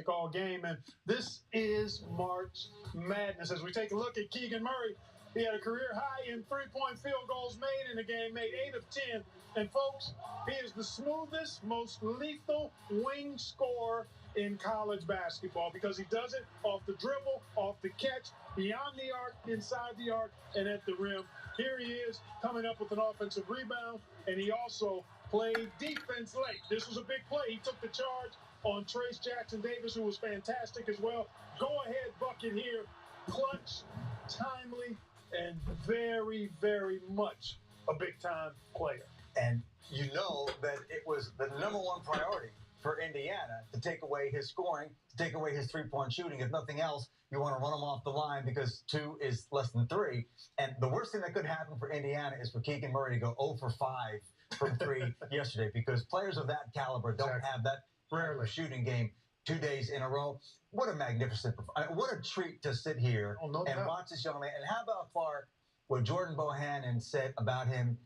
all game, and this is March Madness. As we take a look at Keegan Murray, he had a career high in three-point field goals made in the game, made 8 of 10. And folks, he is the smoothest, most lethal wing scorer in college basketball because he does it off the dribble, off the catch, beyond the arc, inside the arc, and at the rim. Here he is coming up with an offensive rebound, and he also played defense late. This was a big play. He took the charge on Trace Jackson-Davis, who was fantastic as well. Go-ahead bucket here, clutch, timely, and very, very much a big-time player. And you know that it was the #1 priority for Indiana to take away his scoring, to take away his three-point shooting. If nothing else, you want to run him off the line because 2 is less than 3. And the worst thing that could happen for Indiana is for Keegan Murray to go 0 for 5 from 3 yesterday, because players of that caliber don't have that rarely shooting game 2 days in a row. What a magnificent performance. What a treat to sit here and watch this young man. And how about Clark, what Jordan Bohannon said about him?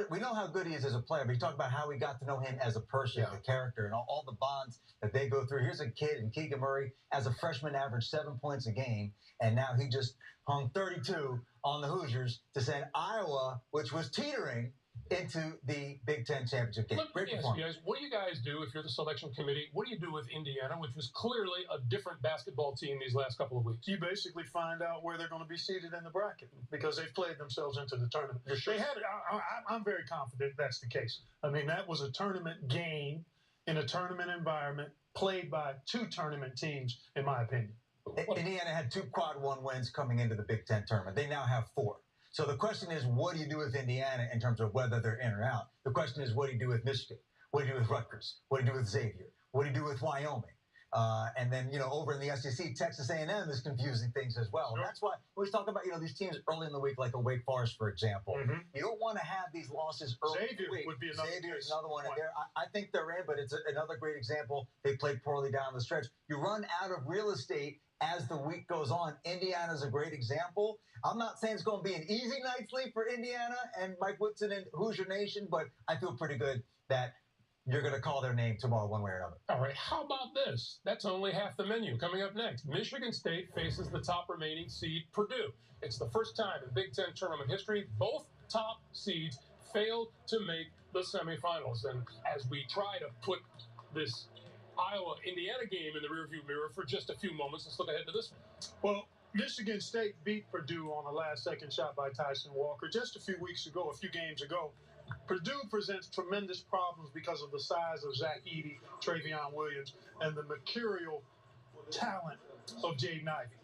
We know how good he is as a player, but he talked about how we got to know him as a person, the character, and all the bonds that they go through. Here's a kid in Keegan Murray, as a freshman, averaged 7 points a game, and now he just hung 32 on the Hoosiers to send Iowa, which was teetering, into the Big Ten championship game. Great performance. Guys, what do you guys do if you're the selection committee? What do you do with Indiana, which was clearly a different basketball team these last couple of weeks? You basically find out where they're going to be seated in the bracket because they've played themselves into the tournament. They had. I'm very confident that's the case. I mean, that was a tournament game in a tournament environment played by 2 tournament teams, in my opinion. Indiana had 2 quad 1 wins coming into the Big Ten tournament. They now have 4. So the question is, what do you do with Indiana in terms of whether they're in or out? The question is, what do you do with Michigan? What do you do with Rutgers? What do you do with Xavier? What do you do with Wyoming? And then, over in the SEC, Texas A&M is confusing things as well. Sure. And that's why we talk about, these teams early in the week, like a Wake Forest, for example. You don't want to have these losses early in the week. Would be another Xavier's another one in there. I think they're in, but it's another great example. They played poorly down the stretch. You run out of real estate as the week goes on. Indiana's a great example. I'm not saying it's going to be an easy night's sleep for Indiana and Mike Woodson and Hoosier Nation, but I feel pretty good that you're going to call their name tomorrow one way or another. All right, how about this? That's only half the menu. Coming up next, Michigan State faces the top remaining seed, Purdue. It's the first time in Big Ten tournament history both top seeds failed to make the semifinals. And as we try to put this Iowa-Indiana game in the rearview mirror for just a few moments, let's look ahead to this one. Well, Michigan State beat Purdue on a last-second shot by Tyson Walker just a few games ago. Purdue presents tremendous problems because of the size of Zach Edey, Travion Williams, and the mercurial talent of Jaden Ivey.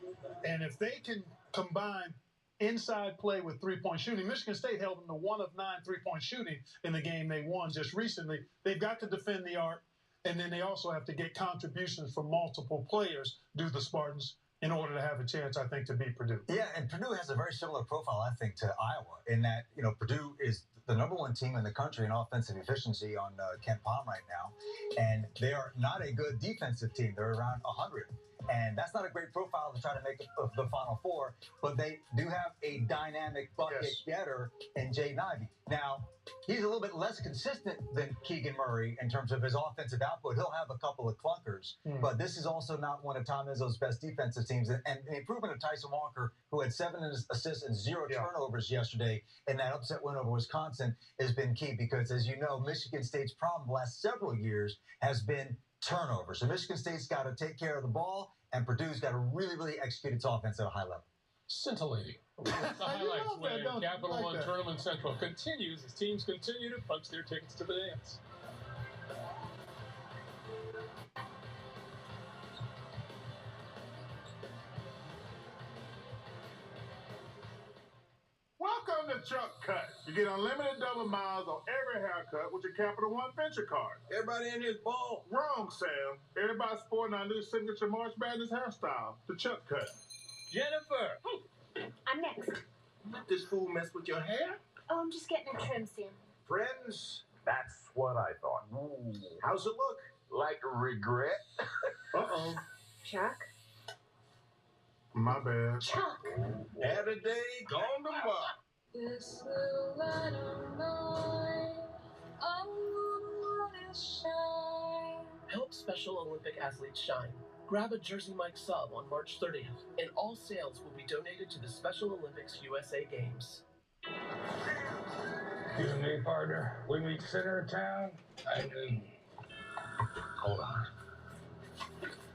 And if they can combine inside play with three-point shooting, Michigan State held them to 1 of 9 three-point shooting in the game they won just recently. They've got to defend the arc, and then they also have to get contributions from multiple players, do the Spartans, in order to have a chance, I think, to beat Purdue. Yeah, and Purdue has a very similar profile, I think, to Iowa, in that, Purdue is the #1 team in the country in offensive efficiency on Ken Palm right now, and they are not a good defensive team. They're around 100, and that's not a great profile to try to make the Final Four, but they do have a dynamic bucket getter in Jaden Ivey. Now, he's a little bit less consistent than Keegan Murray in terms of his offensive output. He'll have a couple of clunkers, but this is also not one of Tom Izzo's best defensive teams. And the improvement of Tyson Walker, who had 7 assists and 0 turnovers yesterday in that upset win over Wisconsin, has been key because, as you know, Michigan State's problem the last several years has been turnovers. So Michigan State's got to take care of the ball, and Purdue's got to really, really execute its offense at a high level. Scintillating. The highlights when Capital One Tournament Central continues as teams continue to punch their tickets to the dance. Welcome to Truck Cut. You get unlimited double miles on every haircut with your Capital One Venture card. Everybody in here is bald. Wrong, Sam. Everybody's sporting our new signature March Madness hairstyle, the Chuck Cut. Jennifer. Hey, I'm next. Let this fool mess with your hair? Oh, I'm just getting a trim, Sam. Friends, that's what I thought. Ooh. How's it look? Like regret? Uh-oh. Chuck? My bad. Chuck! Had a day, gone tomorrow. This little light of mine, I'm gonna let it shine. Help Special Olympic athletes shine. Grab a Jersey Mike sub on March 30th, and all sales will be donated to the Special Olympics USA Games. You and me, partner, we meet center of town. I do. Hold on.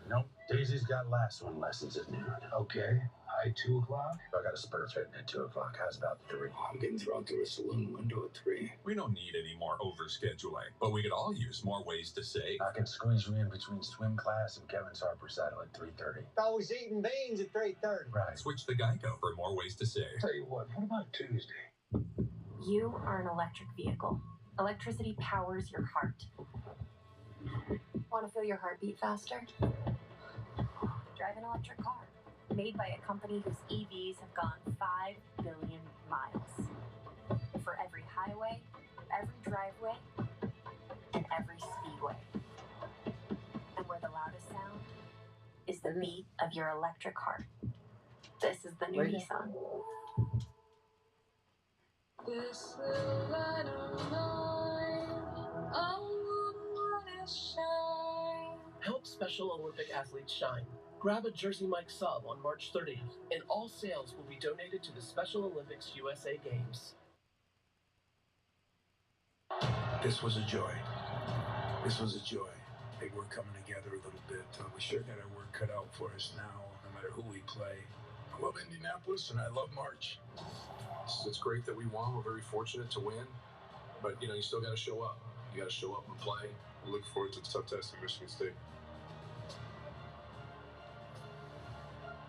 Nope. Daisy's got last one lessons at noon. Okay. High 2 o'clock. I got a spur fitting at 2 o'clock. How's about 3? I'm getting thrown through a saloon window at 3. We don't need any more overscheduling, but we could all use more ways to save. I can squeeze you in between swim class and Kevin's Harper saddle at 3:30. Always eating beans at 3:30. Right. Switch to Geico for more ways to save. Tell you what about Tuesday? You are an electric vehicle. Electricity powers your heart. Want to feel your heartbeat faster? Drive an electric car. Made by a company whose EVs have gone 5 billion miles. For every highway, every driveway, and every speedway. And where the loudest sound is the beat of your electric heart. This is the new Nissan. This little light of mine, I wanna let it shine. Help Special Olympic athletes shine. Grab a Jersey Mike sub on March 30th, and all sales will be donated to the Special Olympics USA Games. This was a joy. This was a joy. I think we're coming together a little bit. We sure got our work cut out for us now, no matter who we play. I love Indianapolis, and I love March. It's great that we won. We're very fortunate to win. But, you still got to show up. You got to show up and play. We look forward to the tough test at Michigan State.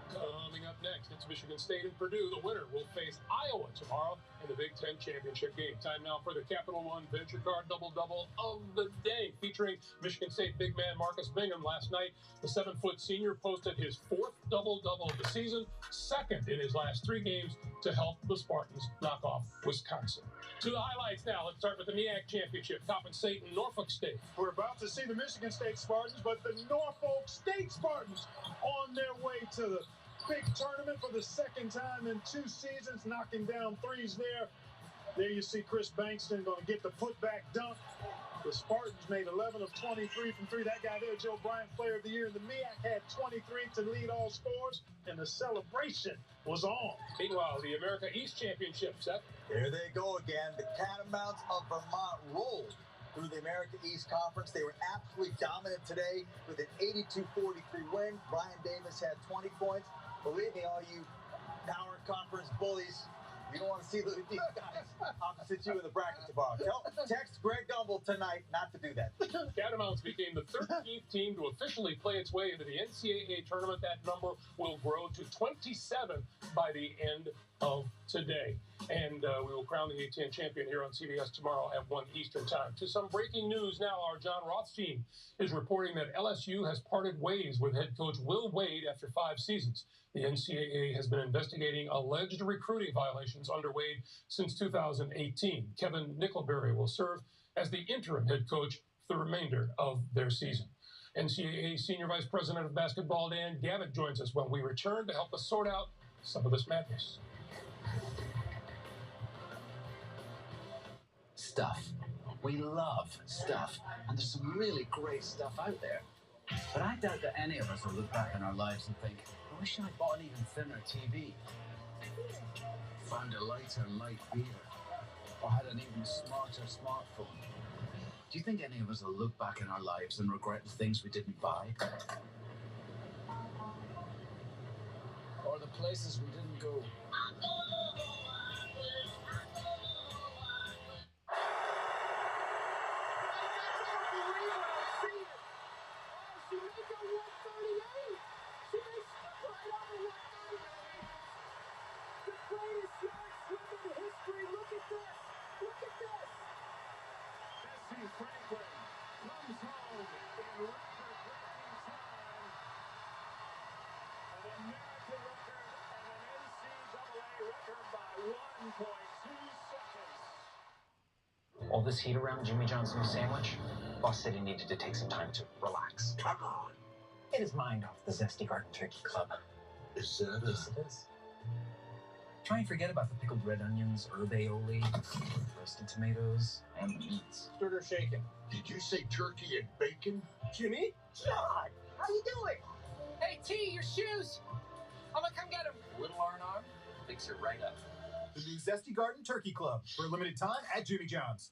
Coming up next, it's Michigan State and Purdue. The winner will face Iowa tomorrow in the Big Ten championship game. Time now for the Capital One Venture Card Double-Double of the day, featuring Michigan State big man Marcus Bingham. Last night, the 7-foot senior posted his 4th double-double of the season, 2nd in his last 3 games to help the Spartans knock off Wisconsin. To the highlights now. Let's start with the MEAC Championship. Coppin State and Norfolk State. We're about to see the Michigan State Spartans, but the Norfolk State Spartans on their way to the big tournament for the 2nd time in 2 seasons, knocking down 3s there. There you see Chris Bankston going to get the putback dunk. The Spartans made 11 of 23 from 3. That guy there, Joe Bryant, Player of the Year in the MEAC, had 23 to lead all scores, and the celebration was on. Meanwhile, the America East Championship, Seth. There they go again. The Catamounts of Vermont rolled through the America East Conference. They were absolutely dominant today with an 82-43 win. Brian Davis had 20 points. Believe me, all you Power Conference bullies, you don't want to see these guys opposite you in the bracket tomorrow. Text Greg Gumbel tonight not to do that. Catamounts became the 13th team to officially play its way into the NCAA tournament. That number will grow to 27 by the end of today. And we will crown the A10 champion here on CBS tomorrow at 1 Eastern time. To some breaking news now, our John Rothstein is reporting that LSU has parted ways with head coach Will Wade after 5 seasons. The NCAA has been investigating alleged recruiting violations under Wade since 2018. Kevin Nickelberry will serve as the interim head coach for the remainder of their season. NCAA Senior Vice President of Basketball Dan Gavitt joins us when we return to help us sort out some of this madness. Stuff. We love stuff, and there's some really great stuff out there. But I doubt that any of us will look back in our lives and think, I wish I bought an even thinner TV, found a lighter light beer, or had an even smarter smartphone. Do you think any of us will look back in our lives and regret the things we didn't buy? Or the places we didn't go? All this heat around Jimmy Johnson's sandwich, Boss said he needed to take some time to relax. Come on. Get his mind off the Zesty Garden Turkey Club. Is that Yes, it is. Try and forget about the pickled red onions, herb aioli, roasted tomatoes, and the meats. Stir shaking? Did you say turkey and bacon? Jimmy? John, how you doing? T, your shoes. I'm gonna come get them. Little R&R, fix it right up. The new Zesty Garden Turkey Club for a limited time at Jimmy John's.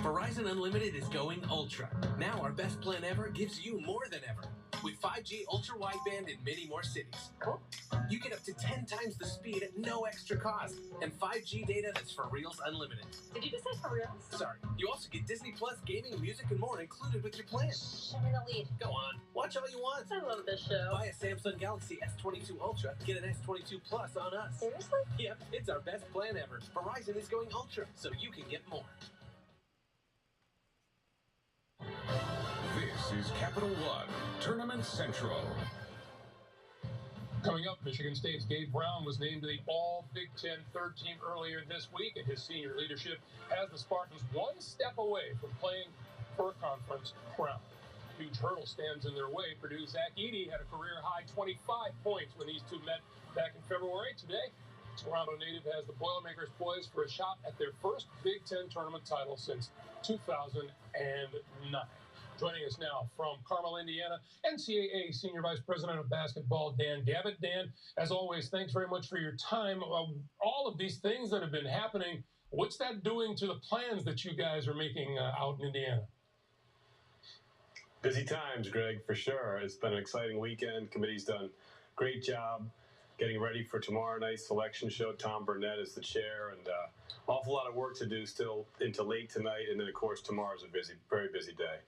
Verizon Unlimited is going ultra. Now our best plan ever gives you more than ever. With 5G ultra wideband in many more cities. Cool. You get up to 10 times the speed at no extra cost. And 5G data that's for reals unlimited. Did you just say for reals? Sorry. You also get Disney Plus, gaming, music, and more included with your plan. Show me the lead. Go on. Watch all you want. I love this show. Buy a Samsung Galaxy S22 Ultra, get an S22 Plus on us. Seriously? Yep, it's our best plan ever. Verizon is going ultra, so you can get more. This is Capital One Tournament Central. Coming up, Michigan State's Gabe Brown was named to the All-Big Ten third team earlier this week, and his senior leadership has the Spartans one step away from playing for a conference crown. Huge hurdle stands in their way. Purdue's Zach Edey had a career-high 25 points when these two met back in February. Today, Toronto native has the Boilermakers poised for a shot at their first Big Ten tournament title since 2009. Joining us now from Carmel, Indiana, NCAA Senior Vice President of Basketball, Dan Gavitt. Dan, as always, thanks very much for your time. All of these things that have been happening, what's that doing to the plans that you guys are making out in Indiana? Busy times, Greg, for sure. It's been an exciting weekend. Committee's done a great job getting ready for tomorrow night's selection show. Tom Burnett is the chair, and awful lot of work to do still into late tonight. And then, of course, tomorrow's a very busy day.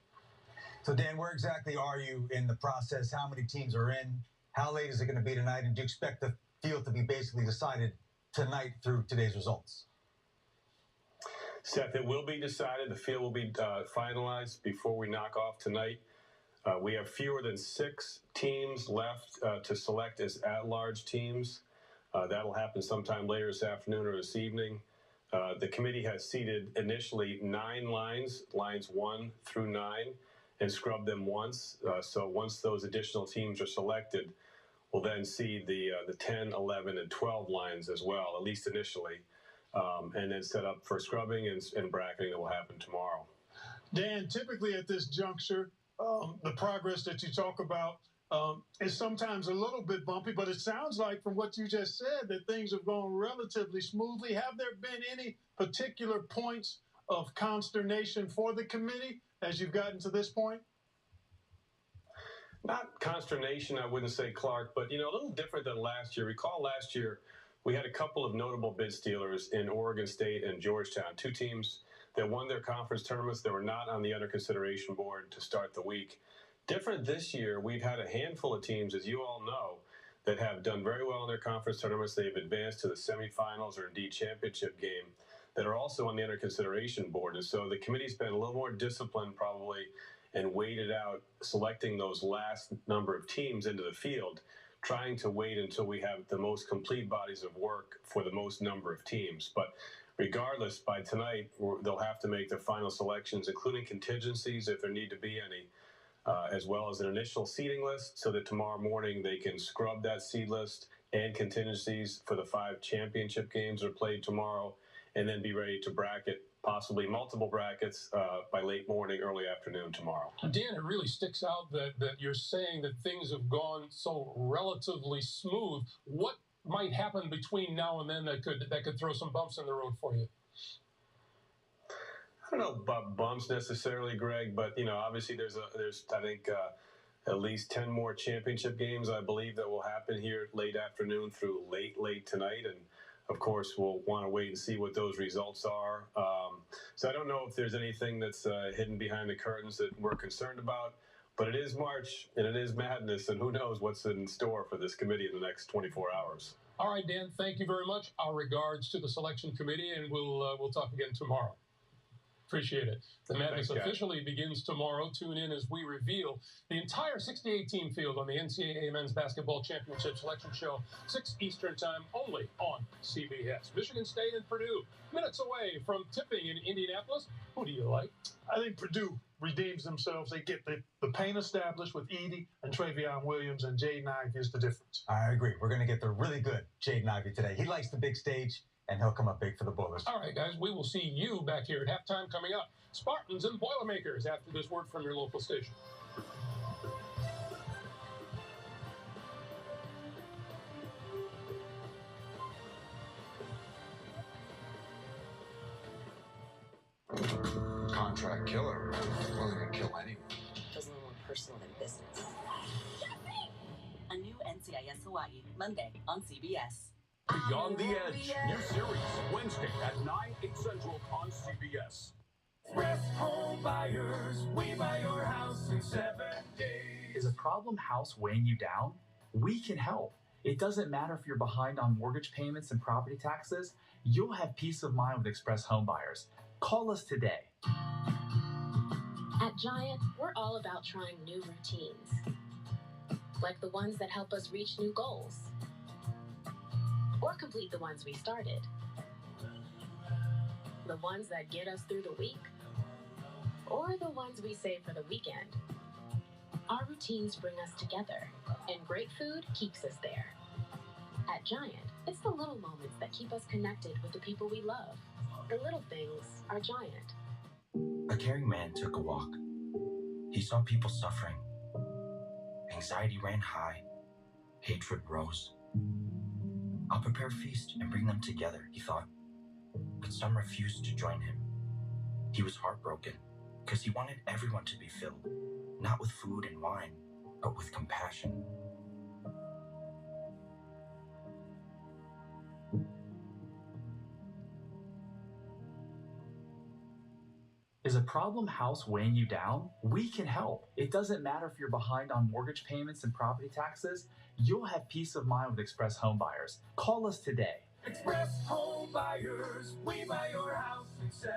So, Dan, where exactly are you in the process? How many teams are in? How late is it going to be tonight? And do you expect the field to be basically decided tonight through today's results? Seth, it will be decided. The field will be finalized before we knock off tonight. We have fewer than 6 teams left to select as at-large teams. That'll happen sometime later this afternoon or this evening. The committee has seeded initially 9 lines 1 through 9, and scrubbed them once. So once those additional teams are selected, we'll then seed the 10, 11, and 12 lines as well, at least initially, and then set up for scrubbing and bracketing that will happen tomorrow. Dan, typically at this juncture, the progress that you talk about is sometimes a little bit bumpy, but it sounds like from what you just said that things have gone relatively smoothly. Have there been any particular points of consternation for the committee as you've gotten to this point? Not consternation, I wouldn't say, Clark, but, a little different than last year. Recall last year, we had a couple of notable bid stealers in Oregon State and Georgetown, 2 teams that won their conference tournaments that were not on the under consideration board to start the week. Different this year, we've had a handful of teams, as you all know, that have done very well in their conference tournaments. They've advanced to the semifinals or indeed championship game that are also on the under consideration board. And so the committee's been a little more disciplined probably and waited out selecting those last number of teams into the field, trying to wait until we have the most complete bodies of work for the most number of teams. But regardless, by tonight, they'll have to make their final selections, including contingencies if there need to be any, as well as an initial seeding list, so that tomorrow morning they can scrub that seed list and contingencies for the 5 championship games that are played tomorrow, and then be ready to bracket possibly multiple brackets by late morning, early afternoon tomorrow. Dan, it really sticks out that you're saying that things have gone so relatively smooth. What might happen between now and then that could throw some bumps in the road for you? I don't know about bumps necessarily, Greg, but obviously there's I think at least 10 more championship games, I believe, that will happen here late afternoon through late tonight, and of course we'll want to wait and see what those results are. So I don't know if there's anything that's hidden behind the curtains that we're concerned about, but it is March and it is madness, and who knows what's in store for this committee in the next 24 hours. All right, Dan, thank you very much. Our regards to the selection committee, and we'll talk again tomorrow. Appreciate it. The madness officially begins tomorrow. Tune in as we reveal the entire 68-team field on the NCAA Men's Basketball Championship Selection Show, 6 Eastern Time, only on CBS. Michigan State and Purdue, minutes away from tipping in Indianapolis. Who do you like? I think Purdue redeems themselves. They get the paint established with Edey and Travion Williams, and Jaden Ivey is the difference. I agree. We're going to get the really good Jaden Ivey today. He likes the big stage, and he'll come up big for the Boilers. All right, guys, we will see you back here at halftime coming up. Spartans and Boilermakers after this word from your local station. contract killer, willing to kill anyone. Feels a little more personal than business. A new NCIS Hawaii, Monday on CBS. Beyond the Edge, new series, Wednesday at 9, 8 Central on CBS. Express Home Buyers, we buy your house in 7 days. Is a problem house weighing you down? We can help. It doesn't matter if you're behind on mortgage payments and property taxes, you'll have peace of mind with Express Home Buyers. Call us today. At Giant, we're all about trying new routines, like the ones that help us reach new goals, or complete the ones we started, the ones that get us through the week, or the ones we save for the weekend. Our routines bring us together, and great food keeps us there. At Giant, it's the little moments that keep us connected with the people we love. The little things are Giant. A caring man took a walk. He saw people suffering. Anxiety ran high. Hatred rose. I'll prepare a feast and bring them together, he thought. But some refused to join him. He was heartbroken because he wanted everyone to be filled, not with food and wine, but with compassion. Is a problem house weighing you down? We can help. It doesn't matter if you're behind on mortgage payments and property taxes, you'll have peace of mind with Express Home Buyers. Call us today. Express Home Buyers, we buy your house in 7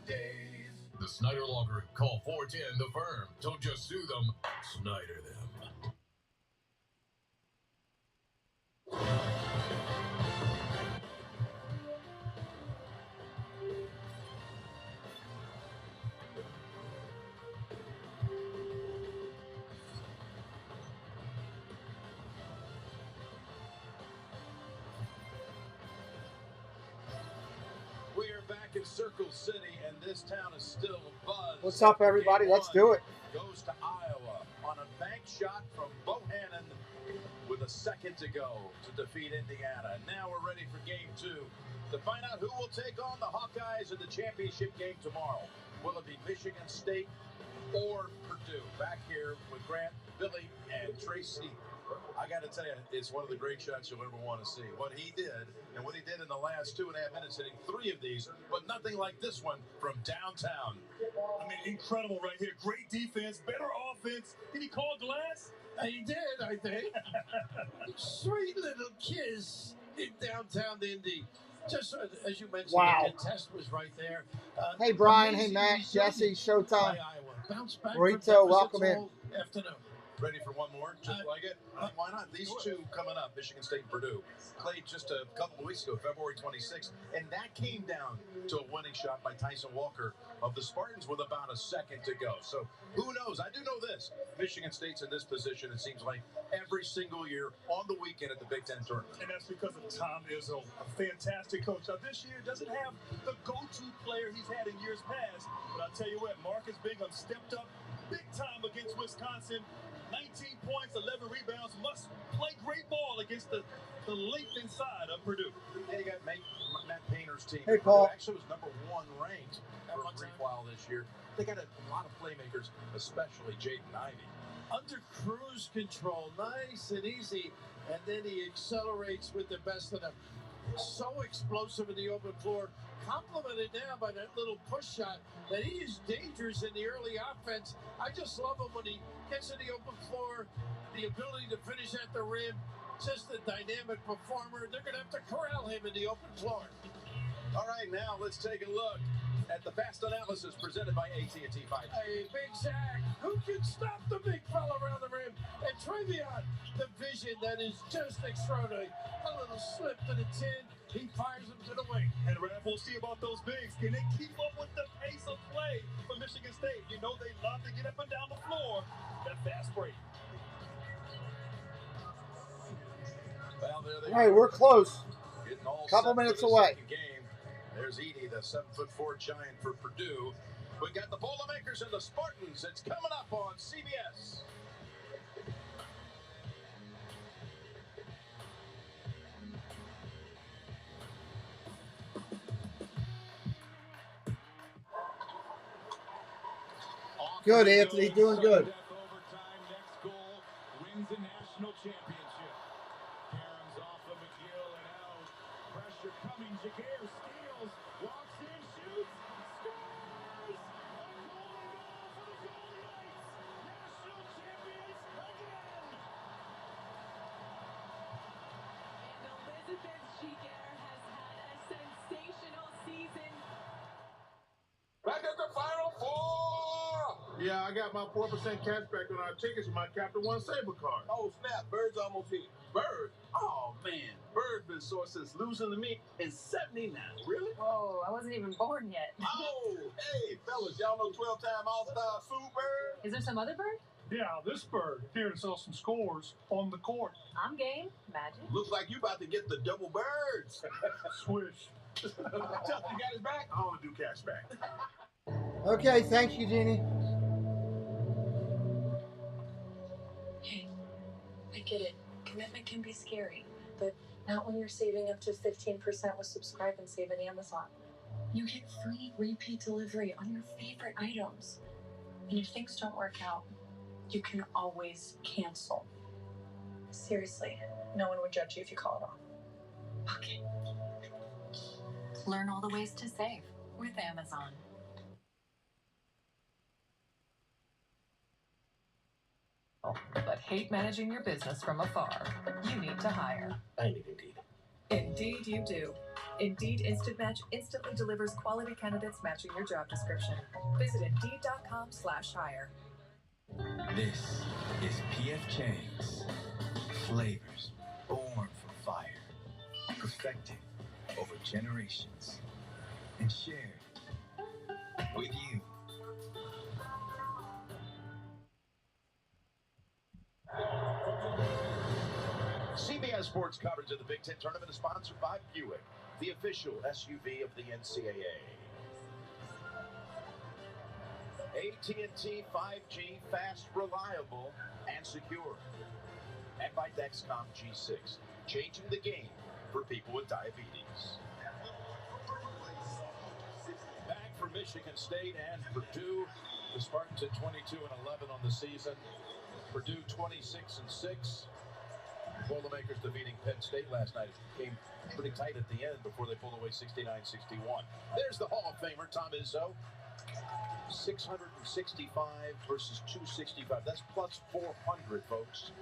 days. The Snyder Law Group. Call 410 the firm. Don't just sue them, Snyder them. We are back in Circle City, and this town is still buzz. What's up, everybody? Let's do it. Goes to Iowa on a bank shot from Bohannon with a second to go to defeat Indiana. Now we're ready for game 2 to find out who will take on the Hawkeyes in the championship game tomorrow. Will it be Michigan State or Purdue? Back here with Grant, Billy, and Tracy. I got to tell you, it's one of the great shots you'll ever want to see. What he did, and what he did in the last 2.5 minutes, hitting 3 of these, but nothing like this one from downtown. I mean, incredible right here. Great defense, better offense. Did he call glass? He did, I think. Sweet little kiss in downtown Indy. Just as you mentioned, Wow. the test was right there. Hey, Brian. Hey, amazing Matt. result Jesse. Showtime. by Iowa. Bounce back from Burrito, deficits welcome in. all afternoon. Ready for one more? Just like it? Why not? These two coming up, Michigan State and Purdue, played just a couple of weeks ago, February 26th, and that came down to a winning shot by Tyson Walker of the Spartans with about a second to go. So who knows? I do know this. Michigan State's in this position, it seems like, every single year on the weekend at the Big Ten tournament. And that's because of Tom Izzo, a fantastic coach. Now, this year doesn't have the go-to player he's had in years past, but I'll tell you what, Marcus Bingham stepped up big time against Wisconsin. 19 points, 11 rebounds, must play great ball against the length inside of Purdue. And you got Matt Painter's team. Hey, Paul. Actually was number 1 ranked for a brief while this year. They got a lot of playmakers, especially Jaden Ivey. Under cruise control, nice and easy, and then he accelerates with the best of them. So explosive in the open floor, complemented now by that little push shot that he is dangerous in the early offense. I just love him when he gets in the open floor, the ability to finish at the rim, just a dynamic performer. They're going to have to corral him in the open floor. All right, now let's take a look at the fast analysis presented by AT&T 5G. Hey, Big Zach, who can stop the big fella around the rim? And Trevion, the vision that is just extraordinary. A little slip to the 10, he fires him to the wing. And Raph, we'll see about those bigs. Can they keep up with the pace of play for Michigan State? You know they love to get up and down the floor. That fast break. Well, there they All right, are. we're close. Getting all Couple set for minutes the away. second game. There's Edie, the 7'4" giant for Purdue. We got the Boilermakers and the Spartans. It's coming up on CBS. Good, Anthony. Doing good. Next goal wins the national championship. Caroms off of McGill and out. Pressure coming. Jaguar steals. Walks in, shoots. Scores! A golden goal for the Golden Knights. National champions again. And Elizabeth Jaguar has had a sensational season. Back at the Final Four! Yeah, I got my 4% cash back on our tickets with my Capital One Saber card. Oh, snap. Bird's almost here. Bird? Oh, man. Bird's been sore since losing to me in 79. Really? Whoa, I wasn't even born yet. Oh, hey, fellas, y'all know 12-time All-Star Sue Bird? Is there some other bird? Yeah, this bird here to sell some scores on the court. I'm game. Magic. Looks like you about to get the double birds. Swish. Justin got his back? I want to do cash back. Okay, thanks, Eugenie. Hey, I get it. Commitment can be scary, but not when you're saving up to 15% with Subscribe and Save at Amazon. You get free repeat delivery on your favorite items. And if things don't work out, you can always cancel. Seriously, no one would judge you if you call it off. Okay. Learn all the ways to save with Amazon. But hate managing your business from afar. You need to hire. I need Indeed. Indeed you do. Indeed Instant Match instantly delivers quality candidates matching your job description. Visit Indeed.com/hire. This is P.F. Chang's flavors born from fire, perfected over generations, and shared with you. CBS Sports coverage of the Big Ten tournament is sponsored by Buick, the official SUV of the NCAA. AT&T 5G, fast, reliable, and secure. And by Dexcom G6, changing the game for people with diabetes. Back for Michigan State and Purdue. The Spartans at 22-11 on the season. Purdue 26-6. Boilermakers defeating Penn State last night. It came pretty tight at the end before they pulled away 69-61. There's the Hall of Famer, Tom Izzo. 665 versus 265. That's plus 400, folks.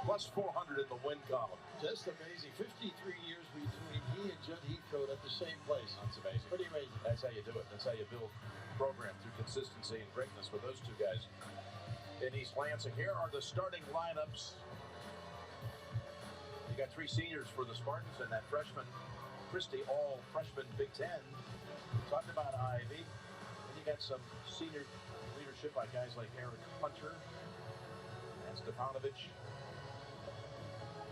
Plus 400 in the win column. Just amazing. 53 years between he and Judd Heathcote at the same place. That's amazing. Pretty amazing. That's how you do it. That's how you build a program through consistency and greatness with those two guys. In East Lansing, here are the starting lineups. You got three seniors for the Spartans and that freshman, Christie, all freshman Big Ten. Talking about Ivy. And you got some senior leadership by guys like Eric Hunter and Stefanovic.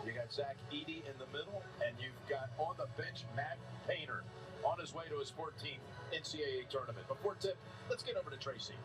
You got Zach Edey in the middle, and you've got on the bench Matt Painter on his way to his 14th NCAA tournament. Before tip, let's get over to Tracy.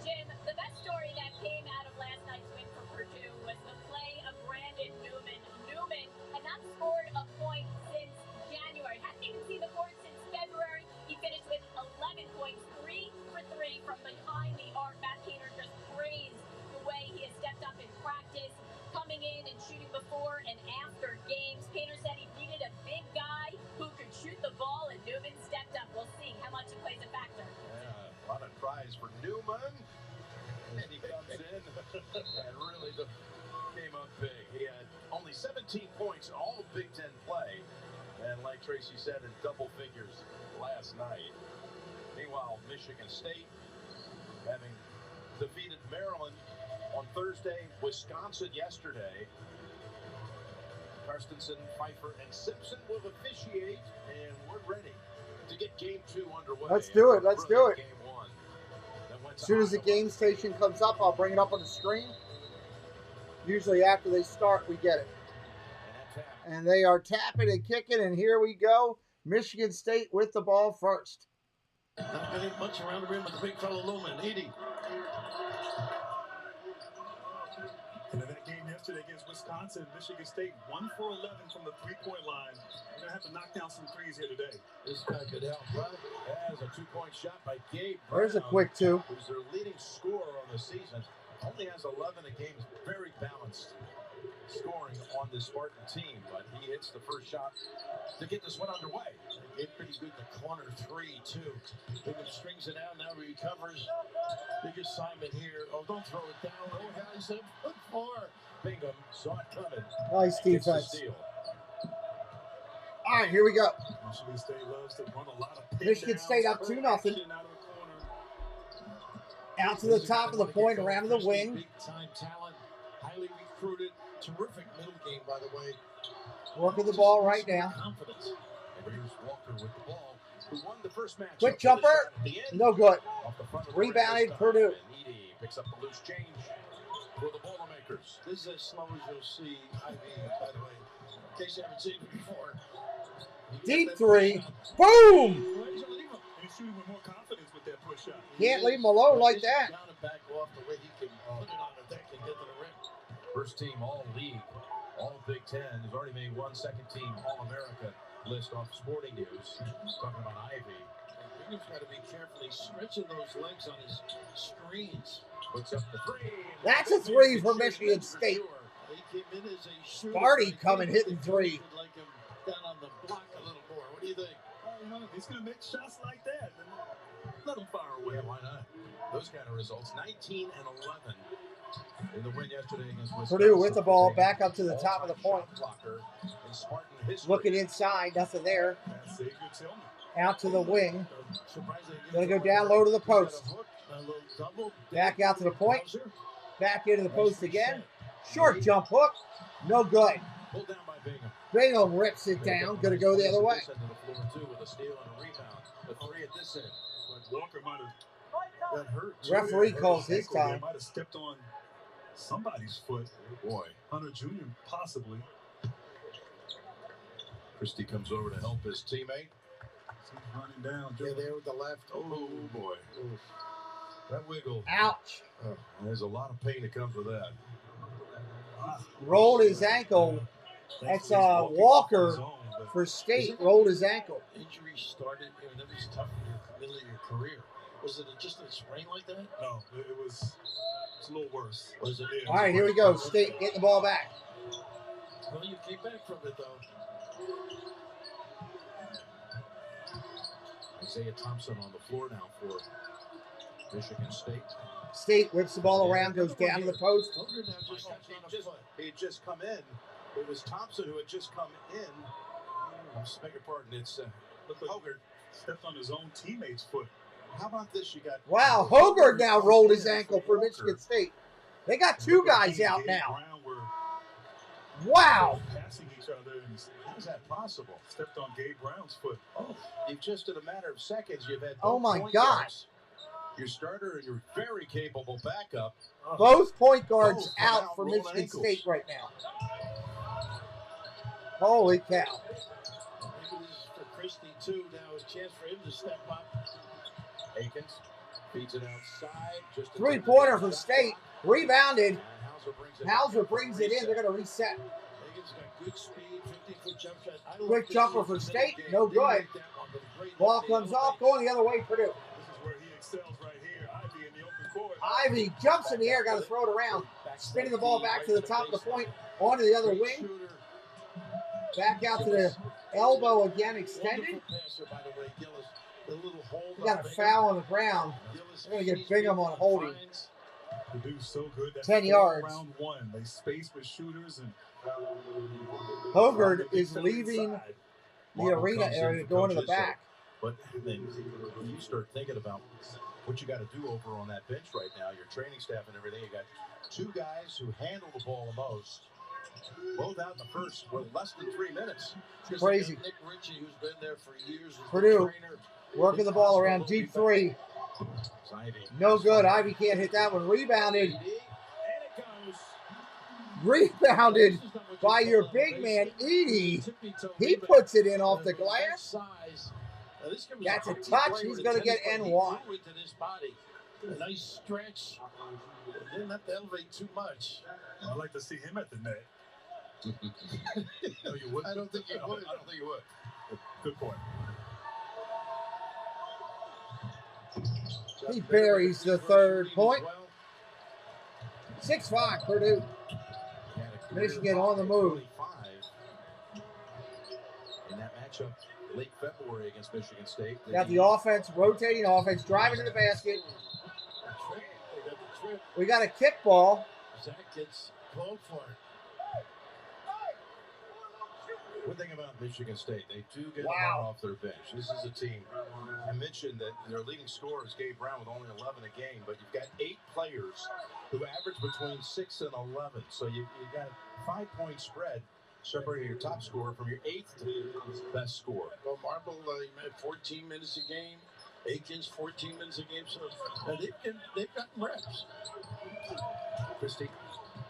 Jim, the best story that came out of last night's win for Purdue was the play of Brandon Newman. Newman had not scored a point since January. Hadn't even seen the board since February. He finished with 11 points, 3 for 3 from behind the arc. Matt Painter just praised the way he has stepped up in practice, coming in and shooting before and after games. Painter said he needed a big guy who could shoot the ball, and Newman stepped up. We'll see how much he plays a factor. Yeah, a lot of tries for Newman. And he comes in and really came up big. He had only 17 points all Big Ten play. And like Tracy said, in double figures last night. Meanwhile, Michigan State having defeated Maryland on Thursday, Wisconsin yesterday. Karstensen, Pfeiffer, and Simpson will officiate, and we're ready to get Game 2 underway. Let's do it. Let's do it. Game 1. As soon as the game station comes up, I'll bring it up on the screen. Usually after they start, we get it. And they are tapping and kicking, and here we go. Michigan State with the ball first. Not getting much around the rim with the big fellow Lumen. Edey. And in that game yesterday, yesterday against Wisconsin. Michigan State 1 for 11 from the three-point line. They're going to have to knock down some threes here today. This guy could help, right? As a two-point shot by Gabe Brown. There's a quick two. Who's their leading scorer on the season. Only has 11 a game. Is very balanced scoring on the Spartan team, but he hits the first shot to get this one underway. They get pretty good in the corner three, too. Bingham strings it out, now recovers. Big assignment here. Oh, don't throw it down. Oh, guys, 7'4". Bingham saw it coming. Nice defense. All right, here we go. Michigan State loves to run a lot of Michigan State up 2-0. Out to the top of the point, around to the wing. Big time talent, highly recruited. Terrific middle game, by the way. Working the ball right now. Confidence. And here's Walker with the ball, who won the first match. Quick jumper. No good. Rebounded Purdue. Edie picks up the loose change for the Boilermakers. This is as slow as you'll see Ivy, by the way, in case you haven't seen it before. Deep three. Boom! He's shooting with more confidence with that push shot. Can't leave him alone like that. Down and back off the way he can put it on the deck and get to the rim. First team All-League, All-Big Ten. Has already made one second-team All-America list off Sporting News. Talking about Ivy. Bingham's got to be careful. He's stretching those legs on his screens. Puts up the three. That's a three for Michigan State. He came in as a shooter. Sparty coming hitting three. Like him down on the block a little more. What do you think? He's going to make shots like that. Let him fire away. Yeah, why not? Those kind of results. 19 and 11 in the win yesterday against Wisconsin. Purdue with the ball back up to the top of the point. Looking inside, nothing there. Out to the wing. Gonna go down low to the post. Back out to the point. Back into the post again. Short jump hook. No good. Pulled down by Bingham. Bingham rips it down. Gonna go the other way. With a steal and a rebound. The three at this end. Walker might have got hurt. Referee calls his time. Might have stepped on somebody's foot. Boy. Hunter Jr. possibly. Christie comes over to help his teammate. He's running down. Yeah, there with the left. Oh, boy. Oof. That wiggle. Ouch. There's a lot of pain that comes with that. Rolled his ankle. That's Walker for State. Rolled his ankle. Injury started. That was tough in the middle of your career. Was it just a sprain like that? No, it was a little worse. Was it? All right, here we go. State getting the ball back. Well, you came back from it, though. Isaiah Thompson on the floor now for Michigan State. State whips the ball around, goes down to the post. He had just come in. It was Thompson who had just come in. I beg your pardon. It's Hoggard stepped on his own teammate's foot. How about this? You got wow. Hoggard now rolled his ankle for Michigan State. They got two guys out now. Wow. Passing each other. How is that possible? Stepped on Gabe Brown's foot. Oh, you've just in a matter of seconds, you've had. Oh my gosh. Your starter and your very capable backup. Both point guards out for Michigan State right now. Holy cow. Maybe this is for Christie, too. Now a chance for him to step up. Akins feeds it outside. Just three-pointer for State. Rebounded. Hauser brings it in. They're going to reset. Akins got good speed. 50-foot jump shot. Quick jumper for State. No good. Ball comes off. Going the other way, Purdue. This is where he excels right here. Ivy in the open court. Ivy jumps in the air. Got to throw it around. Spinning the ball back to the top of the point. Onto the other wing. Back out to the elbow again, extended. He got a foul on the ground. They're going to get Bingham on holding. Purdue's so good. 10 yards. Round one. They space with shooters. And Hoggard is leaving the arena area, going to the back. But then you start thinking about what you got to do over on that bench right now, your training staff and everything. You got two guys who handle the ball the most. Both out in the first with less than 3 minutes. Crazy. Nick Ritchie, who's been there for years. Purdue working the ball around deep three. No good. Ivy can't hit that one. Rebounded. Rebounded by your big man, Edie. He puts it in off the glass. That's a touch. He's going to get N1. A nice stretch. Didn't have to elevate too much. I'd like to see him at the net. No, you wouldn't. I don't think you would. I don't think you would. Good point. He buries the third point. 6-5, Purdue. Michigan on the move. In that matchup, late February against Michigan State. Got the offense, rotating offense, driving to the basket. We got a kickball. Zach gets called for it. One thing about Michigan State, they do get a Wow. lot off their bench. This is a team. I mentioned that their leading scorer is Gabe Brown with only 11 a game, but you've got 8 players who average between 6 and 11. So you got a 5-point spread separating your top scorer from your 8th best scorer. Well, Marble, he had 14 minutes a game. Aikens, 14 minutes a game. So they've got reps. Christie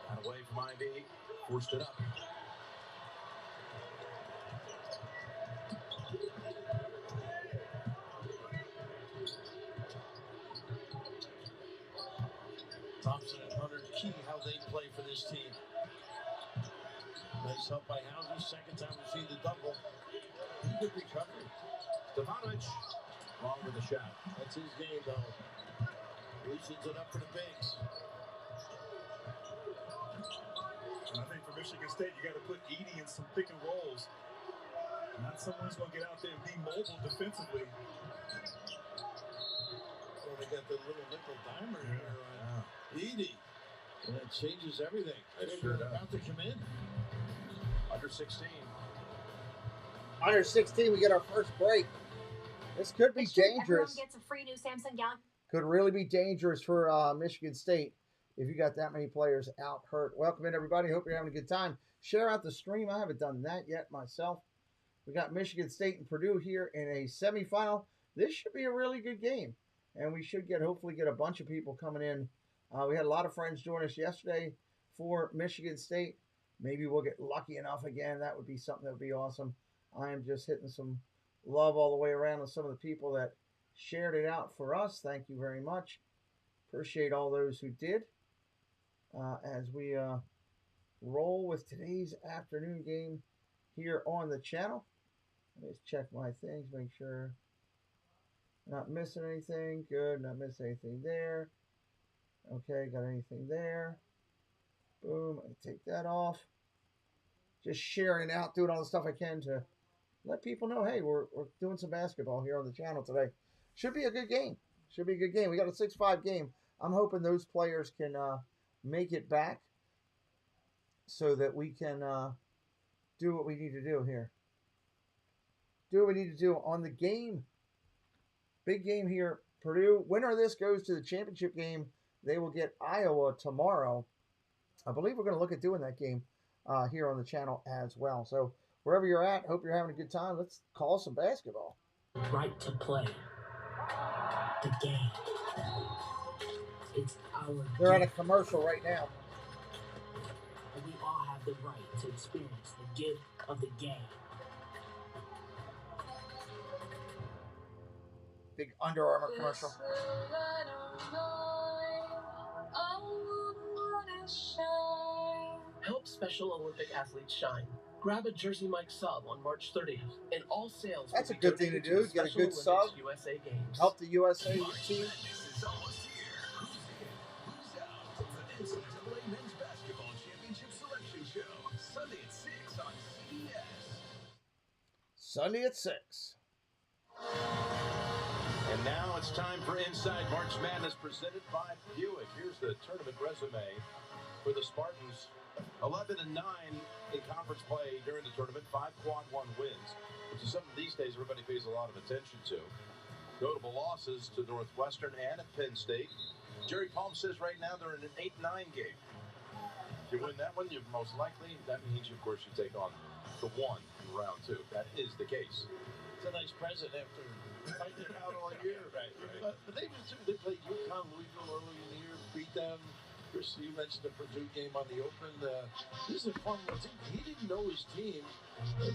got away from Ivy, forced it up. Thompson and Hunter, key how they play for this team. Nice help by Hauser. Second time we've seen the double. Good recovery. Stefanovic, wrong with the shot. That's his game, though. Loosens it up for the Bigs. And I think for Michigan State, you got to put Edey in some pick and rolls. Not someone who's going to get out there and be mobile defensively. Well, they got the little nickel dimer here on Edey. And that changes everything. It sure does. About to come in. Under 16. Under 16, we get our first break. This could be dangerous. Everyone gets a free new Samsung Galaxy. Could really be dangerous for Michigan State if you got that many players out hurt. Welcome in, everybody. Hope you're having a good time. Share out the stream. I haven't done that yet myself. We got Michigan State and Purdue here in a semifinal. This should be a really good game, and we should hopefully get a bunch of people coming in. We had a lot of friends join us yesterday for Michigan State. Maybe we'll get lucky enough again. That would be something that would be awesome. I am just hitting some love all the way around with some of the people that shared it out for us. Thank you very much. Appreciate all those who did. As we roll with today's afternoon game here on the channel. Let me just check my things, make sure not missing anything. Good, not missing anything there. Okay, got anything there. Boom, I take that off. Just sharing out, doing all the stuff I can to let people know, hey, we're doing some basketball here on the channel today. Should be a good game. Should be a good game. We got a 6-5 game. I'm hoping those players can make it back so that we can do what we need to do here. Do what we need to do on the game. Big game here. Purdue, winner of this goes to the championship game. They will get Iowa tomorrow. I believe we're going to look at doing that game here on the channel as well. So wherever you're at, hope you're having a good time. Let's call some basketball. Right to play. The game. It's our They're game. at a commercial right now. And we all have the right to experience the gift of the game. Big Under Armour commercial. Help Special Olympic athletes shine. Grab a Jersey Mike sub on March 30th, and all sales. That's a will be good thing to donated do. Get a Special good sub. Olympics USA Games. Help the USA team. Madness is almost here. Who's in? Who's out? The NCAA Men's Basketball Championship Selection Show. Sunday at 6 on CBS. Sunday at 6. And now it's time for Inside March Madness presented by Buick. Here's the tournament resume for the Spartans. 11-9 in conference play during the tournament. 5 quad 1 wins, which is something these days everybody pays a lot of attention to. Notable losses to Northwestern and at Penn State. Jerry Palm says right now they're in an 8-9 game. If you win that one, you're most likely, that means you, of course, you take on the 1 in round 2. That is the case. It's a nice present after fighting it out all year. Right. But they played UConn, Louisville early in the year, beat them. Chris, you mentioned the Purdue game on the Open. This is a fun one. He didn't know his team.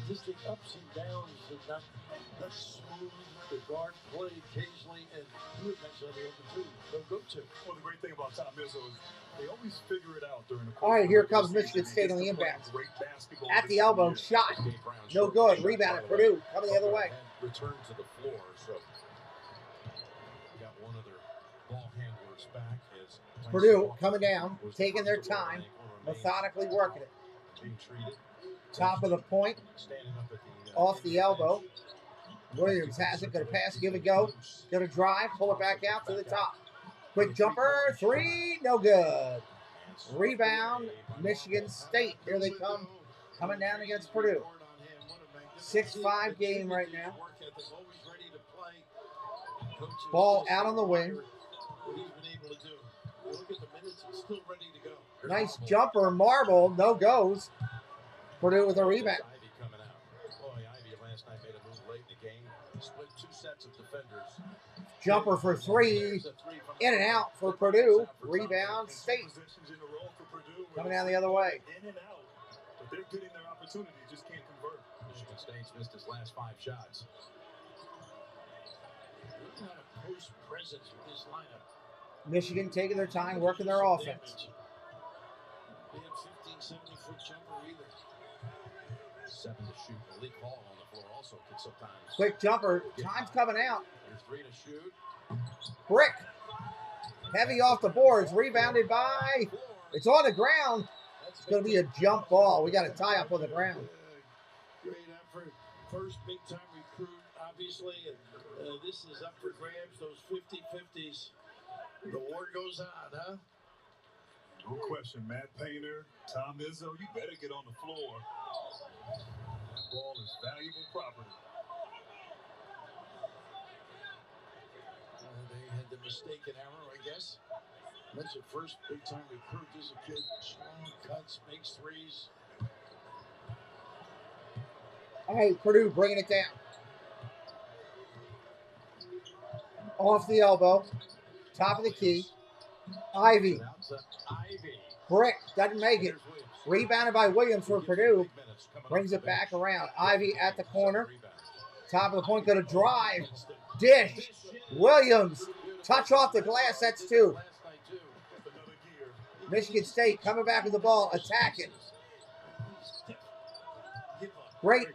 Just the ups and downs and not smooth. The guard play occasionally, and you had mentioned on the Open too. They'll go to. Well, the great thing about Tom Izzo is they always figure it out during the course. All right, here comes Michigan State on the inbound. At the elbow, shot. No good. Rebound at Purdue. Coming the other way. Return to the floor. So got one of their ball handlers back. Purdue coming down, taking their time, methodically working it. Top of the point, off the elbow. Williams has it, gonna pass, give it go. Gonna drive, pull it back out to the top. Quick jumper, three, no good. Rebound, Michigan State. Here they come, coming down against Purdue. 6-5 game right now. Ball out on the wing. Look at the minutes, he's still ready to go. Nice jumper, marble, no goes. Purdue with a rebound. Ivy coming out. Boy, Ivy last night made a move late in the game. Split two sets of defenders. Jumper for three. In and out for Purdue. Rebound, State. Coming down the other way. In and out. But they're getting their opportunity, just can't convert. Michigan State's missed his last 5 shots. Not a post presence with this lineup. Michigan taking their time, working their offense. They had 15, 70-foot jumper either. 7 to shoot. Malik Hall on the floor also can sometimes. Quick jumper. Time's coming out. There's 3 to shoot. Brick. Heavy off the boards. Rebounded by. It's on the ground. It's going to be a jump ball. We got a tie up on the ground. Great effort. First big time recruit, obviously. And, this is up for grabs. Those 50-50s. The war goes on, huh? No question. Matt Painter, Tom Izzo, you better get on the floor. That ball is valuable property. They had the mistaken error, I guess. That's your first big-time recruit. This is a kid. Strong cuts, makes threes. All right, Purdue bringing it down. Off the elbow. Top of the key. Ivy. Brick. Doesn't make it. Rebounded by Williams for Purdue. Brings it back around. Ivy at the corner. Top of the point. Going to drive. Dish. Williams. Touch off the glass. That's 2. Michigan State coming back with the ball. Attacking. Great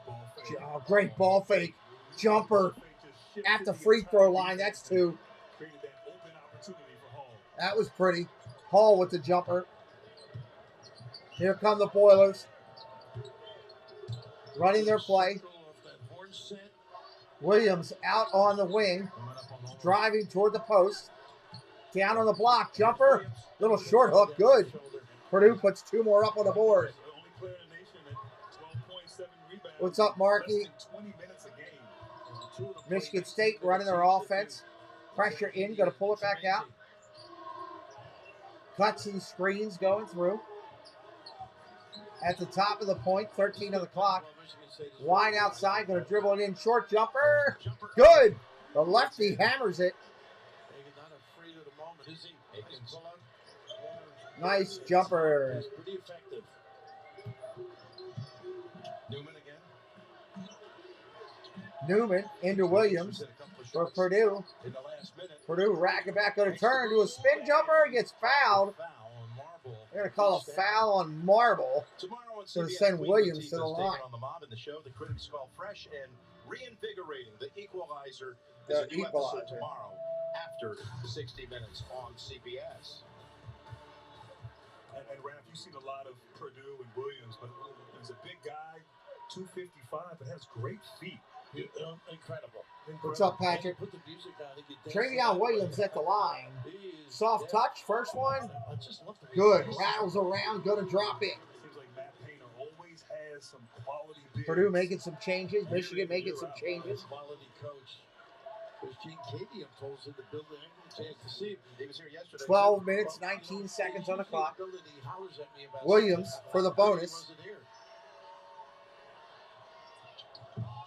ball fake. Jumper at the free throw line. That's 2. That was pretty. Hall with the jumper. Here come the Boilers. Running their play. Williams out on the wing. Driving toward the post. Down on the block. Jumper. Little short hook. Good. Purdue puts 2 more up on the board. What's up, Markey? Michigan State running their offense. Pressure in. Going to pull it back out. Cuts and screens going through. At the top of the point, 13 on the clock. Wide outside, going to dribble it in. Short jumper. Good. The lefty hammers it. Nice jumper. Newman into Williams for Purdue. Purdue racking back, going to turn to a spin jumper. Gets fouled. They're going to call a foul on Marble. Going to send Williams to the line. On the mob in the show, the critics call fresh and reinvigorating. The Equalizer is a new episode tomorrow after 60 Minutes on CBS. And Raph, you've seen a lot of Purdue and Williams, but he's a big guy, 255, but has great feet. Incredible. What's up, Patrick? Travion Williams at the line. Soft touch, first one. Good. Rattles around, going to drop in. Seems like Matt Painter always has some quality bigs. Purdue making some changes. Michigan making some changes. Quality coach. There's Gene Cady, I'm told, in the building. I didn't chance to see him. He was here yesterday. 12 minutes, 19 seconds on the clock. Williams for the bonus.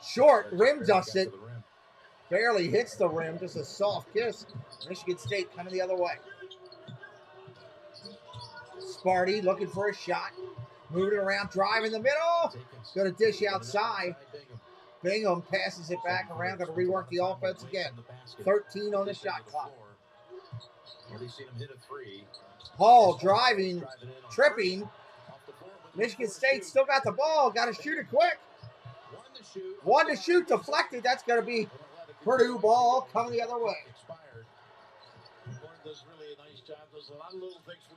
Short, rim dusted. Barely hits the rim, just a soft kiss. Michigan State coming the other way. Sparty looking for a shot. Moving around, drive in the middle. Going to dish outside. Bingham passes it back around. Going to rework the offense again. 13 on the shot clock. Hall driving, tripping. Michigan State still got the ball. Got to shoot it quick. One to shoot, deflected. That's going to be Purdue ball coming the other way.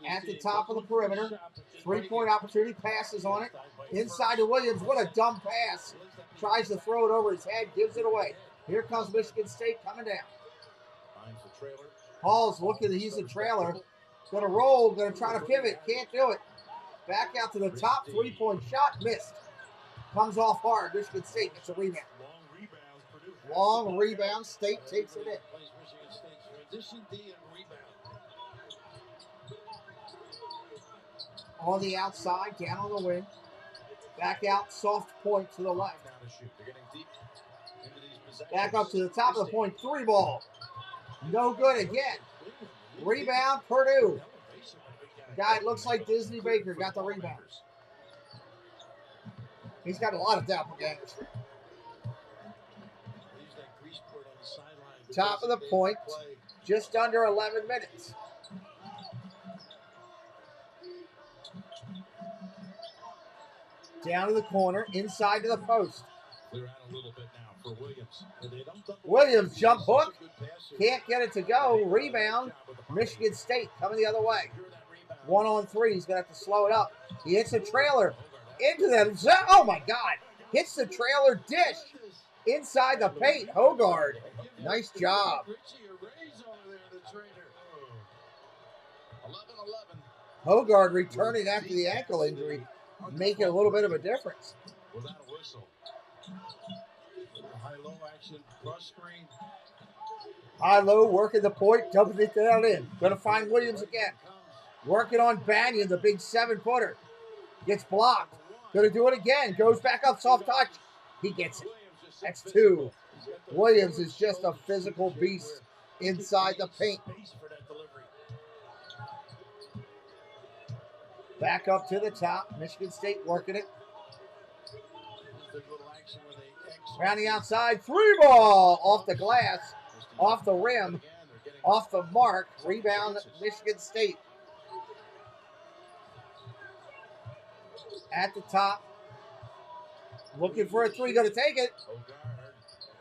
At the top of the perimeter. 3-point opportunity. Passes on it. Inside to Williams. What a dumb pass. Tries to throw it over his head. Gives it away. Here comes Michigan State coming down. Hall's looking. He's a trailer. Going to roll. Going to try to pivot. Can't do it. Back out to the top. 3-point shot. Missed. Comes off hard. Michigan State gets a rebound. Long rebound. State takes it in. On the outside, down on the wing. Back out, soft point to the left. Back up to the top of the point. 3 ball. No good again. Rebound, Purdue. Guy, it looks like Disney Baker got the rebound. He's got a lot of doppelgangers. Top of the point. Just under 11 minutes. Down to the corner, inside to the post. Williams jump hook. Can't get it to go. Rebound. Michigan State coming the other way. 1-on-3. He's going to have to slow it up. He hits a trailer into that. Oh, my God. Hits the trailer dish inside the paint. Hogard. Nice job. Hogard returning after the ankle injury. Making a little bit of a difference. High-low working the point, dumping it down in. Going to find Williams again. Working on Banyan, the big 7-footer. Gets blocked. Going to do it again. Goes back up, soft touch. He gets it. That's 2. Williams is just a physical beast inside the paint. Back up to the top. Michigan State working it. Around the outside. 3 ball. Off the glass. Off the rim. Off the mark. Rebound Michigan State. At the top. Looking for a 3. Going to take it.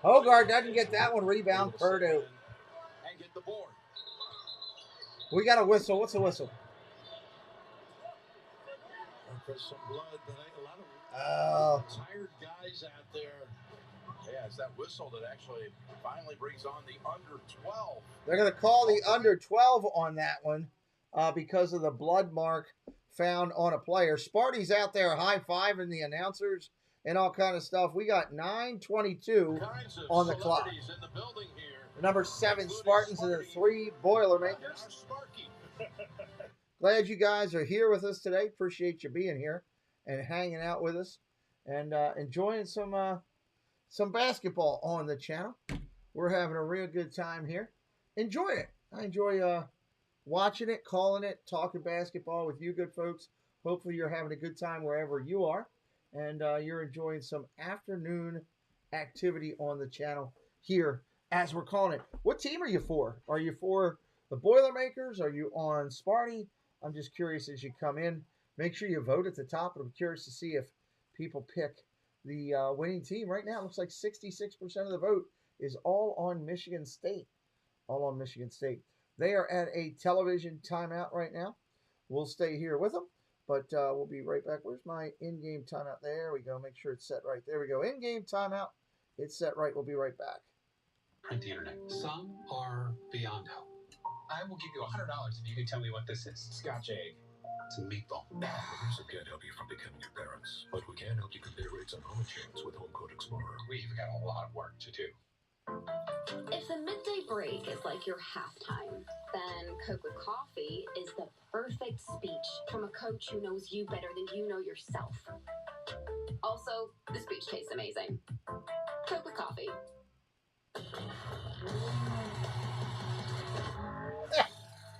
Hogard doesn't get that one. Rebound Purdue. We got a whistle. What's the whistle? Some blood, but a lot of tired guys out there. Yeah, it's that whistle that actually finally brings on the under 12. They're going to call the under 12 on that one because of the blood mark found on a player. Sparty's out there high-fiving the announcers and all kind of stuff. We got 9:22 on the clock. Number 7 Spartans and the 3 Boilermakers. Glad you guys are here with us today. Appreciate you being here and hanging out with us and enjoying some basketball on the channel. We're having a real good time here. Enjoy it. I enjoy watching it, calling it, talking basketball with you good folks. Hopefully you're having a good time wherever you are and you're enjoying some afternoon activity on the channel here as we're calling it. What team are you for? Are you for the Boilermakers? Are you on Sparty? I'm just curious as you come in. Make sure you vote at the top. I'm curious to see if people pick the winning team. Right now, it looks like 66% of the vote is all on Michigan State. All on Michigan State. They are at a television timeout right now. We'll stay here with them, but we'll be right back. Where's my in-game timeout? There we go. Make sure it's set right. There we go. In-game timeout. It's set right. We'll be right back. Print the internet. Some are beyond help. I will give you $100 if you can tell me what this is. Scotch egg. It's a meatball. Progressive can't help you from becoming your parents, but we can help you compare rates on home insurance with Home Code Explorer. We've got a lot of work to do. If the midday break is like your halftime, then Coke with Coffee is the perfect speech from a coach who knows you better than you know yourself. Also, the speech tastes amazing. Coke with Coffee.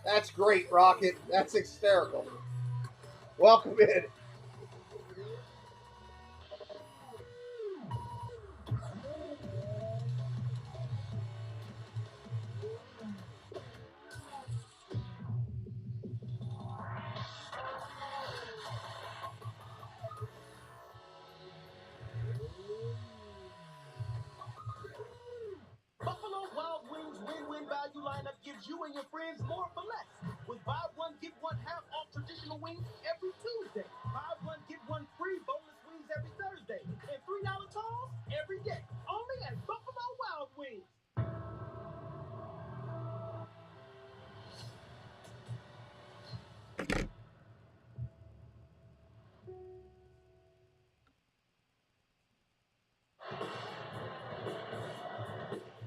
That's great, Rocket. That's hysterical. Welcome in. Buffalo Wild Wings win-win value lineup gives you and your friends more for less. With buy one, get one half off traditional wings every Tuesday. Buy one, get one free boneless wings every Thursday. And $3 calls every day. Only at Buffalo Wild Wings.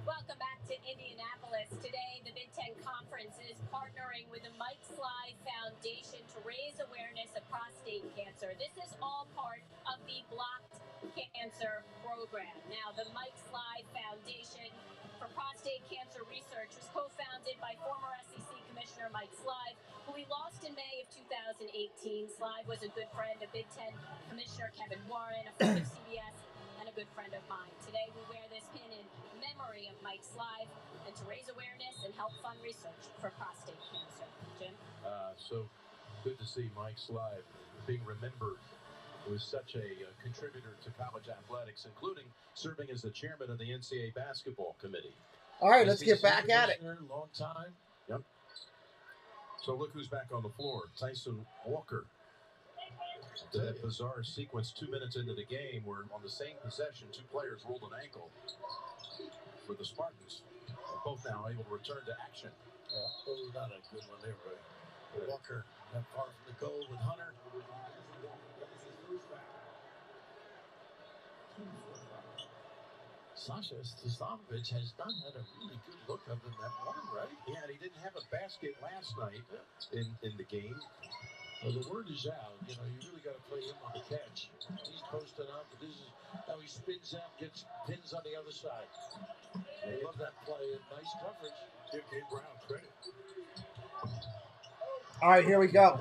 Welcome back to Indianapolis. Today, the Big Ten Conference is partnering with the Mike Sly Foundation to raise awareness of prostate cancer. This is all part of the Blocked Cancer Program. Now, the Mike Sly Foundation for Prostate Cancer Research was co-founded by former SEC Commissioner Mike Sly, who we lost in May of 2018. Sly was a good friend of Big Ten Commissioner Kevin Warren, a friend of CBS, and a good friend of mine. Today, we wear this pin in memory of Mike Sly and to raise awareness and help fund research for prostate cancer. Jim? So good to see Mike Sly being remembered. Was such a contributor to college athletics, including serving as the chairman of the NCAA basketball committee. All right, let's get back at it. Long time. Yep. So look who's back on the floor. Tyson Walker. To that bizarre sequence 2 minutes into the game where on the same possession, two players rolled an ankle for the Spartans. They're both now able to return to action. Yeah, it was not a good one there, but Walker not far from the goal with Hunter. Sasha Stefanovic has not had a really good look other than that one, right? Yeah, and he didn't have a basket last night in the game. Well, the word is out. You know, you really got to play him on the catch. He's posted up, but this is how he spins out, gets pins on the other side. I love that play. Nice coverage. Give Gabe Brown credit. All right, here we go.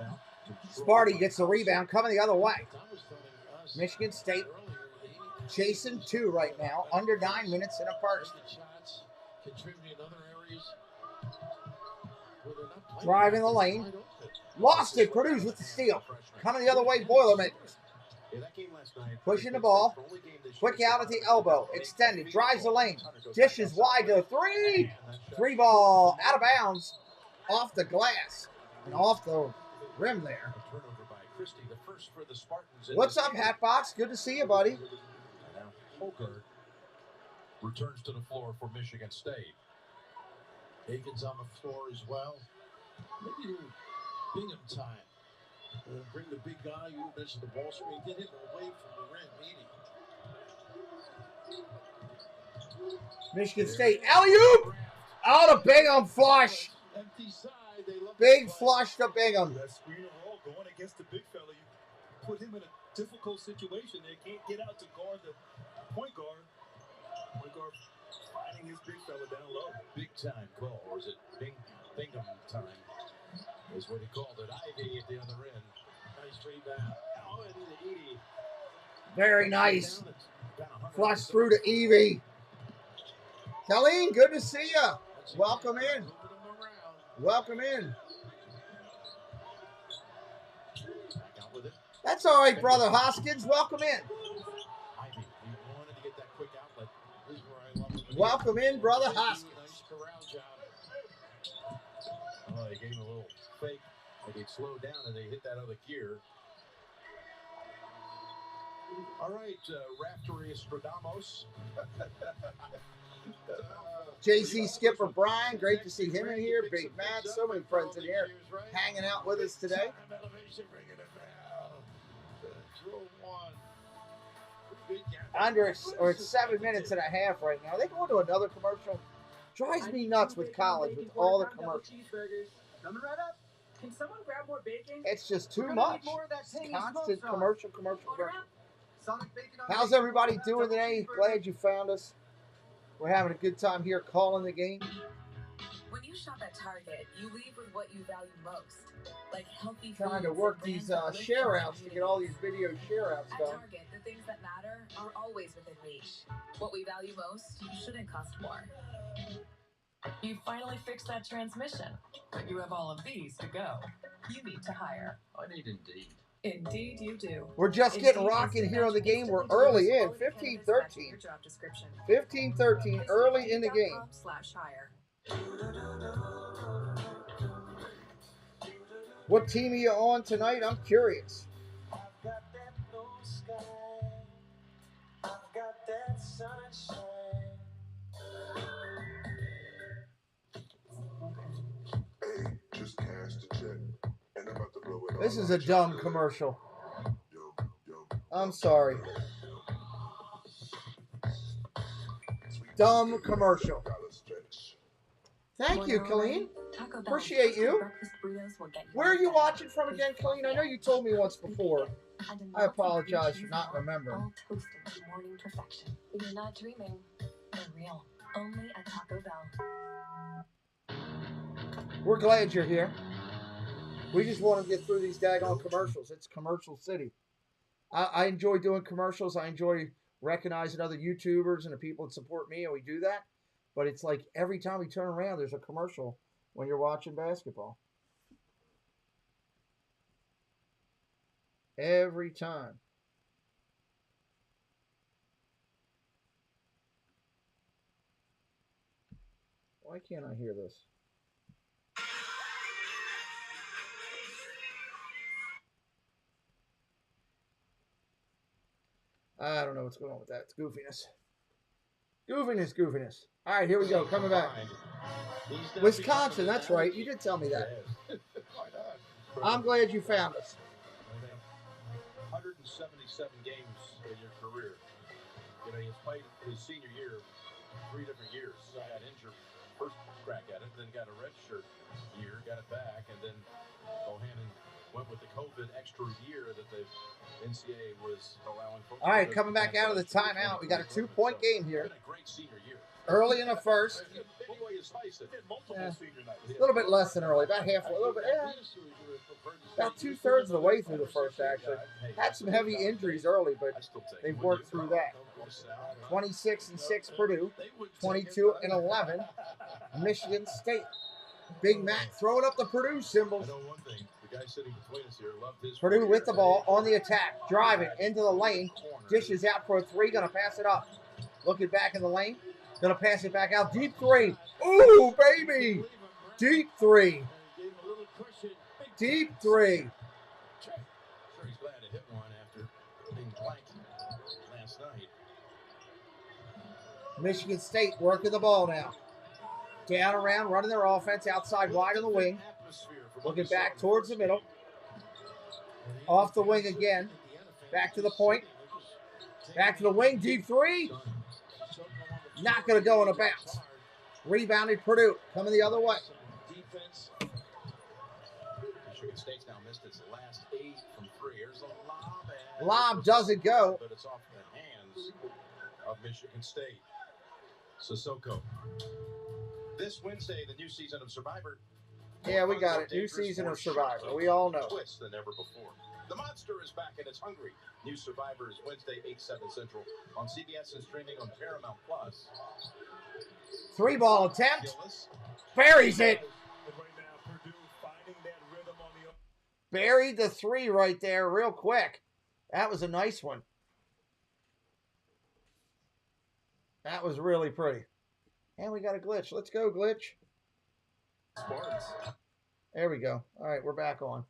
Sparty gets the rebound, coming the other way. Michigan State chasing two right now, under 9 minutes in a first. Driving the lane. Lost it. Purdue's with the steal. Coming the other way, Boilermakers. Pushing the ball. Quick out at the elbow. Extended. Drives the lane. Dishes wide to three. Three ball out of bounds. Off the glass. And off the rim there. What's up, Hatbox? Good to see you, buddy. Holgard returns to the floor for Michigan State. Aiken's on the floor as well. Maybe a little Bingham time. Bring the big guy. You mentioned the ball screen. Get him away from the rim. Michigan State. Alley-oop! Out of Bingham flush. Empty side. They love Big flush to Bingham. That screen and roll going against the big fella. You put him in a difficult situation. They can't get out to guard the point guard. Point guard finding his big fella down low. Big time call. Or is it Bingham time? Is what he called it. Ivy at the other end. Nice rebound. Oh, and Edie. Very nice. Flush through to Evie. Colleen, good to see you. Welcome in. Welcome in. That's all right, Brother Hoskins. Welcome in. Welcome in, Brother Hoskins. Oh, they gave him a little fake. Like he'd slow down and they hit that other gear. All right, Raftery Stradamus. JC Skipper Brian, great to see him in here. Big Matt, so many friends in here hanging out with us today. Under or 7 minutes and a half right now. They go to another commercial. Drives me nuts with college with all the commercials. Coming right up. Can someone grab more bacon? It's just too much. Constant commercial. How's everybody doing today? Glad you found us. We're having a good time here calling the game. When you shop at Target, you leave with what you value most, like healthy food. Trying to work these share outs to get all these video share outs At going. Target, the things that matter are always within reach. What we value most shouldn't cost more. You finally fixed that transmission, but you have all of these to go. You need to hire. I need Indeed. Indeed, you do. We're just getting rocking here on the game. We're early in, 15-13. 15-13, early in the game. What team are you on tonight? I'm curious. I've got that blue sky. I've got that sunshine. Hey, just cashed a check, and I'm about to blow it. This is a dumb commercial. I'm sorry. Dumb commercial. Thank you, Colleen. Appreciate you. Where are you watching from again, Colleen? I know you told me once before. I apologize for not remembering. Morning perfection. You're not dreaming. They're real. Only at Taco Bell. We're glad you're here. We just want to get through these daggone commercials. It's Commercial City. I enjoy doing commercials. I enjoy recognizing other YouTubers and the people that support me, and we do that. But it's like every time we turn around, there's a commercial when you're watching basketball. Every time. Why can't I hear this? I don't know what's going on with that. It's goofiness. Goofiness. All right, here we go. Coming back. Wisconsin, that's right. You did tell me that. I'm glad you found us. 177 games in your career. You know, he's played his senior year 3 different years. So I got injured first crack at it, then got a red shirt year, got it back, and then Bohannon went with the COVID extra year that the NCAA was allowing. All right, coming back out of the timeout. We got a 2-point game here. Early in the first. A little bit less than early, about halfway, a little bit. About 2/3 of the way through the first, actually. Had some heavy injuries early, but they've worked through that. 26-6 Purdue, 22-11 Michigan State. Big Mac throwing up the Purdue symbols. Purdue with the ball on the attack, driving into the lane, dishes out for a 3, gonna pass it up. Looking back in the lane, gonna pass it back out, deep 3. Ooh, baby! Deep 3. Deep 3. Sure, he's glad to hit one after being blanked last night. Michigan State working the ball now. Down around, running their offense outside wide on the wing. Looking back towards the middle. Off the wing again. Back to the point. Back to the wing, deep 3. Not going to go on a bounce. Rebounded Purdue, coming the other way. Michigan State's now missed its last 8 from 3. Here's a Lob doesn't go. But it's off the hands of Michigan State. Sissoko. This Wednesday, the new season of Survivor. Yeah, we got it. New season of Survivor. We all know. Twist than ever before. The monster is back and it's hungry. New Survivor is Wednesday, 8/7 Central on CBS and streaming on Paramount Plus. 3-ball attempt. Buries it. Buried the 3 right there real quick. That was a nice one. That was really pretty. And we got a glitch. Let's go, glitch. Spartans. There we go. All right, we're back on.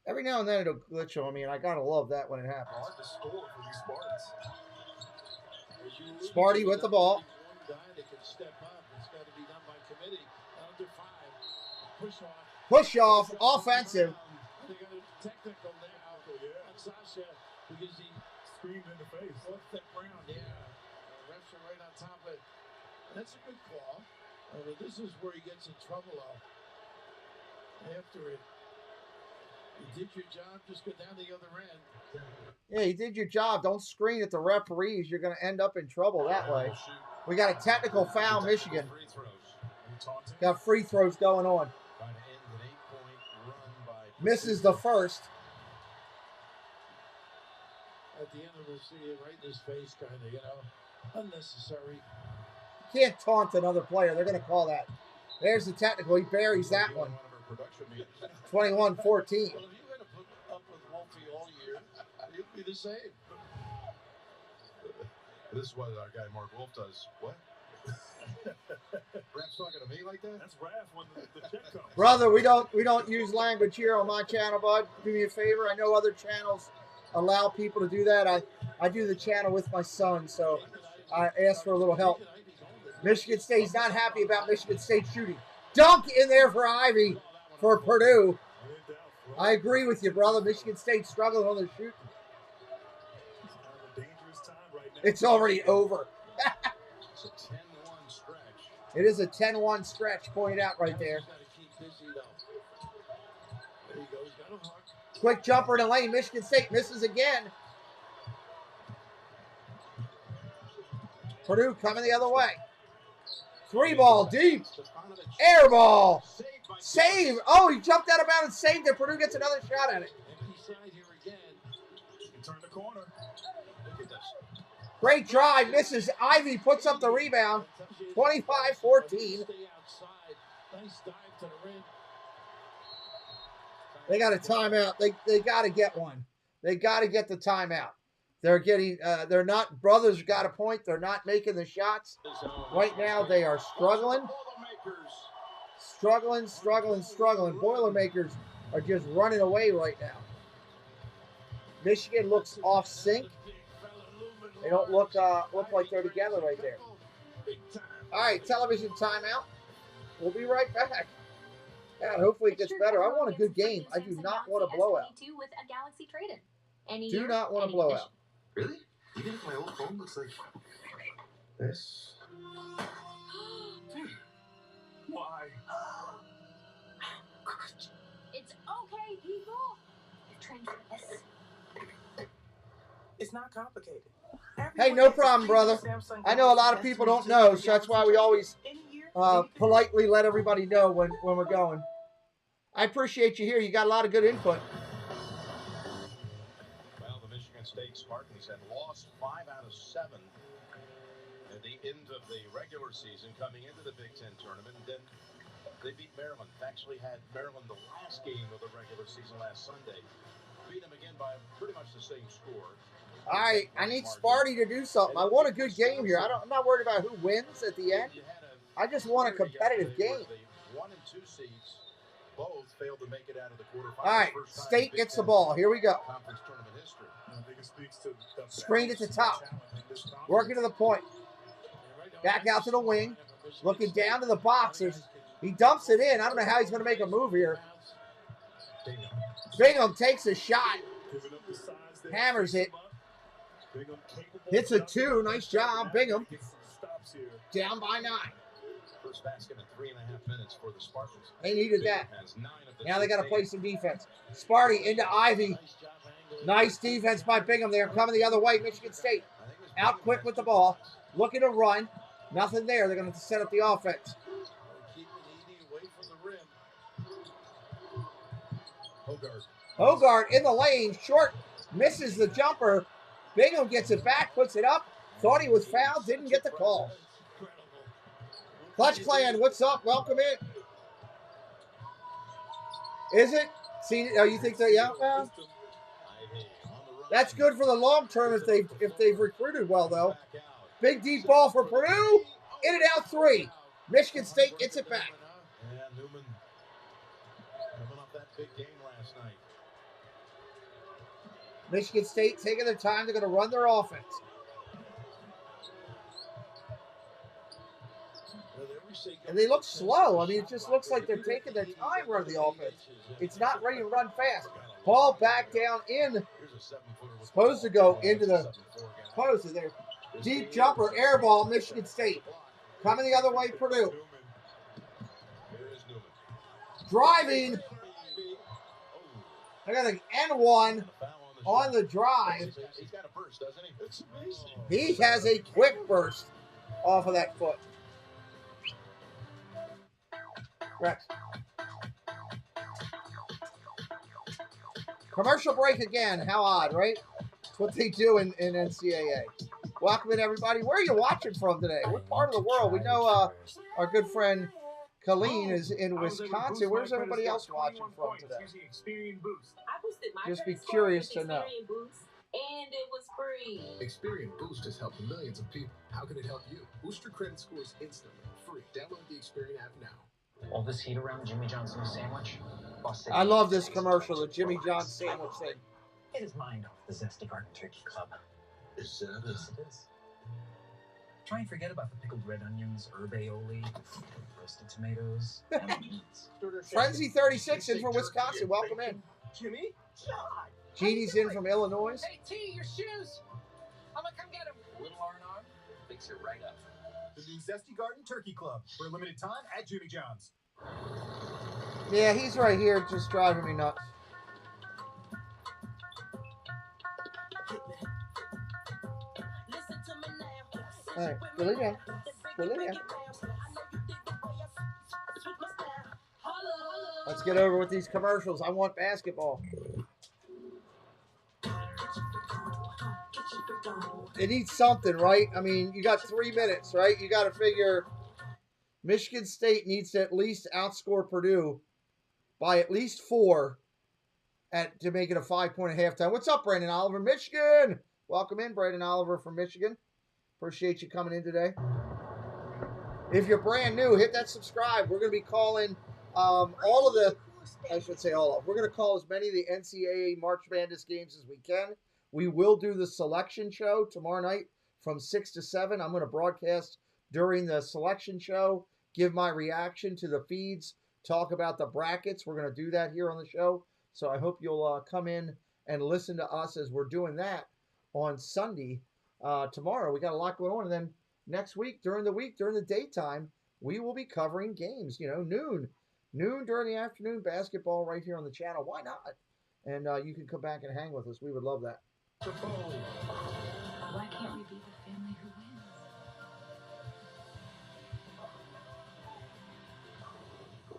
Every now and then it'll glitch on me, and I gotta love that when it happens. Hard to score for these Spartans. Sparty with the ball. One guy that can step up. It's got to be done by committee. Under 5. Push off. Push off, offensive. They got a technical now on Sasha because he screamed in the face. Off the ground, yeah. Refs are right on top of it. That's a good call. This is where he gets in trouble after it. You did your job, just go down the other end. Yeah, you did your job. Don't screen at the referees. You're going to end up in trouble that way. We got a technical foul, Michigan. Got free throws going on. Misses the first. At the end of the season, right in his face, kind of, you know, unnecessary. Can't taunt another player. They're going to call that. There's the technical. He buries that one. 21-14. Well, if you had to put up with Wolfie all year, you'd be the same. This is what our guy Mark Wolf does. What? Raph's talking to me like that? That's Raph when the check comes. Brother, we don't use language here on my channel, bud. Do me a favor. I know other channels allow people to do that. I do the channel with my son, so I asked for a little help. Michigan State's not happy about Michigan State shooting. Dunk in there for Ivy for Purdue. I agree with you, brother. Michigan State struggling on their shooting. It's already over. It's a 10-1 stretch. It is a 10-1 stretch pointed out right there. Quick jumper in the lane. Michigan State misses again. Purdue coming the other way. 3-ball deep. Air ball. Save. Oh, he jumped out of bounds and saved it. Purdue gets another shot at it. Turn the corner. Great drive. Misses. Ivy puts up the rebound. 25-14. They got a timeout. They got to get one. They got to get the timeout. They're getting. They're not. Brothers got a point. They're not making the shots right now. They are struggling. Struggling. Boilermakers are just running away right now. Michigan looks off sync. They don't look like they're together right there. All right, television timeout. We'll be right back. God, hopefully it gets better. I want a good game. I do not want a blowout. With a Galaxy trade-in. Do not want a blowout. Really? Even if my old phone looks like this? Why? It's okay, people. You're trained for this. It's not complicated. Hey, no problem, brother. I know a lot of people don't know, so that's why we always politely let everybody know when we're going. I appreciate you here. You got a lot of good input. Well, the Michigan State Spartans had lost 5 out of 7 at the end of the regular season coming into the Big Ten tournament. And then they beat Maryland. Actually had Maryland the last game of the regular season last Sunday. Beat them again by pretty much the same score. All right, I need Sparty to do something. I want a good game here. I'm not worried about who wins at the end. I just want a competitive game. The 1 and 2 seeds both failed to make it out of the quarterfinals. All right, State gets the ball. Here we go. Conference tournament history. I think it speaks to the Screen at the top. Working to the point. Back out to the wing. Looking down to the boxers. He dumps it in. I don't know how he's going to make a move here. Bingham takes a shot. Hammers it. Hits a 2. Nice job, Bingham. Down by 9. First basket in 3.5 minutes for the Spartans. They needed that. Now they got to play some defense. Sparty into Ivy. Nice defense by Bingham there. Coming the other way, Michigan State. Out quick with the ball. Looking to run. Nothing there. They're going to set up the offense. Hogard in the lane. Short. Misses the jumper. Bingham gets it back. Puts it up. Thought he was fouled. Didn't get the call. Clutch Clan, what's up? Welcome in. Is it? See, oh, you think that? Yeah. Well, that's good for the long term if they've recruited well though. Big deep ball for Purdue. In and out 3. Michigan State gets it back. Yeah, Newman coming off that big game last night. Michigan State taking their time. They're going to run their offense. And they look slow. I mean, it just looks like they're taking their time running the offense. It's not ready to run fast. Ball back down in. Supposed to go into the post. There. Deep jumper, air ball, Michigan State. Coming the other way, Purdue. Driving. I got an N1 on the drive. He's got a burst, doesn't he? It's amazing. He has a quick burst off of that foot. Rex. Commercial break again. How odd, right? It's what they do in NCAA. Welcome in, everybody. Where are you watching from today? What part of the world? We know our good friend Colleen is in Wisconsin. Where's everybody else watching from today? Just be curious to know. And it was free. Experian Boost has helped millions of people. How can it help you? Boost your credit scores instantly. Free. Download the Experian app now. All this heat around Jimmy John's new sandwich. I love this commercial, the Jimmy John sandwich thing. Get his mind off the Zesty Garden Turkey Club. Is that Yes, it is. Try and forget about the pickled red onions, herb aioli, roasted tomatoes, and beans. Frenzy 36 in from Wisconsin. Welcome in. Jimmy? God. Jeannie's in from Illinois. Hey, T, your shoes. I'm gonna come get them. Little R&R, fix it right up. The new Zesty Garden Turkey Club for a limited time at Jimmy John's. Yeah, he's right here just driving me nuts. All right, Billy down. Billy down. Let's get over with these commercials. I want basketball. It needs something, right? I mean, you got 3 minutes, right? You got to figure Michigan State needs to at least outscore Purdue by at least 4 to make it a 5-point at halftime. What's up, Brandon Oliver? Michigan! Welcome in, Brandon Oliver from Michigan. Appreciate you coming in today. If you're brand new, hit that subscribe. We're going to be calling all of the, I should say all of, we're going to call as many of the NCAA March Madness games as we can. We will do the selection show tomorrow night from 6 to 7. I'm going to broadcast during the selection show, give my reaction to the feeds, talk about the brackets. We're going to do that here on the show. So I hope you'll come in and listen to us as we're doing that on Sunday. Tomorrow, we got a lot going on. And then next week, during the daytime, we will be covering games, noon during the afternoon, basketball right here on the channel. Why not? And you can come back and hang with us. We would love that. Why can't we be the family who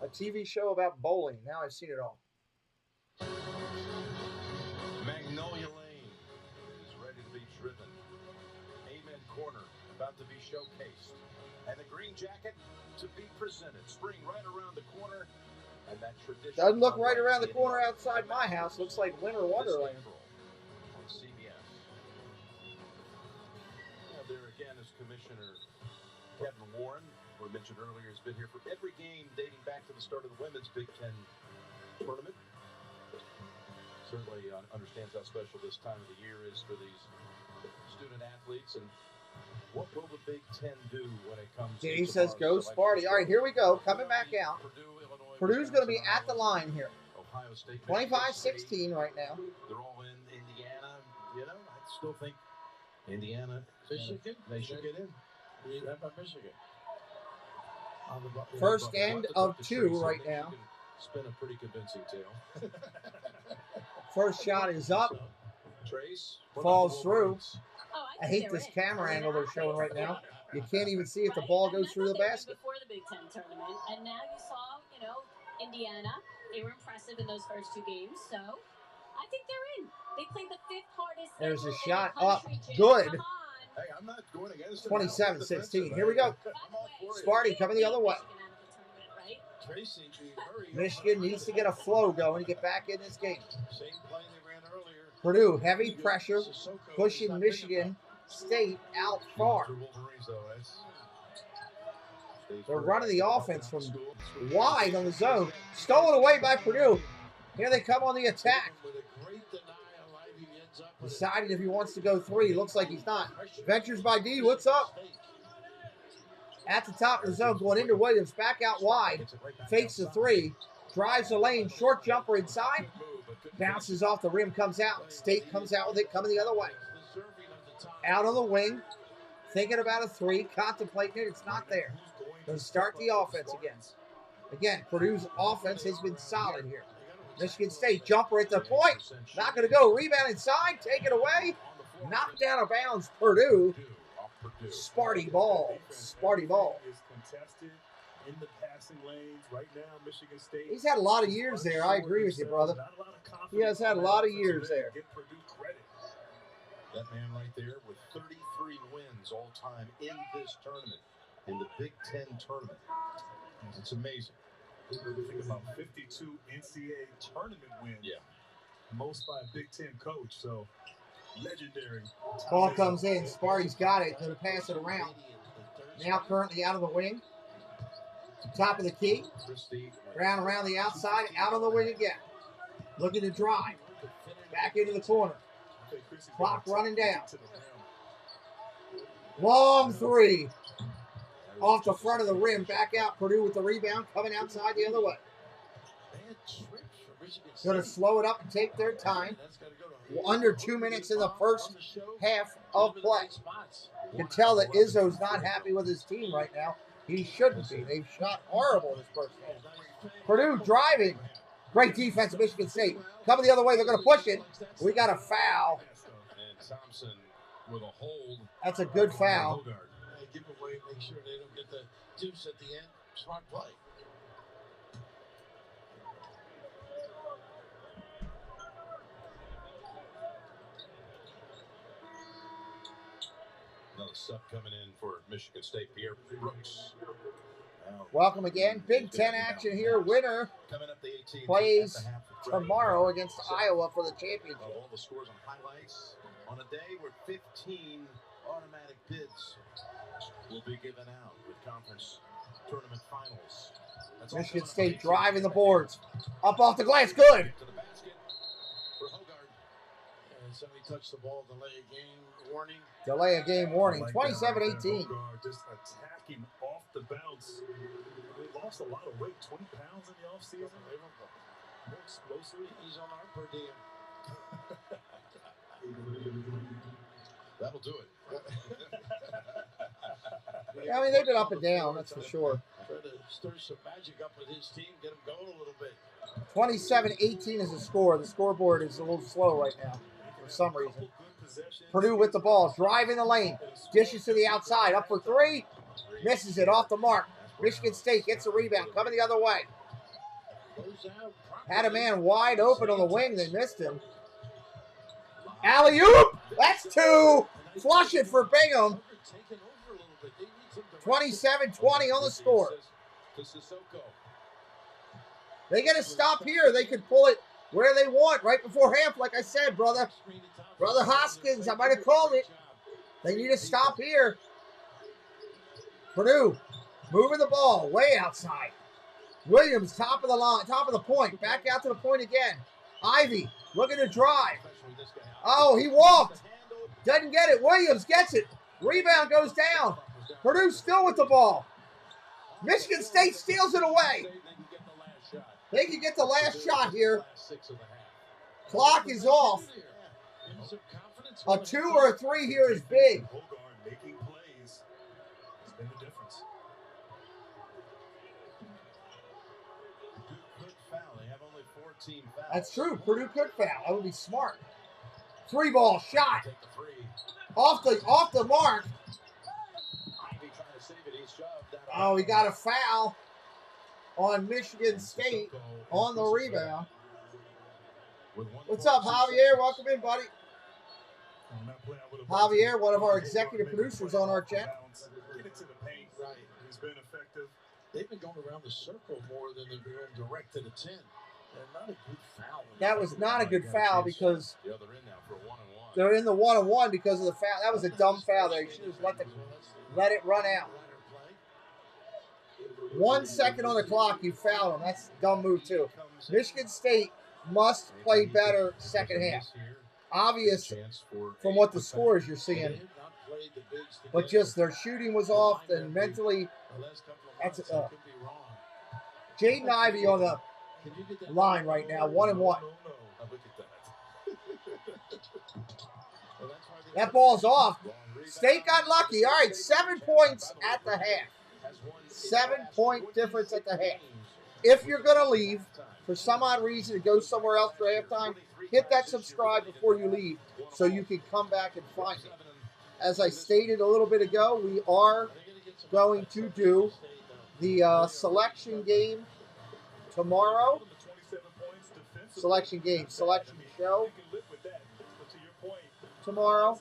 wins? A TV show about bowling. Now I've seen it all. Magnolia Lane is ready to be driven. Amen Corner about to be showcased. And the green jacket to be presented. Spring right around the corner. And that tradition Doesn't look right around the corner outside my house. Looks like Winter Wonderland. On CBS. There again is Commissioner Kevin Warren, who I mentioned earlier, has been here for every game dating back to the start of the Women's Big Ten tournament. Certainly understands how special this time of the year is for these student athletes. And what will the Big Ten do when it comes to Jay says, go Sparty. All right, here we go. Coming back out. Purdue's going to be at the line here. 25-16 right now. They're all in Indiana. I still think Indiana, Michigan, they should get in. Michigan. First end of 2 right now. Spin a pretty convincing tale. First shot is up. Trace Falls through. I hate this camera angle they're showing right now. You can't even see if the ball goes through the basket. Before the Big Ten tournament, and now you saw, Indiana. They were impressive in those first 2 games, so I think they're in. They played the 5th hardest. There's a shot up. Good. Hey, I'm not going against 27-16. Here we go. Sparty coming the other way. Michigan needs to get a flow going to get back in this game. Purdue, heavy pressure, pushing Michigan State out far. They're running the offense from wide on the zone. Stolen away by Purdue. Here they come on the attack. Deciding if he wants to go 3. Looks like he's not. Ventures by D. What's up? At the top of the zone, going into Williams. Back out wide. Fakes the 3. Drives the lane. Short jumper inside. Bounces off the rim. Comes out. State comes out with it. Coming the other way. Out on the wing. Thinking about a 3. Contemplating it. It's not there. Going to start the offense again. Again, Purdue's offense has been solid here. Michigan State jumper at the point. Not going to go. Rebound inside. Take it away. Knocked out of bounds. Purdue. Sparty ball. Sparty ball. in the passing lanes. Right now, Michigan State. He's had a lot of years there. I agree with you, brother. He has had a lot of years there. Give Purdue credit. That man right there with 33 wins all time in this tournament, in the Big Ten tournament. It's amazing. Think about 52 NCAA tournament wins. Yeah. Most by a Big Ten coach. So legendary. Ball comes in. Sparty's got it. Going to pass it around. Now currently out of the wing. Top of the key. Round around the outside. Out of the wing again. Looking to drive. Back into the corner. Clock running down. Long three. Off the front of the rim. Back out. Purdue with the rebound. Coming outside the other way. Going to slow it up and take their time. Under 2 minutes in the first half of play. You can tell that Izzo's not happy with his team right now. He shouldn't be. They've shot horrible this first half. Purdue driving. Great defense of Michigan State. Coming the other way. They're going to push it. We got a foul. And Thompson with a hold. That's a good foul. Give away, make sure they don't get the deuce at the end. Smart play. Another sub coming in for Michigan State, Pierre Brooks. Welcome again. Big Ten action here. Winner plays tomorrow against Iowa for the championship. All the scores on highlights on a day where 15 automatic bids will be given out with conference tournament finals. Michigan State driving the boards. Up off the glass. Good. To the basket for Hogard. And somebody touched the ball, delay a game warning. Delay a game warning. 27-18. Just attacking off the bounce. They lost a lot of weight, 20 pounds in the offseason. More explosive. He's on our per diem. That'll do it. I mean, they've been up and down, that's for sure. Try to stir some magic up with his team, get him going a little bit. 27-18 is the score. The scoreboard is a little slow right now for some reason. Purdue with the ball, driving the lane. Dishes to the outside, up for three. Misses it, off the mark. Michigan State gets a rebound, coming the other way. Had a man wide open on the wing, they missed him. Alley-oop! That's two! Flush it for Bingham. 27-20 on the score. They got to stop here. They could pull it where they want right before half, like I said, brother. Brother Hoskins, I might have called it. They need to stop here. Purdue moving the ball way outside. Williams, top of the line, top of the point. Back out to the point again. Ivy looking to drive. Oh, he walked. Doesn't get it. Williams gets it. Rebound goes down. Purdue still with the ball. Michigan State steals it away. They can get the last shot here. Clock is off. A 2 or a 3 here is big. Making plays has been the difference. They have only 14 fouls. That's true. Purdue could foul. That would be smart. 3-ball shot. Off the mark. Oh, he got a foul on Michigan State on the rebound. What's up, Javier? Welcome in, buddy. Javier, one of our executive producers on our channel. Get into the paint. Right. He's been effective. They've been going around the circle more than they've been going direct to the 10. They're not a good foul. That was not a good foul because they're in the 1-on-1 because of the foul. That was a dumb foul there. You should have let it run out. 1 second on the clock, you fouled him. That's a dumb move, too. Michigan State must play better second half. Obvious from what the scores you're seeing. But just their shooting was off and mentally, that's Jaden Ivey on the line right now, 1-1. That ball's off. State got lucky. All right, 7 points at the half. 7-point difference at the half. If you're going to leave, for some odd reason, to go somewhere else for halftime, hit that subscribe before you leave so you can come back and find it. As I stated a little bit ago, we are going to do the selection game tomorrow. Selection game, selection show tomorrow.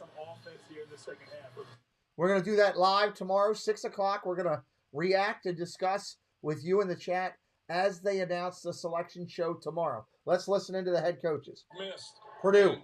We're going to do that live tomorrow, 6 o'clock. We're going to react and discuss with you in the chat as they announce the selection show tomorrow. Let's listen into the head coaches. Missed. Purdue.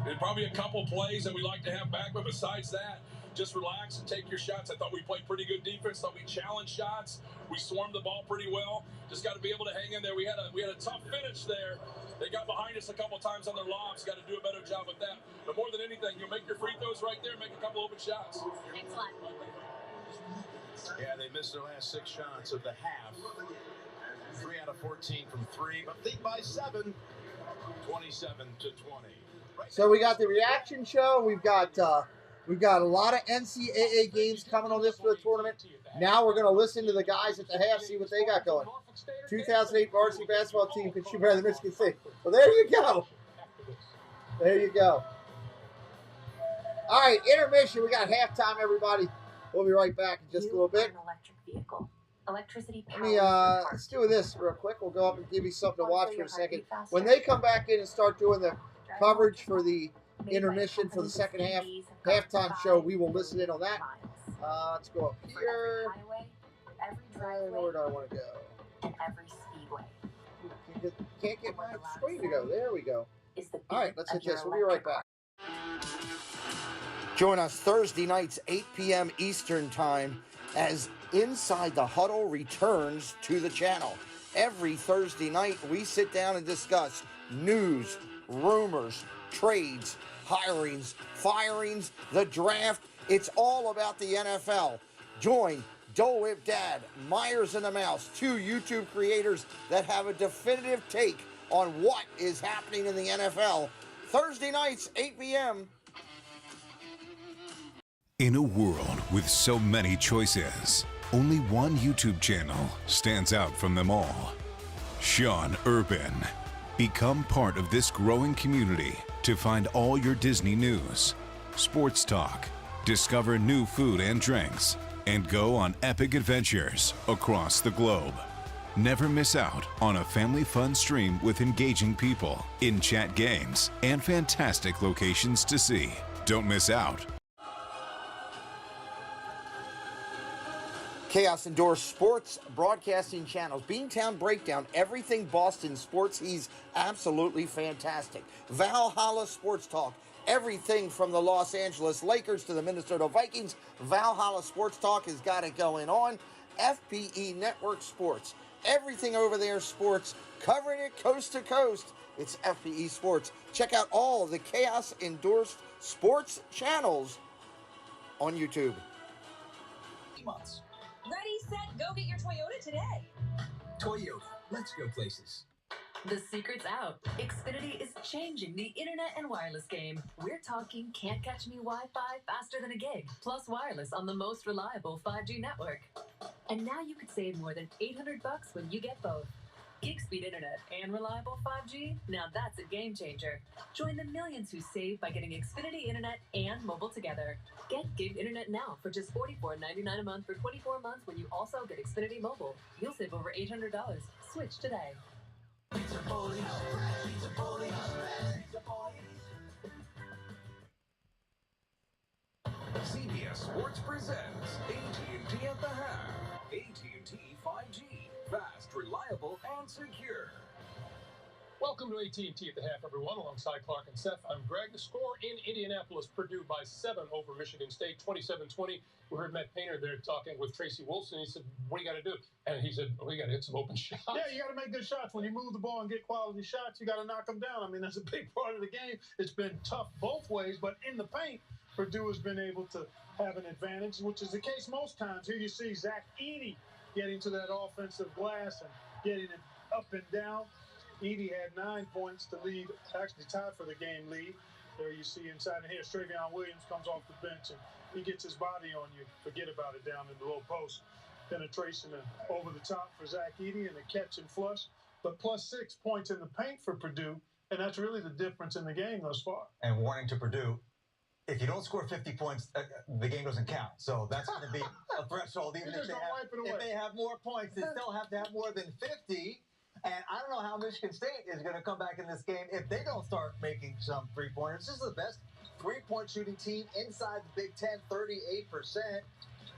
And probably a couple plays that we like to have back, but besides that, just relax and take your shots. I thought we played pretty good defense. Thought we challenged shots. We swarmed the ball pretty well. Just got to be able to hang in there. We had a tough finish there. They got behind us a couple times on their lobs. Got to do a better job with that. But more than anything, you'll make your free throws right there. Make a couple open shots. Excellent. Yeah, they missed their last 6 shots of the half. 3 out of 14 from 3, but lead by 7, 27-20. So we got the reaction show. We've got a lot of NCAA games coming on this for the tournament. Now we're going to listen to the guys at the half, see what they got going. 2008 varsity basketball team can shoot better than Michigan State. So there you go. There you go. All right, intermission. We got halftime, everybody. We'll be right back in just a little bit. An electric vehicle. Electricity Let me let's do this real quick. We'll go up and give you something to watch for a second. When they come back in and start doing the coverage for the intermission for the second half halftime show, we will listen in on that. Let's go up here. Where do I want to go? Every speedway. Can't get my screen to go. There we go. All right, let's hit this. We'll be right back. Join us Thursday nights, 8 p.m. Eastern Time, as Inside the Huddle returns to the channel. Every Thursday night, we sit down and discuss news, rumors, trades, hirings, firings, the draft. It's all about the NFL. Join Dole Whip Dad, Myers and the Mouse, 2 YouTube creators that have a definitive take on what is happening in the NFL. Thursday nights, 8 p.m. In a world with so many choices, only one YouTube channel stands out from them all. Sean Urban. Become part of this growing community to find all your Disney news, sports talk, discover new food and drinks, and go on epic adventures across the globe. Never miss out on a family fun stream with engaging people, in-chat games, and fantastic locations to see. Don't miss out. Chaos Indoor Sports Broadcasting Channels. Beantown Breakdown, everything Boston sports. He's absolutely fantastic. Valhalla Sports Talk, everything from the Los Angeles Lakers to the Minnesota Vikings. Valhalla Sports Talk has got it going on. FPE Network Sports, everything over there sports, covering it coast to coast. It's FPE Sports. Check out all of the Chaos Endorsed Sports channels on YouTube. Months. Ready, set, go get your Toyota today. Toyota, let's go places. The secret's out. Xfinity is changing the internet and wireless game. We're talking can't catch me Wi-Fi faster than a gig, plus wireless on the most reliable 5G network. And now you could save more than $800 when you get both. Gig speed internet and reliable 5G? Now that's a game changer. Join the millions who save by getting Xfinity internet and mobile together. Get gig internet now for just $44.99 a month for 24 months when you also get Xfinity mobile. You'll save over $800. Switch today. CBS Sports presents AT&T at the half. AT&T 5G. Fast, reliable, and secure. Welcome to AT&T at the half, everyone. Alongside Clark and Seth, I'm Greg. The score in Indianapolis, Purdue by 7 over Michigan State, 27-20. We heard Matt Painter there talking with Tracy Wilson. He said, what do you got to do? And he said, we got to hit some open shots. Yeah, you got to make good shots. When you move the ball and get quality shots, you got to knock them down. I mean, that's a big part of the game. It's been tough both ways, but in the paint, Purdue has been able to have an advantage, which is the case most times. Here you see Zach Edey getting to that offensive glass and getting it up and down. Edey had 9 points to lead, actually tied for the game lead. There you see inside, and here Stravion Williams comes off the bench, and he gets his body on you. Forget about it down in the low post. Penetration and over the top for Zach Edey and the catch and flush. But plus 6 points in the paint for Purdue, and that's really the difference in the game thus far. And warning to Purdue, if you don't score 50 points, the game doesn't count. So that's going to be a threshold. Even if they have more points, they still have to have more than 50. And I don't know how Michigan State is going to come back in this game if they don't start making some three-pointers. This is the best three-point shooting team inside the Big Ten, 38%.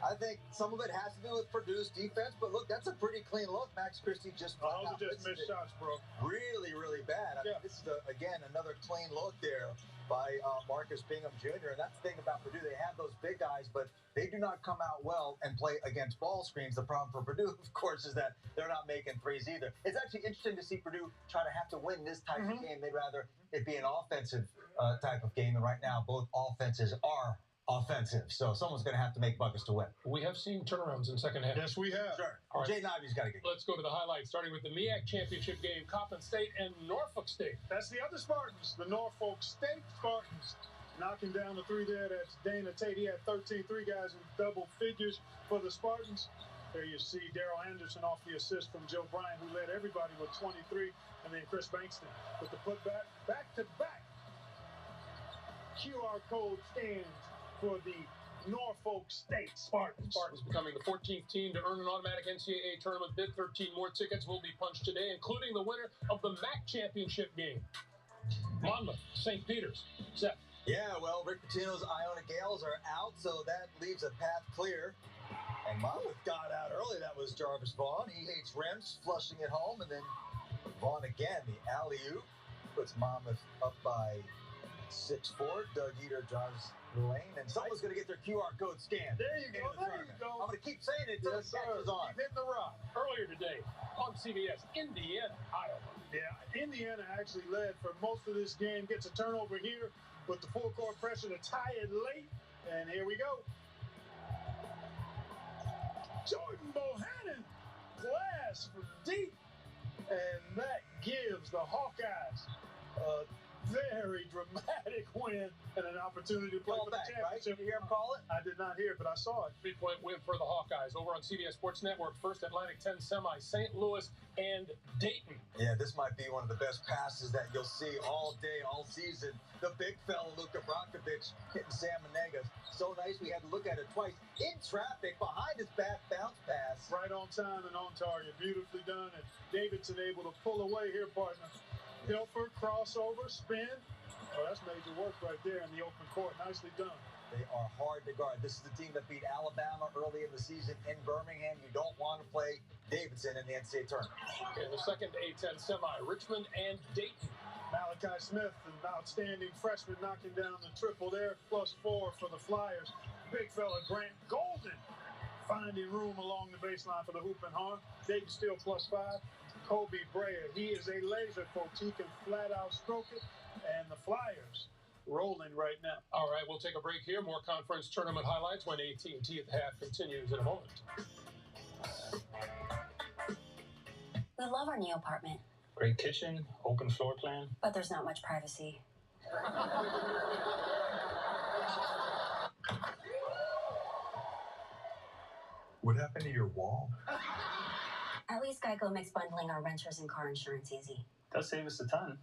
I think some of it has to do with Purdue's defense, but look, that's a pretty clean look. Max Christie just missed shots, bro. Really, really bad. I mean, this is, again, another clean look there by Marcus Bingham Jr. And that's the thing about Purdue. They have those big guys, but they do not come out well and play against ball screens. The problem for Purdue, of course, is that they're not making threes either. It's actually interesting to see Purdue try to have to win this type of game. They'd rather it be an offensive type of game, and right now both offenses are offensive. So someone's going to have to make buckets to win. We have seen turnarounds in second half. Yes, we have. Sure. All right. Jay Ivy's got to get. Let's go to the highlights, starting with the MEAC championship game, Coppin State and Norfolk State. That's the other Spartans, the Norfolk State Spartans. Knocking down the three there. That's Dana Tate. He had 13 three guys in double figures for the Spartans. There you see Daryl Anderson off the assist from Joe Bryant, who led everybody with 23, and then Chris Bankston with the putback, back-to-back QR code scans for the Norfolk State Spartans. Spartans becoming the 14th team to earn an automatic NCAA tournament bid. 13 more tickets will be punched today, including the winner of the MAC championship game. Monmouth, St. Peter's. Seth. Yeah, well, Rick Pitino's Iona Gales are out, so that leaves a path clear. And Monmouth got out early. That was Jarvis Vaughn. He hates rims, flushing it home, and then Vaughn again, the alley-oop, puts Monmouth up by 6-4. Doug Eater drives the lane, and someone's going to get their QR code scanned. There you go. There you go. I'm going to keep saying it until it catches on. Keep hitting the rock. Earlier today on CBS, Indiana, Iowa. Yeah, Indiana actually led for most of this game. Gets a turnover here with the full court pressure to tie it late. And here we go. Jordan Bohannon, glass from deep. And that gives the Hawkeyes a very dramatic win and an opportunity to play for the championship. Right? Did you hear him call it? I did not hear it, but I saw it. 3-point win for the Hawkeyes over on CBS Sports Network. First Atlantic 10 semi, St. Louis and Dayton. Yeah, this might be one of the best passes that you'll see all day, all season. The big fella, Luka Brockovich, hitting Sam Menegas. So nice, we had to look at it twice. In traffic, behind his back bounce pass. Right on time and on target. Beautifully done. And Davidson able to pull away here, partner. Hilford, crossover, spin. Oh, that's major work right there in the open court. Nicely done. They are hard to guard. This is the team that beat Alabama early in the season in Birmingham. You don't want to play Davidson in the NCAA tournament. Okay, the second A-10 semi, Richmond and Dayton. Malachi Smith, an outstanding freshman, knocking down the triple there. +4 for the Flyers. Big fella Grant Golden finding room along the baseline for the hoop and harm. Dayton still +5. Kobe Brea, he is a laser, folks. He can flat out stroke it. And the Flyers rolling right now. All right, we'll take a break here. More conference tournament highlights when AT&T at the half continues in a moment. We love our new apartment, Great kitchen, open floor plan. but there's not much privacy. What happened to your wall? At least Geico makes bundling our renters and car insurance easy. Does save us a ton.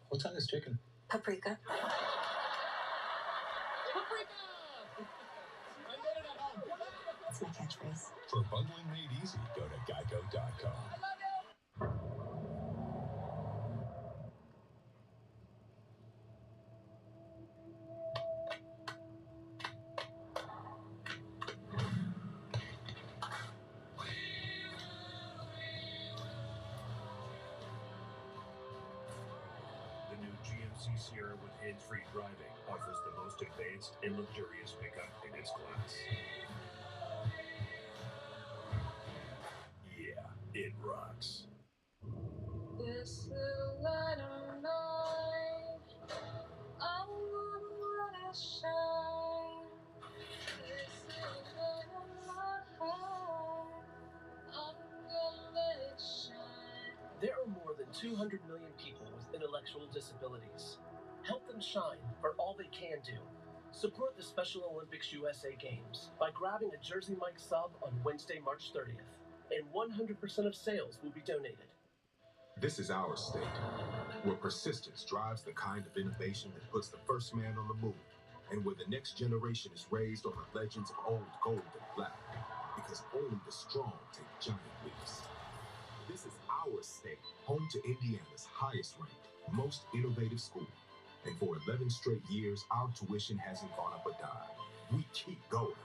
What's on this chicken? Paprika. That's my catchphrase. For bundling made easy, go to geico.com. The new GMC Sierra with hands-free driving offers the most advanced and luxurious pickup in its class. Yeah, it rocks. This little light of mine, I wanna shine. This little light of mine, I'm gonna let it shine. There are more than 200 million people with intellectual disabilities. Help them shine for all they can do. Support the Special Olympics USA Games by grabbing a Jersey Mike sub on Wednesday, March 30th, and 100% of sales will be donated. This is our state, where persistence drives the kind of innovation that puts the first man on the moon and where the next generation is raised on the legends of old gold and black, because only the strong take giant leaps. This is our state, home to Indiana's highest ranked, most innovative school. And for 11 straight years, our tuition hasn't gone up a dime. We keep going,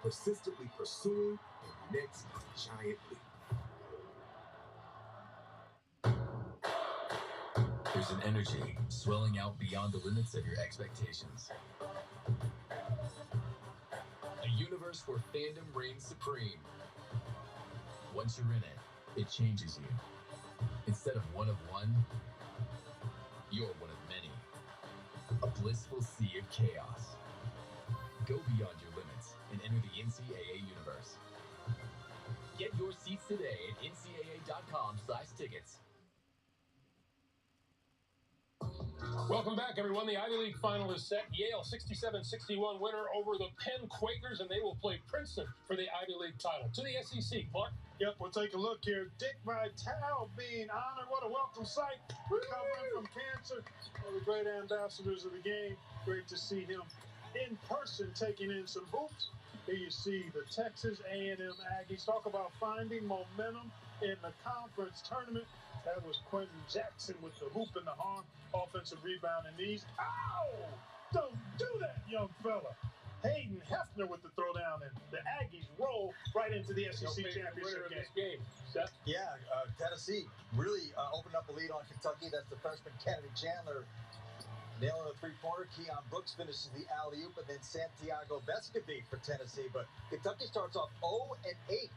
persistently pursuing the next giant leap. There's an energy swelling out beyond the limits of your expectations. A universe where fandom reigns supreme. Once you're in it, it changes you. Instead of one of one, you're one of many. A blissful sea of chaos. Go beyond your limits and enter the NCAA universe. Get your seats today at ncaa.com/tickets. Welcome back, everyone. The Ivy League final is set. Yale 67-61 winner over the Penn Quakers, and they will play Princeton for the Ivy League title. To the SEC, Clark. Yep, we'll take a look here. Dick Vitale being honored. What a welcome sight. Recovering from cancer. One of the great ambassadors of the game. Great to see him in person taking in some hoops. Here you see the Texas A&M Aggies. Talk about finding momentum in the conference tournament. That was Quentin Jackson with the hoop in the arm. Offensive rebound and knees. Ow! Don't do that, young fella. Hayden Hefner with the throwdown, and the Aggies roll right into the SEC championship game. Seth? Yeah, Tennessee really opened up a lead on Kentucky. That's the freshman Kennedy Chandler nailing a three-pointer. Keon Brooks finishes the alley-oop, and then Santiago Vescovi for Tennessee. But Kentucky starts off 0-8.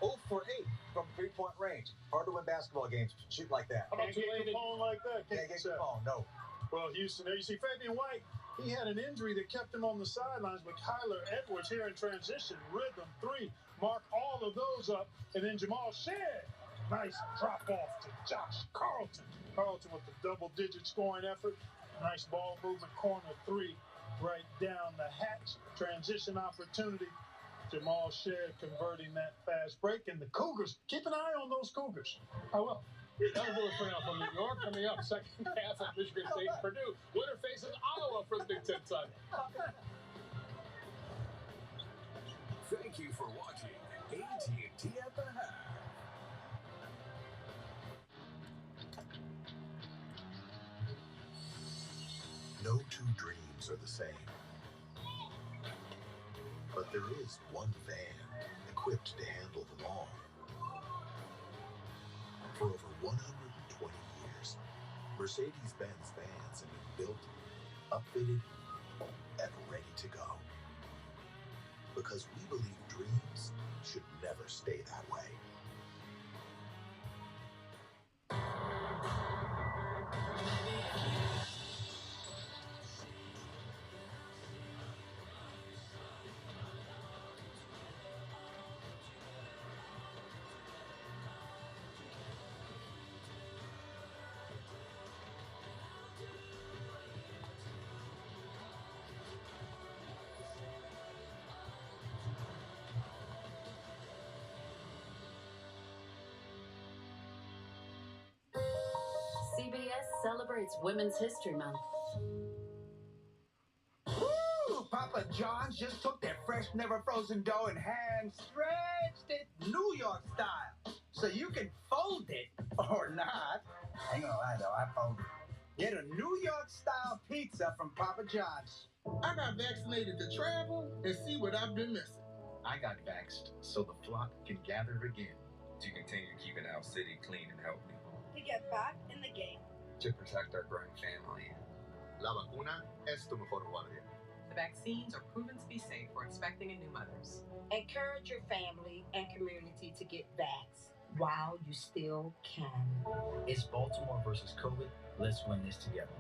0 for 8 from three-point range. Hard to win basketball games. Shoot like that. Can't get Capone like that. Can't get Capone, no. Well, Houston, there you see Fabian White. He had an injury that kept him on the sidelines, but Kyler Edwards here in transition, rhythm, three, mark all of those up, and then Jamal Shead. Nice drop off to Josh Carlton. Carlton with the double-digit scoring effort. Nice ball movement, corner three, right down the hatch. Transition opportunity. Jamal Shead converting that fast break, and the Cougars, keep an eye on those Cougars. I will. That'll do it for now from New York. Coming up, second half of Michigan State Purdue. Winner faces Iowa for the Big Ten title. Thank you for watching AT&T at the Half. No two dreams are the same. But there is one van equipped to handle them all. For over 120 years, Mercedes-Benz vans have been built, upfitted, and ready to go. Because we believe dreams should never stay that way. CBS celebrates Women's History Month. Woo! Papa John's just took their fresh, never frozen dough and hand stretched it New York style. So you can fold it or not. I ain't gonna lie though, I fold it. Get a New York style pizza from Papa John's. I got vaccinated to travel and see what I've been missing. I got vaxxed so the flock can gather again to continue keeping our city clean and healthy. To get back in the game. To protect our growing family. La vacuna es tu mejor guardia. The vaccines are proven to be safe for expecting and new mothers. Encourage your family and community to get vaxxed while you still can. It's Baltimore versus COVID. Let's win this together.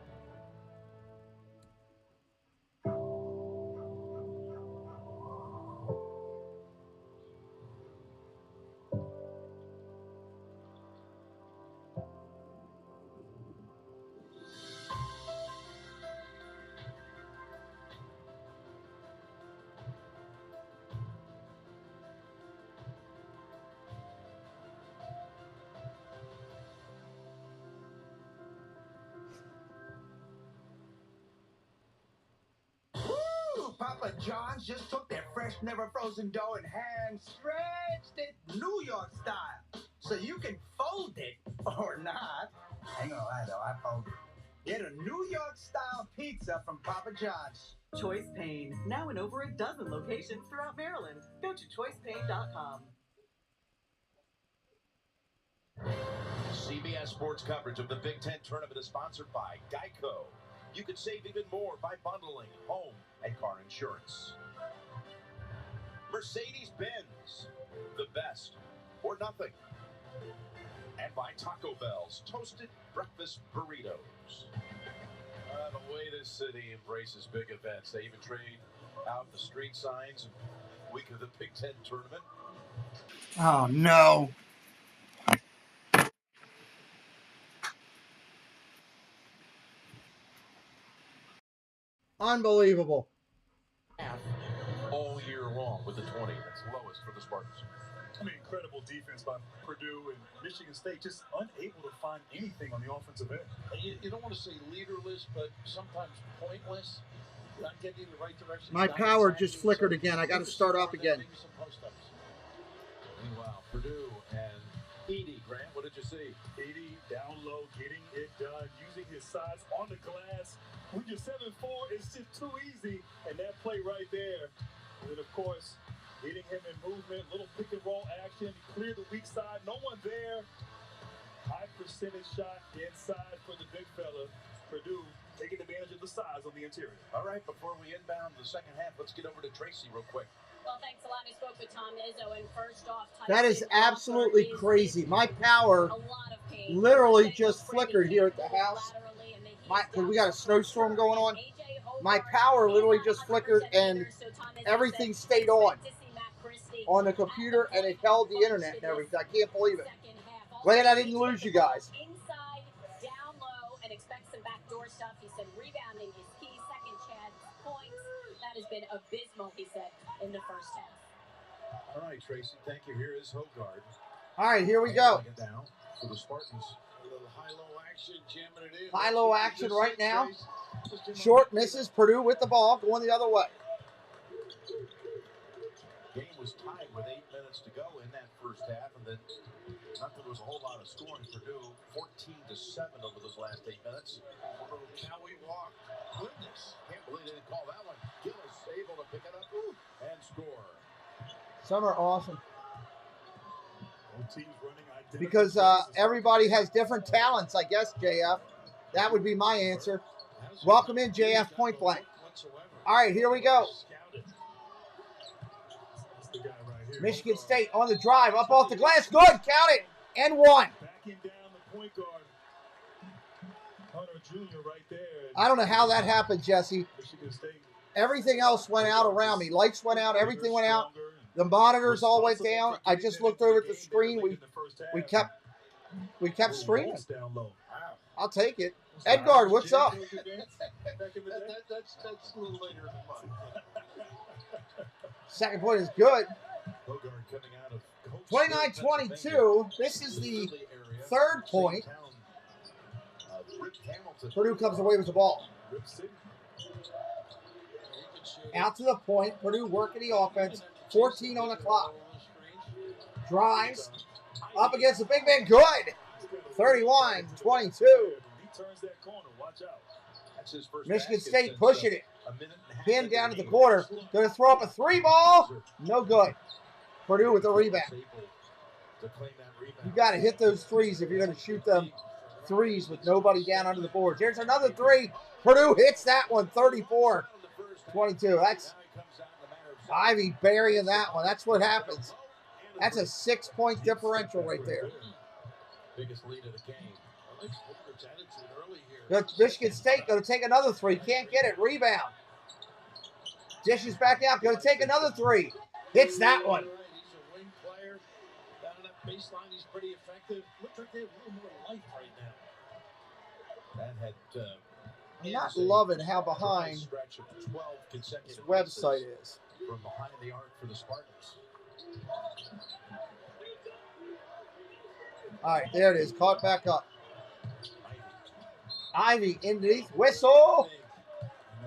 Papa John's just took their fresh, never frozen dough and hand stretched it New York style. So you can fold it or not. I ain't gonna lie though, I fold it. Get a New York style pizza from Papa John's. Choice Pain, now in over a dozen locations throughout Maryland. Go to choicepain.com. CBS Sports coverage of the Big Ten tournament is sponsored by Geico. You could save even more by bundling home and car insurance. Mercedes-Benz, the best or nothing. And by Taco Bell's toasted breakfast burritos. The way this city embraces big events, they even trade out the street signs week of the Big Ten tournament. Oh, no. Unbelievable. All year long with the 20. That's lowest for the Spartans. I mean, incredible defense by Purdue and Michigan State, just unable to find anything on the offensive end. You don't want to say leaderless, but sometimes pointless. Not getting in the right direction. My power just flickered again. I got to start up again. Meanwhile, Purdue and Edey, Grant, what did you see? Edey down low, getting it done, using his size on the glass. When you're 7'4", it's just too easy. And that play right there. And then, of course, hitting him in movement, little pick and roll action. He cleared the weak side. No one there. High percentage shot inside for the big fella. Purdue taking advantage of the size on the interior. All right, before we inbound the second half, let's get over to Tracy real quick. Well, thanks a lot. I spoke with Tom Izzo, and first off, That is absolutely crazy. My power literally just flickered here at the house. Because we got a snowstorm going on. My power literally just flickered and everything stayed on the computer, and it held the internet and everything. I can't believe it. Glad I didn't lose you guys. Inside, down low, and expect some backdoor stuff. He said rebounding is key. Second chance points. That has been abysmal, he said, in the first half. All right, Tracy, thank you. Here is Hogard. All right, here we go. Down for the Spartans. A little high-low action, jamming it in. High-low action right now. Short misses. Purdue with the ball, going the other way. Game was tied with 8 minutes to go in that first half, and then not that there was a whole lot of scoring. Purdue 14-7 over those last 8 minutes. Can we walk? Goodness. Can't believe they didn't call that one. Gillis able to pick it up and score. Some are awesome. Both teams running identical. Because everybody has different talents, I guess, JF. That would be my answer. Welcome in, JF Point Blank. All right, here we go. Michigan State on the drive, up off the glass. Good, count it, and one. Backing down the point guard. Hunter Jr. right there. I don't know how that happened, Jesse. Michigan State. Everything else went out around me. Lights went out, everything went out. The monitors all went down. I just looked over at the screen. We kept streaming. I'll take it. Edgard, what's up? That's a little later in the month. Second point is good. 29-22. This is the third point. Purdue comes away with the ball. Out to the point. Purdue working the offense. 14 on the clock. Drives. Up against the big man. Good. 31-22. Michigan State pushing it. Pin down to the corner. Going to throw up a three ball. No good. Purdue with the rebound. You got to hit those threes if you're going to shoot them threes with nobody down under the boards. Here's another three. Purdue hits that one. 34-22. That's Ivy burying that one. That's what happens. That's a 6-point differential right there. Biggest lead of the game. Good. Michigan State going to take another three. Can't get it. Rebound. Dishes back out. Going to take another three. Hits that one. He's a wing player. Down in that baseline, he's pretty effective. Looks like they have a little more life right now. That had. I'm not loving how behind this website is. From behind the arc for the Spartans. All right, there it is. Caught back up. Ivy underneath. Whistle.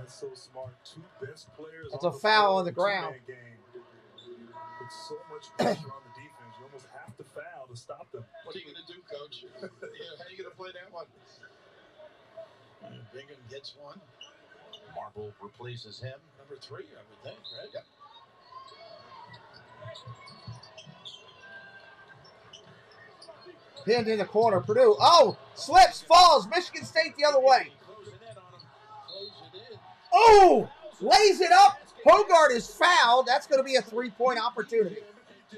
That's so smart. Two best players. That's a foul on the ground. Put so much pressure on the defense. You almost have to foul to stop them. What are you going to do, Coach? How are you going to play that one? Bingham gets one. Marble replaces him. Number 3, I would think, right? Yep. Pinned in the corner. Purdue. Oh! Slips, falls. Michigan State the other way. Oh! Lays it up. Hogard is fouled. That's going to be a 3-point opportunity. I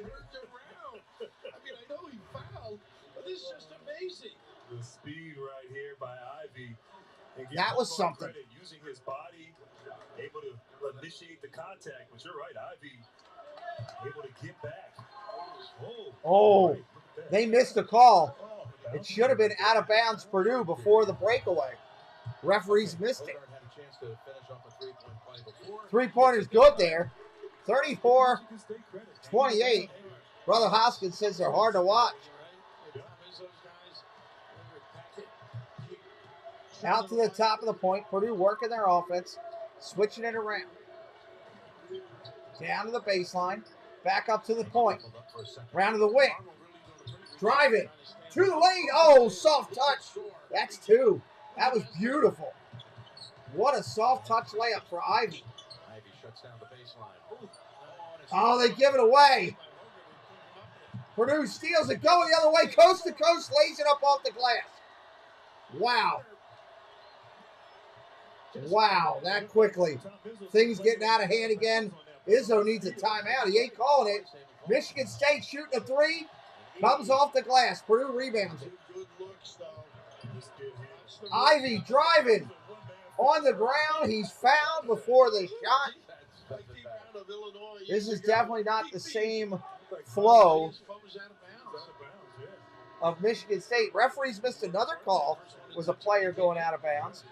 know he fouled, but this is just amazing. The speed right here by Ivy. That was something. Using his body, able to initiate the contact. But you're right, Ivy able to get back. Oh, they missed the call. It should have been out of bounds Purdue before the breakaway. Referees missed it. 3-pointer's good there. 34-28. Brother Hoskins says they're hard to watch. Out to the top of the point. Purdue working their offense. Switching it around. Down to the baseline. Back up to the point. Round to the wing. Driving. To the lane. Oh, soft touch. That's 2. That was beautiful. What a soft touch layup for Ivy. Oh, they give it away. Purdue steals it. Going the other way. Coast to coast. Lays it up off the glass. Wow. Wow, that quickly. Things getting out of hand again. Izzo needs a timeout. He ain't calling it. Michigan State shooting a 3. Comes off the glass. Purdue rebounds it. Ivy driving on the ground. He's fouled before the shot. This is definitely not the same flow of Michigan State. Referees missed another call. Was a player going out of bounds.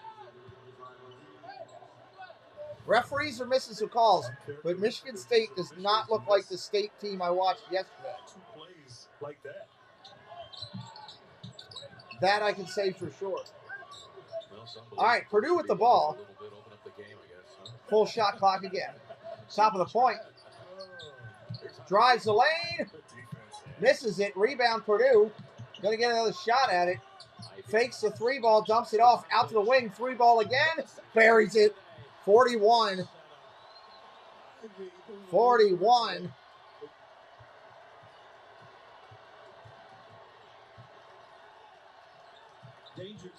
Referees are missing some calls, but Michigan State does not look like the state team I watched yesterday. Like that. That I can say for sure. All right, Purdue with the ball. Full shot clock again. Top of the point. Drives the lane. Misses it. Rebound Purdue. Going to get another shot at it. Fakes the 3-ball. Dumps it off. Out to the wing. 3-ball again. Buries it. 41.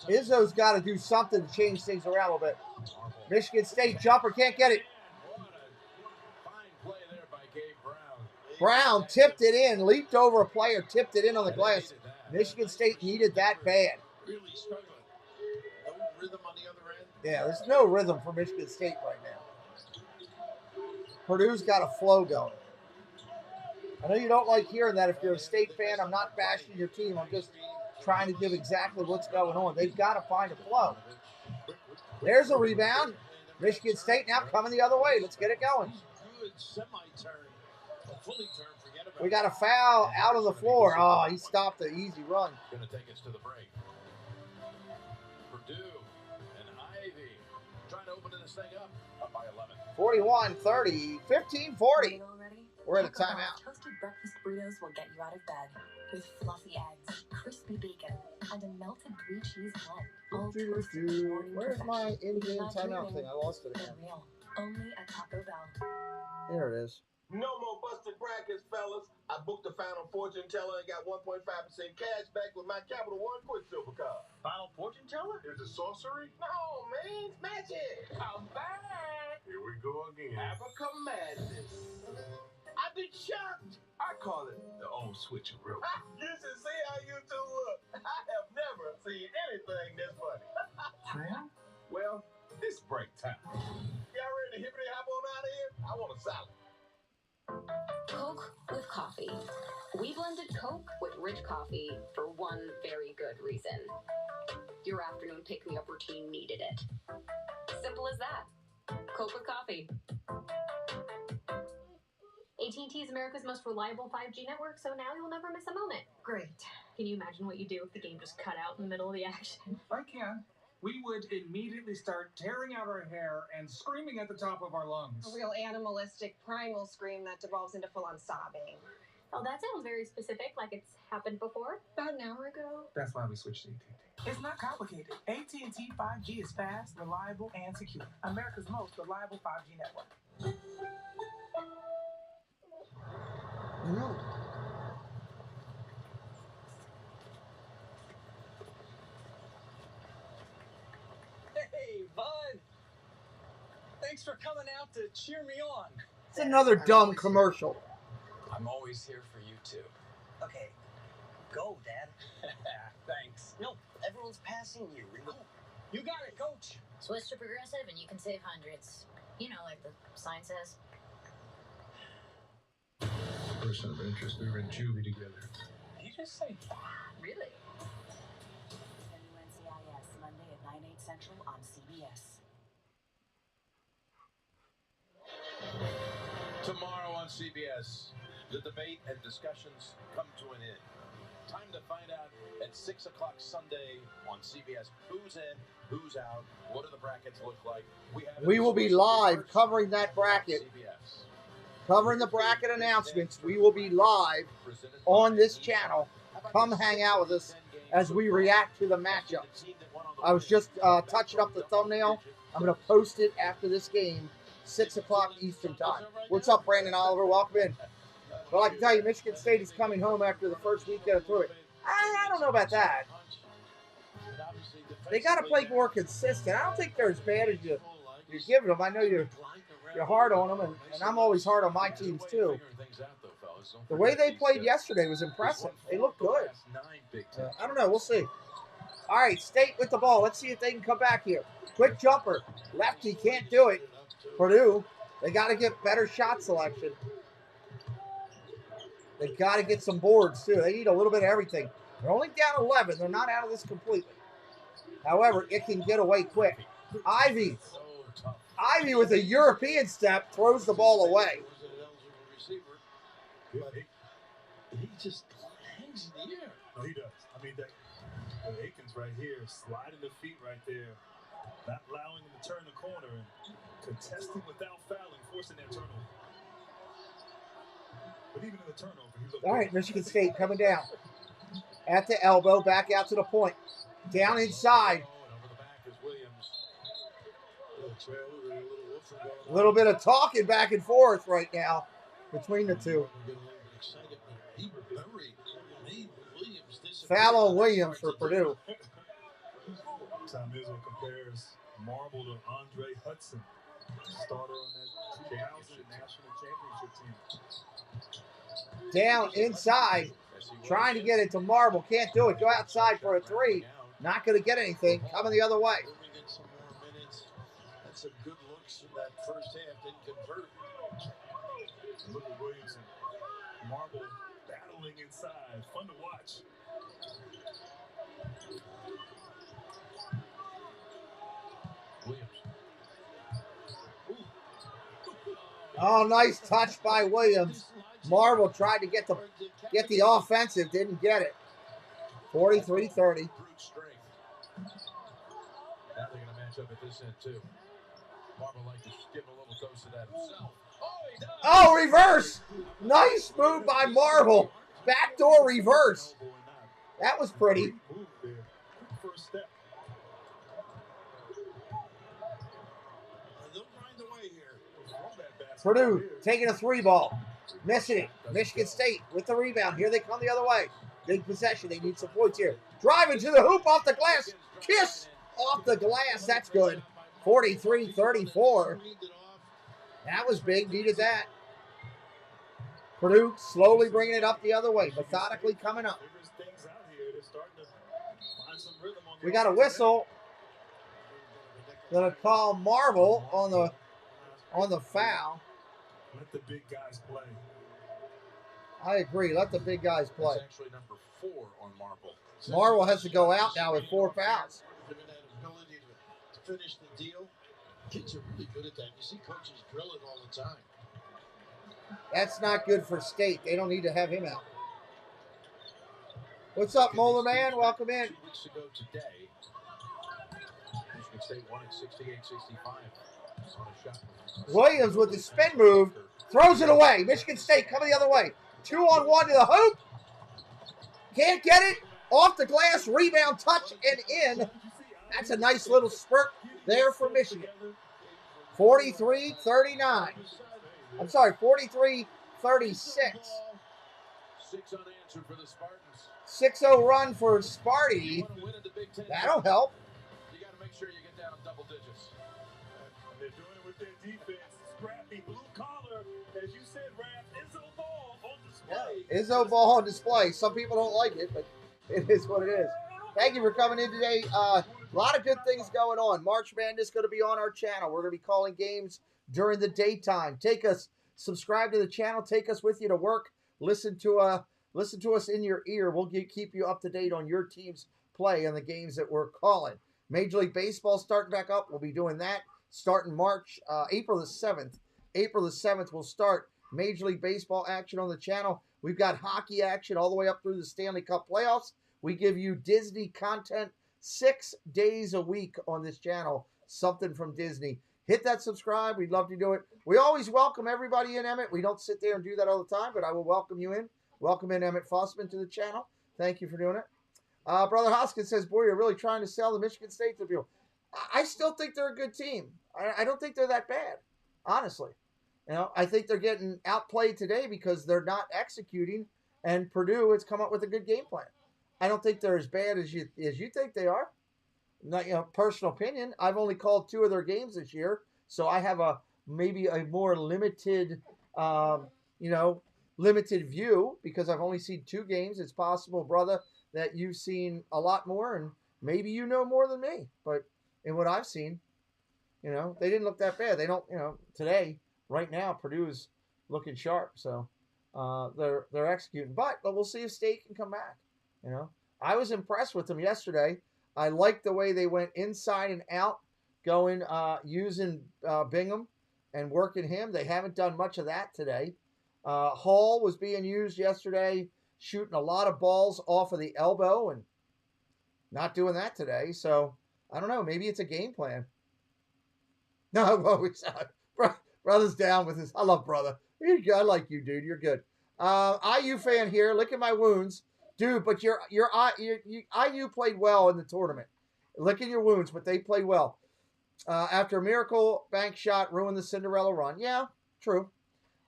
Izzo's got to do something to change things around a little bit. Michigan State jumper can't get it. Brown tipped it in, leaped over a player, tipped it in on the glass. Michigan State needed that bad. Yeah, there's no rhythm for Michigan State right now. Purdue's got a flow going. I know you don't like hearing that if you're a State fan. I'm not bashing your team. I'm just trying to give exactly what's going on. They've got to find a flow. There's a rebound. Michigan State now coming the other way. Let's get it going. We got a foul out on the floor. Oh, he stopped the easy run. Going to take us to the break. Purdue and Ivy trying to open this thing up by 11. 41-30, 15-40. We're at a timeout. Toasted breakfast burritos will get you out of bed with fluffy eggs, crispy bacon, and a melted 3-cheese blend. All toasted to morning Where's perfection. my in-game timeout thing? I lost it again. Real. Only at Taco Bell. There it is. No more busted brackets, fellas. I booked the final fortune teller and got 1.5% cash back with my Capital One Quicksilver card. Final fortune teller? Is it sorcery? No, man. It's magic. I'm back. Here we go again. Abaca madness. I've been shocked. I call it the old switcheroo. You should see how you two look. I have never seen anything this funny. Well, it's break time. Y'all ready to hippity hop on out of here? I want a salad. Coke with coffee. We blended Coke with rich coffee for one very good reason. Your afternoon pick-me-up routine needed it. Simple as that. Coke with coffee. AT&T is America's most reliable 5G network, so now you'll never miss a moment. Great. Can you imagine what you do if the game just cut out in the middle of the action? I can. we would immediately start tearing out our hair and screaming at the top of our lungs. A real animalistic, primal scream that devolves into full-on sobbing. Oh, that sounds very specific, like it's happened before. About an hour ago. That's why we switched to AT&T. It's not complicated. AT&T 5G is fast, reliable, and secure. America's most reliable 5G network. No. Hey, bud. Thanks for coming out to cheer me on. It's another dumb commercial. I'm always here for you, too. Okay, go, Dad. Thanks. No, everyone's passing you. Go. You got it, Coach. Switch to Progressive and you can save hundreds. You know, like the sign says. Person of interest, we were in juvie together. Did you just say Really? NCIS, Monday at 9, 8 Central on CBS. Tomorrow on CBS, the debate and discussions come to an end. Time to find out at 6 o'clock Sunday on CBS who's in, who's out, what do the brackets look like. We will be live covering that bracket. CBS. Covering the bracket announcements. We will be live on this channel. Come hang out with us as we react to the matchups. I was just touching up the thumbnail. I'm going to post it after this game, 6 o'clock Eastern time. What's up, Brandon Oliver? Welcome in. Well, I can tell you, Michigan State is coming home after the first weekend through it. I don't know about that. They got to play more consistent. I don't think they're as bad as you're giving them. I know you're hard on them, and I'm always hard on my teams too. The way they played yesterday was impressive. They looked good. I don't know. We'll see. All right, State with the ball. Let's see if they can come back here. Quick jumper. Lefty can't do it. Purdue, they got to get better shot selection. They got to get some boards too. They need a little bit of everything. They're only down 11. They're not out of this completely. However, it can get away quick. Ivy with a European step throws the ball away. He just hangs in the air. No, he does. I mean, that Aikens right here, sliding the feet right there, not allowing him to turn the corner and contesting without fouling, forcing that turnover. But even in the turnover, he looked all right, Michigan State coming down. At the elbow, back out to the point. Down inside. A little bit of talking back and forth right now between the two. Foul on Williams for Purdue. Tom Izzo compares Marble to Andre Hudson, starter on that 2000 national championship team. Down inside, trying to get it to Marble. Can't do it. Go outside for a three. Not going to get anything. Coming the other way. Some good looks in that first half, didn't convert. Look at Williams and Marble battling inside. Fun to watch. Williams. Oh, nice touch by Williams. Marble tried to get the offensive, didn't get it. 43-30. Now they're going to match up at this end, too. Marble like to give a little dose of that himself. Oh, reverse! Nice move by Marble. Backdoor reverse. That was pretty. First step. They'll find a way here. Purdue taking a three ball. Missing it. Michigan State with the rebound. Here they come the other way. Big possession. They need some points here. Driving to the hoop off the glass. Kiss off the glass. That's good. 43-34. That was big. Needed that. Purdue slowly bringing it up the other way. Methodically coming up. We got a whistle. Gonna call Marble on the foul. Let the big guys play. I agree. Let the big guys play. That's actually number 4 on Marble. Marble has to go out now with 4 fouls. Given that ability to finish the deal, kids are really good at that. You see coaches drill it all the time. That's not good for State. They don't need to have him out. What's up, Molar Man? Welcome in. 2 weeks ago today, State won it 68-65. On a shot. Williams with the spin move. Throws it away. Michigan State coming the other way. 2-on-1 to the hoop. Can't get it. Off the glass. Rebound, touch, and in. That's a nice little spurt there for Michigan. 43-39. I'm sorry, 43-36. 6 unanswered for the Spartans. 6-0 run for Sparty. That'll help. You got to make sure you get down double digits. And they're doing it with their defense. Scrappy, blue collar. As you said, Raph, Izzo ball on display. Yeah, Izzo ball on display. Some people don't like it, but it is what it is. Thank you for coming in today. A lot of good things going on. March Madness is going to be on our channel. We're going to be calling games during the daytime. Subscribe to the channel. Take us with you to work. Listen to us in your ear. We'll keep you up to date on your team's play and the games that we're calling. Major League Baseball starting back up. We'll be doing that starting March, April the 7th. April the 7th we'll start Major League Baseball action on the channel. We've got hockey action all the way up through the Stanley Cup playoffs. We give you Disney content 6 days a week on this channel. Something from Disney. Hit that subscribe. We'd love to do it. We always welcome everybody in, Emmett. We don't sit there and do that all the time, but I will welcome you in. Welcome in Emmett Fussman to the channel. Thank you for doing it. Brother Hoskins says, boy, you're really trying to sell the Michigan State to people. I still think they're a good team. I don't think they're that bad, honestly. You know, I think they're getting outplayed today because they're not executing, and Purdue has come up with a good game plan. I don't think they're as bad as you think they are. Not, personal opinion. I've only called 2 of their games this year, so I have maybe a more limited, limited view because I've only seen 2 games. It's possible, brother, that you've seen a lot more, and maybe you know more than me. But in what I've seen, they didn't look that bad. They don't, today, right now, Purdue is looking sharp, so they're executing. But we'll see if State can come back. I was impressed with them yesterday. I liked the way they went inside and out, going using Bingham and working him. They haven't done much of that today. Hall was being used yesterday, shooting a lot of balls off of the elbow and not doing that today. So, I don't know. Maybe it's a game plan. No, brother's down with his. I love brother. I like you, dude. You're good. IU fan here. Look at my wounds. Dude, but your IU played well in the tournament. Licking your wounds, but they played well. After a miracle bank shot ruined the Cinderella run. Yeah, true.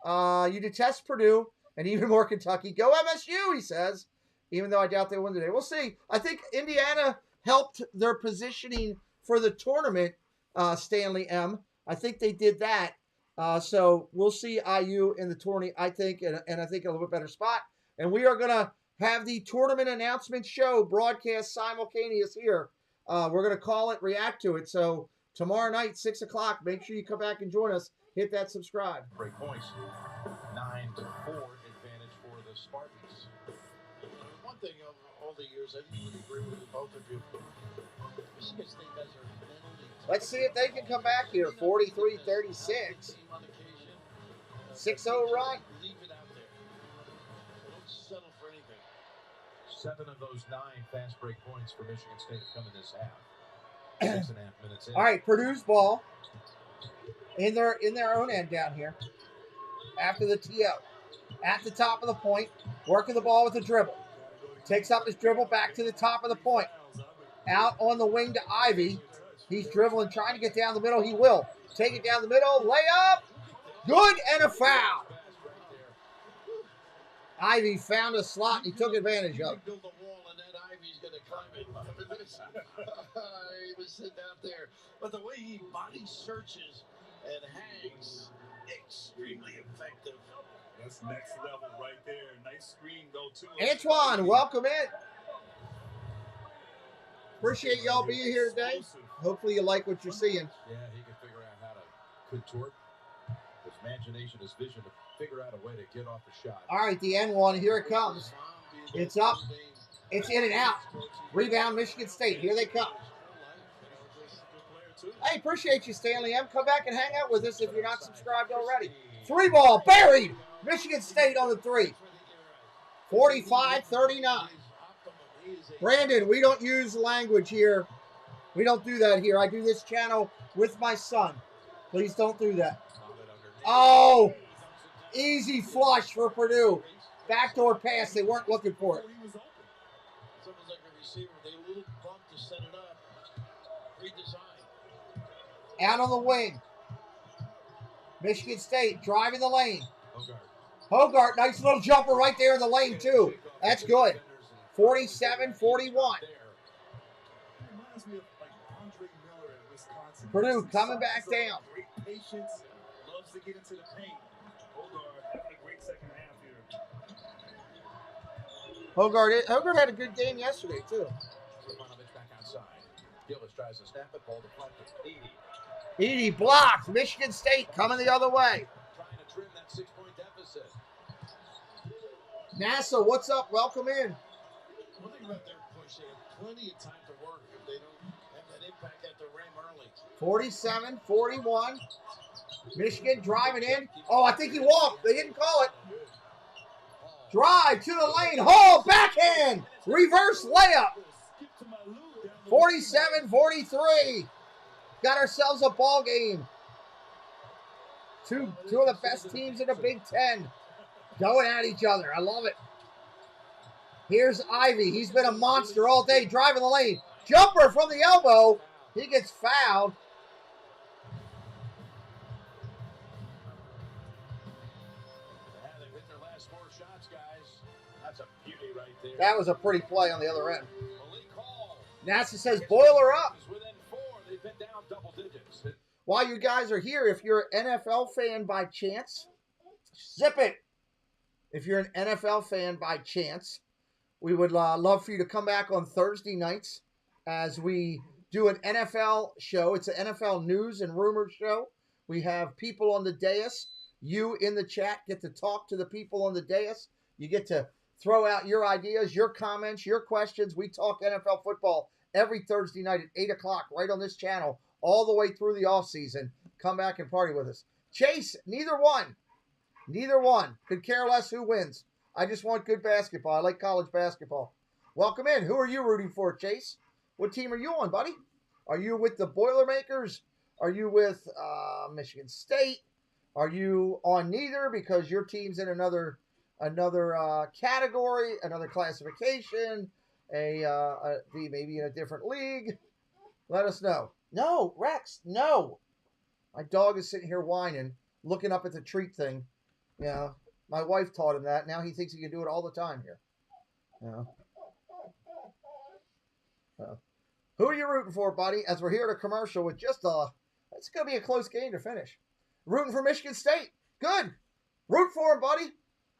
You detest Purdue and even more Kentucky. Go MSU, he says. Even though I doubt they win today. We'll see. I think Indiana helped their positioning for the tournament, Stanley M. I think they did that. So we'll see IU in the tourney, I think, and I think a little bit better spot. And we are going to have the tournament announcement show broadcast simultaneous here. We're going to call it, react to it. So tomorrow night, 6 o'clock, make sure you come back and join us. Hit that subscribe. Break points. 9-4 advantage for the Spartans. One thing of all the years, I would agree with both of you. Michigan State guys are mentally. Let's see if they can come back here. 43-36. 6-0 run. Leave it out there. Don't settle for anything. 7 of those 9 fast break points for Michigan State come in this half. 6.5 minutes in. All right, Purdue's ball in their own end down here. After the TO. At the top of the point. Working the ball with a dribble. Takes up his dribble back to the top of the point. Out on the wing to Ivy. He's dribbling, trying to get down the middle. He will. Take it down the middle. Layup. Good, and a foul. Ivy found a slot, and he took advantage of it. Build a wall, and that Ivy's going to climb it. He was sitting out there. But the way he body searches and hangs, extremely effective. That's next level right there. Nice screen, though, too. Antoine, welcome in. Appreciate y'all being here today. Hopefully you like what you're seeing. Yeah, he can figure out how to contort his imagination, his vision to figure out a way to get off the shot. All right, the N1, here it comes. It's up. It's in and out. Rebound, Michigan State. Here they come. Hey, appreciate you, Stanley M. Come back and hang out with us if you're not subscribed already. 3 ball, buried. Michigan State on the 3. 45-39. Brandon, we don't use language here We don't do that here. I do this channel with my son. Please don't do that. Oh, easy flush for Purdue. Backdoor pass. They weren't looking for it. It's almost like a receiver. They a little bump to set it up. Redesign. Out on the wing. Michigan State driving the lane. Hogart, nice little jumper right there in the lane, too. That's good. 47-41. Purdue coming back down. Great patience, loves to get into the paint. Hogart having a great second half here. Hogart had a good game yesterday, too. Back outside. Gillis tries to snap it, ball deflected. Edey blocked. Michigan State coming the other way. Trying to trim that 6-point deficit. NASA, what's up? Welcome in. One thing about their push, they have plenty of time to work if they don't have that impact at the rim early. 47-41. Michigan driving in. Oh, I think he walked. They didn't call it. Drive to the lane. Hall, backhand. Reverse layup. 47-43. Got ourselves a ball game. Two of the best teams in the Big Ten going at each other. I love it. Here's Ivy. He's been a monster all day driving the lane. Jumper from the elbow. He gets fouled. They've hit their last 4 shots, guys. That's a beauty right there. That was a pretty play on the other end. NASA says, boiler up. Within 4, they've been down double digits. While you guys are here, if you're an NFL fan by chance, zip it. If you're an NFL fan by chance, we would love for you to come back on Thursday nights as we do an NFL show. It's an NFL news and rumors show. We have people on the dais. You in the chat get to talk to the people on the dais. You get to throw out your ideas, your comments, your questions. We talk NFL football every Thursday night at 8 o'clock right on this channel all the way through the offseason. Come back and party with us. Chase, neither one. Neither one. Could care less who wins. I just want good basketball. I like college basketball. Welcome in. Who are you rooting for, Chase? What team are you on, buddy? Are you with the Boilermakers? Are you with Michigan State? Are you on neither because your team's in another category, another classification, maybe in a different league? Let us know. No, Rex, no. My dog is sitting here whining, looking up at the treat thing. You know, my wife taught him that. Now he thinks he can do it all the time here. You know. Who are you rooting for, buddy? As we're here at a commercial with just it's going to be a close game to finish. Rooting for Michigan State. Good. Root for him, buddy.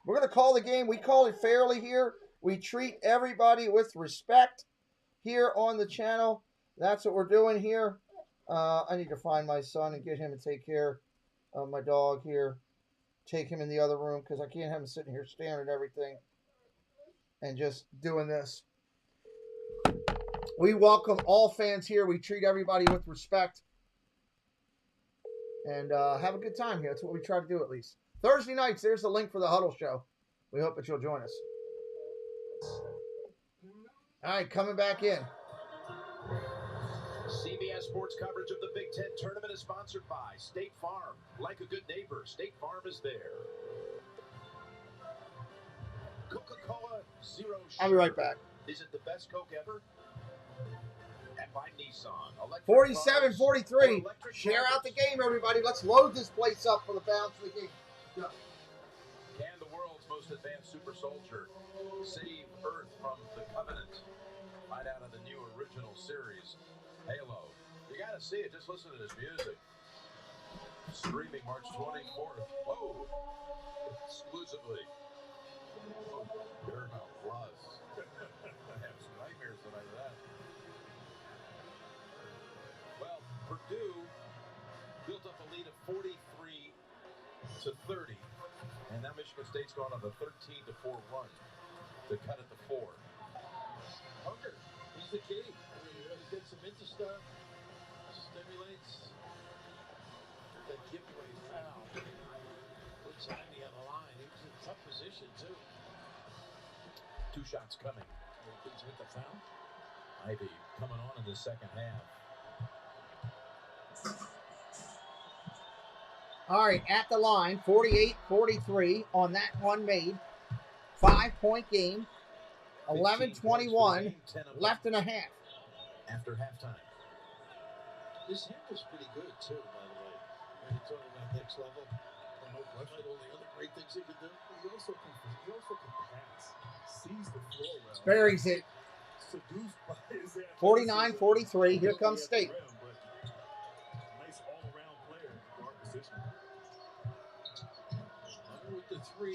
We're going to call the game. We call it fairly here. We treat everybody with respect here on the channel. That's what we're doing here. I need to find my son and get him to take care of my dog here. Take him in the other room because I can't have him sitting here staring at everything and just doing this. We welcome all fans here. We treat everybody with respect. And have a good time here. That's what we try to do at least. Thursday nights, there's the link for the Huddle Show. We hope that you'll join us. All right, coming back in. CBS Sports coverage of the Big Ten tournament is sponsored by State Farm. Like a good neighbor, State Farm is there. Coca-Cola Zero Sugar. I'll be right back. Is it the best Coke ever? And by Nissan. 47-43. Share out the game, everybody. Let's load this place up for the balance of the game. Go. Can the world's most advanced super soldier save Earth from the Covenant? Find out in the new original series, Halo. You gotta see it. Just listen to this music. Streaming March 24th. Whoa! Exclusively. Oh, Paramount Plus. I have some nightmares tonight of that. Well, Purdue built up a lead of 43-30, and now Michigan State's gone on a 13-4 run to cut it to 4. Hunter, he's the key. He gets some into stuff, stimulates. That giveaway foul. Puts Ivy on the line. He was in a tough position, too. 2 shots coming. With the foul? Ivy coming on in the second half. All right, at the line, 48-43 on that one made. 5-point game. 11:21 left and a half. After halftime. His handle's pretty good, too, by the way. When you're talking about next level, no question. All the other great things he can do. He also can pass. Sees the floor well. Buries it. Seduced by his 49-43. Here comes State. Nice all-around player in guard position.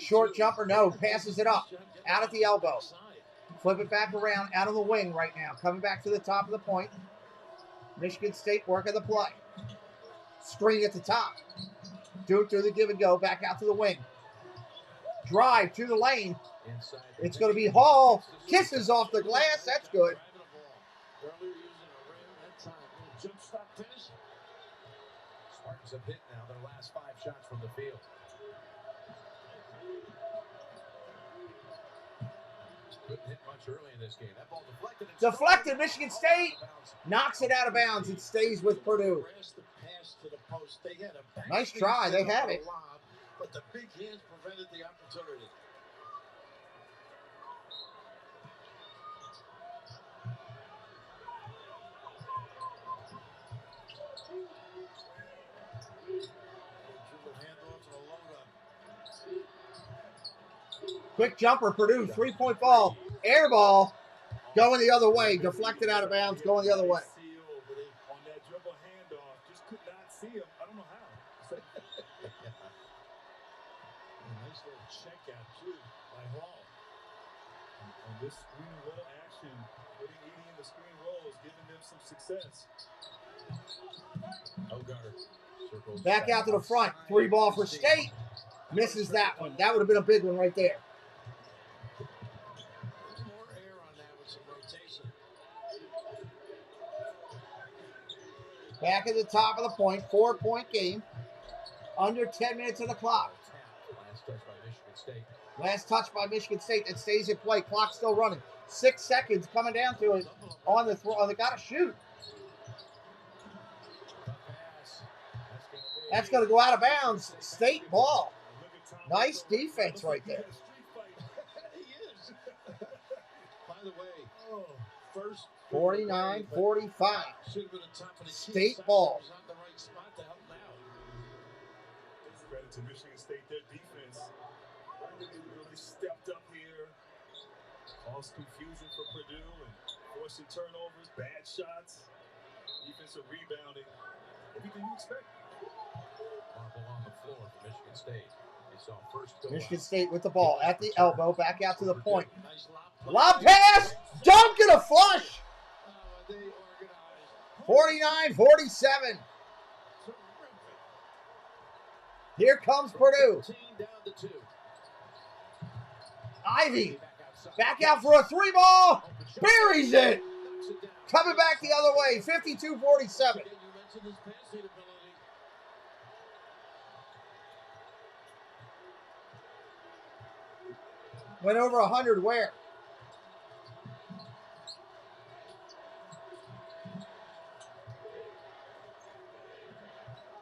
Short jumper, no. Passes it up. Out at the elbow. Flip it back around. Out of the wing right now. Coming back to the top of the point. Michigan State working the play. Screen at the top. Do it through the give and go. Back out to the wing. Drive to the lane. It's going to be Hall. Kisses off the glass. That's good. Spartans have hit now their last 5 shots from the field. Couldn't hit much early in this game. That ball deflected. Deflected. Michigan State knocks it out of bounds. It stays with Purdue. Nice try. They had it. But the big hands prevented the opportunity. Quick jumper, Purdue, 3-point ball. Air ball. Going the other way. Deflected out of bounds. Going the other way. On that dribble handoff, just could not see him. I don't know how. Nice little check out, too, by Hall. And this screen roll action, putting Edie in the screen roll is giving them some success. Back out to the front. 3 ball for State. Misses that one. That would have been a big one right there. More air on that with some rotation. Back at the top of the point. 4-point game. Under 10 minutes of the clock. Last touch by Michigan State. Last touch by Michigan State. That stays in play. Clock still running. 6 seconds coming down to it on the throw. They got to shoot. That's going to go out of bounds. State ball. Nice defense right there. He is. By the way, first 49-45. should have been a top of the key. State ball. Was on the right spot to help him out. Credit to Michigan State, their defense really stepped up here. Caused confusion for Purdue and forcing turnovers, bad shots, defensive rebounding, everything you expect. Marble on the floor for Michigan State. They saw first go Michigan out. State with the ball at the elbow. Back out to the point. Lob pass. Dunk and a flush. 49-47. Here comes Purdue. Ivy. Back out for a 3 ball. Buries it. Coming back the other way. 52-47. Went over 100 where?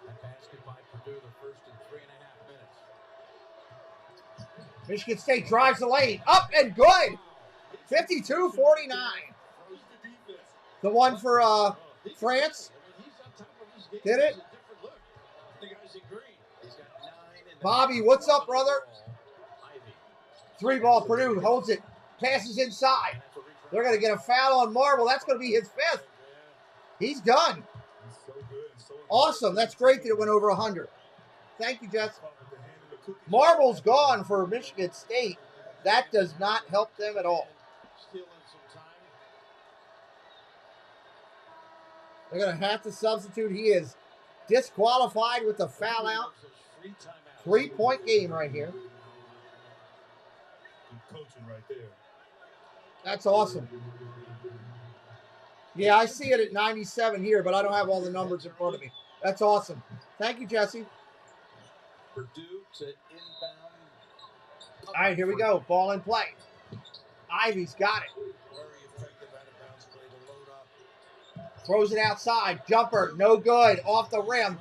That basket by Purdue, the first in 3.5 minutes. Michigan State drives the lane. Up and good. 52-49. The one for France. Did it? Bobby, what's up, brother? 3 ball, Purdue holds it. Passes inside. They're going to get a foul on Marble. That's going to be his 5th. He's done. Awesome. That's great that it went over 100. Thank you, Jess. Marble's gone for Michigan State. That does not help them at all. They're going to have to substitute. He is disqualified with the foul out. 3-point game right here. Coaching right there. That's awesome. Yeah, I see it at 97 here, but I don't have all the numbers in front of me. That's awesome. Thank you, Jesse. Purdue to inbound. All right, here we go. Ball in play. Ivy's got it. Very effective out of bounds play to load Throws it outside. Jumper, no good. Off the rim.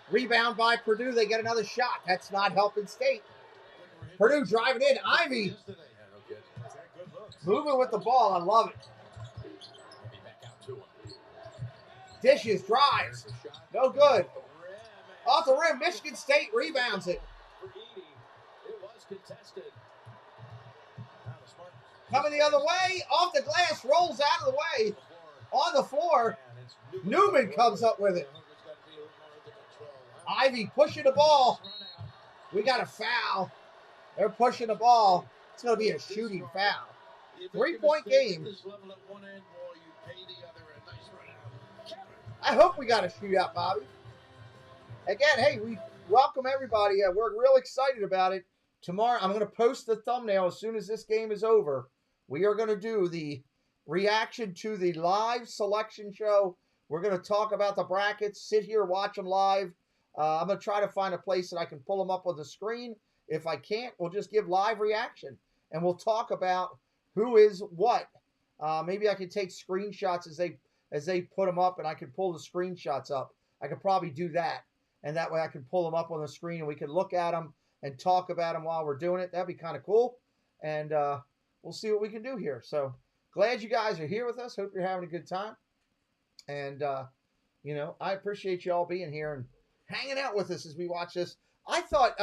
Rebound by Purdue. They get another shot. That's not helping State. Purdue driving in. Ivy moving with the ball. I love it. Dishes, drives. No good. Off the rim. Michigan State rebounds it. Coming the other way. Off the glass. Rolls out of the way. On the floor. Newman comes up with it. Ivy pushing the ball. We got a foul. They're pushing the ball. It's going to be a shooting foul. 3-point game. I hope we got a shootout, Bobby. Again, hey, we welcome everybody. We're real excited about it. Tomorrow, I'm going to post the thumbnail as soon as this game is over. We are going to do the reaction to the live selection show. We're going to talk about the brackets, sit here, watch them live. I'm going to try to find a place that I can pull them up on the screen. If I can't, we'll just give live reaction. And we'll talk about who is what. Maybe I can take screenshots as they put them up, and I can pull the screenshots up. I could probably do that. And that way I can pull them up on the screen, and we can look at them and talk about them while we're doing it. That'd be kind of cool. And we'll see what we can do here. So glad you guys are here with us. Hope you're having a good time. And, you know, I appreciate you all being here and hanging out with us as we watch this. I thought,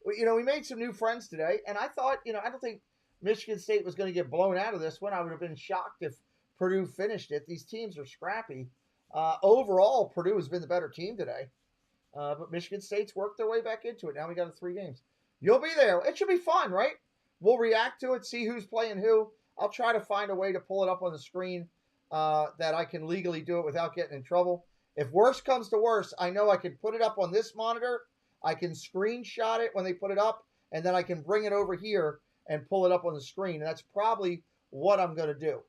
you know, we made some new friends today, and I thought, you know, I don't think Michigan State was going to get blown out of this one. I would have been shocked if Purdue finished it. These teams are scrappy. Overall, Purdue has been the better team today. But Michigan State's worked their way back into it. Now we got 3 games. You'll be there. It should be fun, right? We'll react to it, see who's playing who. I'll try to find a way to pull it up on the screen that I can legally do it without getting in trouble. If worse comes to worse, I know I can put it up on this monitor. I can screenshot it when they put it up, and then I can bring it over here and pull it up on the screen. And that's probably what I'm going to do.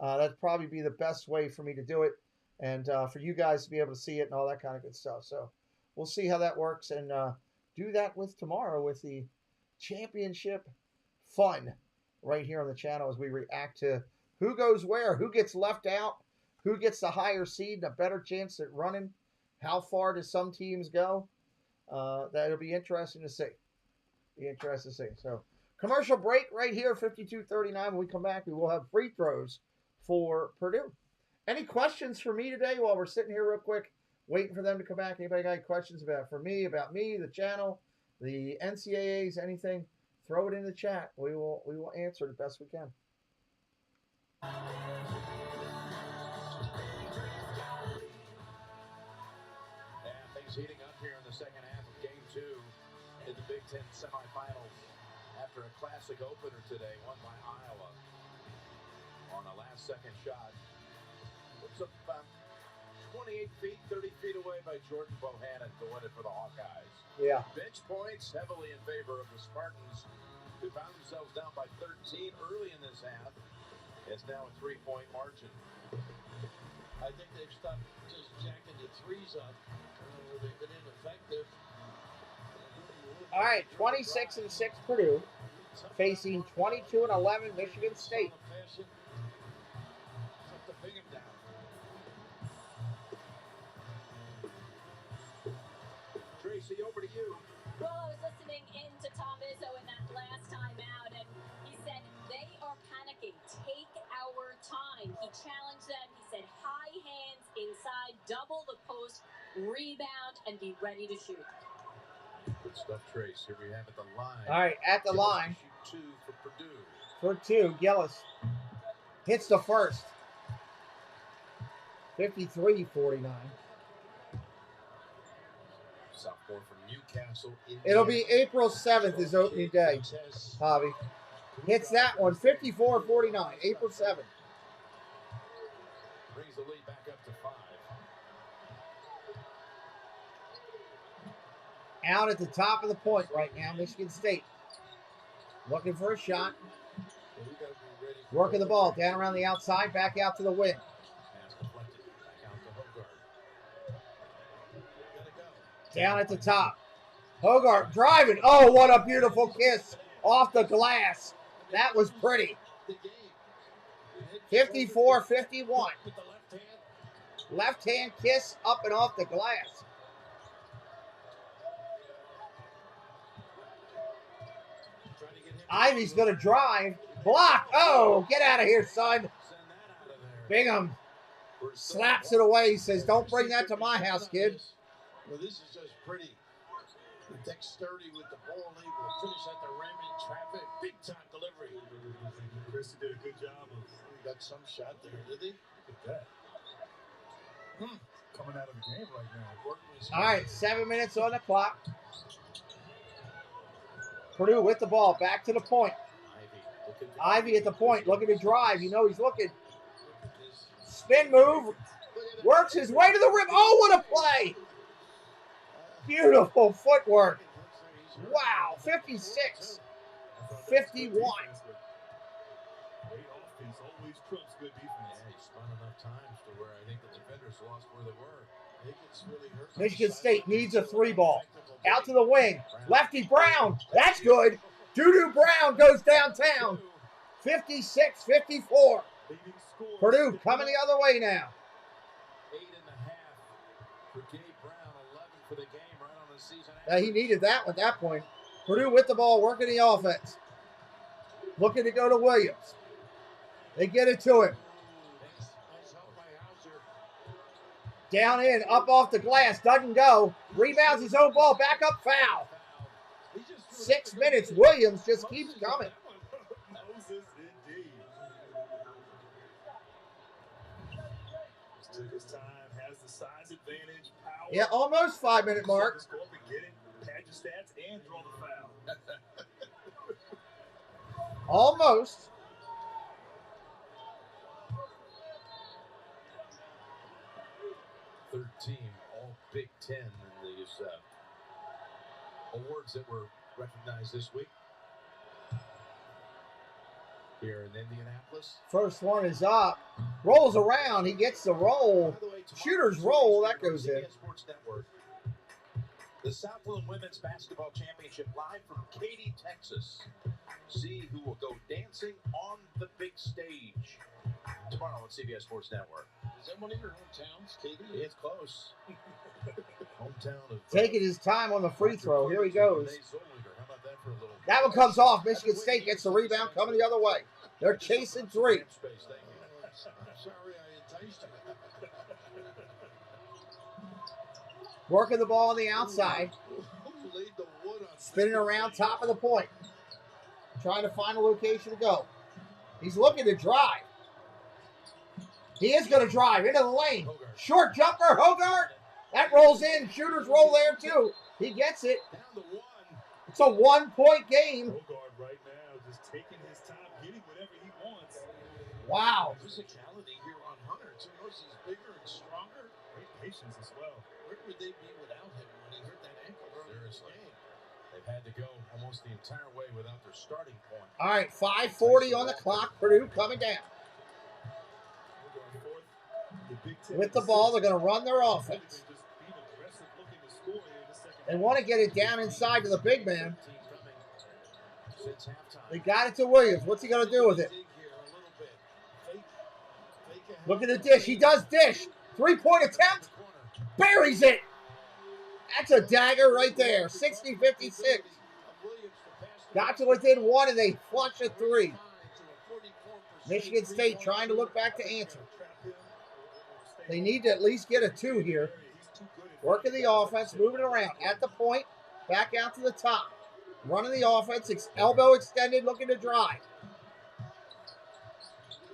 That'd probably be the best way for me to do it and for you guys to be able to see it and all that kind of good stuff. So we'll see how that works and do that with tomorrow with the championship fun right here on the channel as we react to who goes where, who gets left out, who gets the higher seed, a better chance at running, how far do some teams go. That'll be interesting to see. So commercial break right here, 52:39. When we come back, we will have free throws for Purdue. Any questions for me today while we're sitting here real quick, waiting for them to come back? Anybody got any questions about me, the channel, the NCAAs, anything? Throw it in the chat. We will answer the best we can. Heating up here in the second half of Game 2 in the Big 10 semifinals after a classic opener today, won by Iowa on a last-second shot. Looks up about 28 feet, 30 feet away by Jordan Bohannon to win it for the Hawkeyes. Yeah. Bench points heavily in favor of the Spartans, who found themselves down by 13 early in this half. It's now a 3-point margin. I think they've stopped just jacking the threes up. They've been ineffective. All right, 26-6 Purdue facing 22-11 Michigan State. Tracy, over to you. Well, I was listening in to Tom Izzo in that last time out, and he said they are panicking. Take our time. He challenged them. He said high hands inside, double the post, rebound, and be ready to shoot. Good stuff, Trace. Here we have at the line. All right, at the line. Shoot 2 for Purdue. For 2, Gillis hits the first. 53-49. Sophomore from Newcastle. It'll be April 7th is opening day, Javi. Hits that one, 54-49, April 7th. Brings the lead back up to 5. Out at the top of the point right now, Michigan State. Looking for a shot. Working the ball down around the outside, back out to the wing. Down at the top. Hogarth driving. Oh, what a beautiful kiss off the glass. That was pretty. 54-51. Left hand kiss up and off the glass. Ivy's going to drive. Block. Oh, get out of here, son. Bingham slaps it away. He says, don't bring that to my house, kid. Well, this is just pretty. The dexterity with the ball, able to finish at the rim in traffic. Big time delivery. Chris did a good job of. He got some shot there, did he? Look at that. Coming out of the game right now. All right, 7 minutes on the clock. Purdue with the ball, back to the point. Ivy at the point, looking to drive. You know he's looking. Spin move. Works his way to the rim. Oh, what a play! Beautiful footwork. Wow, 56, 51. Great offense always trumps good defense. Yeah, he spun enough times to where I think the defenders lost where they were. I think it's really hurt. Michigan State needs a 3-ball. Out to the wing. Lefty Brown. That's good. Doo-Doo Brown goes downtown. 56-54. Purdue coming the other way now. 8.5 for Gabe Brown, 11 for the game right on the season. He needed that at that point. Purdue with the ball, working the offense. Looking to go to Williams. They get it to him. Down in, up off the glass, doesn't go. Rebounds his own ball, back up, foul. 6 minutes, Williams just keeps coming. Moses indeed. Took his time, has the size advantage, power. Yeah, almost 5 minute mark. Get it, pad your stats, and draw the foul. Almost. Third team, all Big 10 in these awards that were recognized this week here in Indianapolis. First one is up. Rolls around. He gets the roll. Shooter's roll. That goes in. Sports Network. The Southland Women's Basketball Championship live from Katy, Texas. See who will go dancing on the big stage tomorrow on CBS Sports Network. Is that one of your hometowns, Katie? It's close. Hometown of Taking his time on the free throw. Here he goes. How about that for a little? That one comes off. Michigan State gets the rebound coming the other way. They're chasing three. I'm sorry I enticed you. Working the ball on the outside. Spinning around top of the point. Trying to find a location to go. He's looking to drive. He is going to drive into the lane. Short jumper, Hogarth. That rolls in. Shooters roll there too. He gets it. It's a 1-point game. Hogarth right now just taking his time, getting whatever he wants. Wow. Physicality here on Hunter, too. Notice he's bigger and stronger. Great patience as well. Where would they be without him when he hurt that ankle earlier in this game? They've had to go almost the entire way without their starting point. All right, 5:40 on the clock. Purdue coming down. With the ball, they're going to run their offense. They want to get it down inside to the big man. They got it to Williams. What's he going to do with it? Look at the dish. He does dish. 3-point attempt. Buries it. That's a dagger right there. 60-56. Got to within one, and they flush a three. Michigan State trying to look back to answer. They need to at least get a 2 here. Working the offense, moving around. At the point, back out to the top. Running the offense, elbow extended, looking to drive.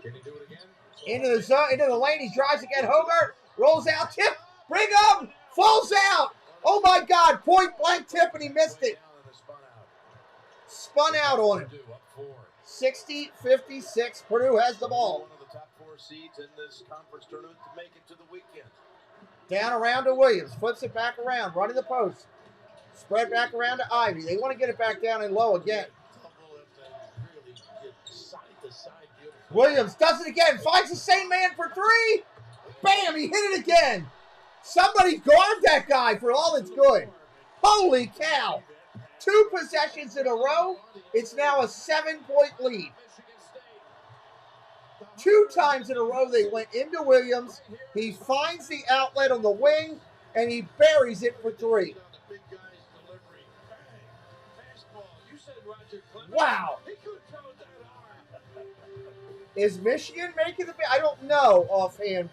Can he do it again? Into the zone, into the lane, he drives again. Hogarth rolls out, tip, Brigham falls out. Oh my God, point blank tip, and he missed it. Spun out on him. 60-56, Purdue has the ball. One of the top 4 seeds in this conference tournament to make it to the weekend. Down around to Williams, flips it back around, running the post. Spread back around to Ivy. They want to get it back down and low again. Williams does it again, finds the same man for 3. Bam, he hit it again. Somebody guard that guy for all it's good. Holy cow. 2 possessions in a row. It's now a 7-point lead. 2 times in a row they went into Williams. He finds the outlet on the wing, and he buries it for 3. Wow. Is Michigan making the – I don't know offhand,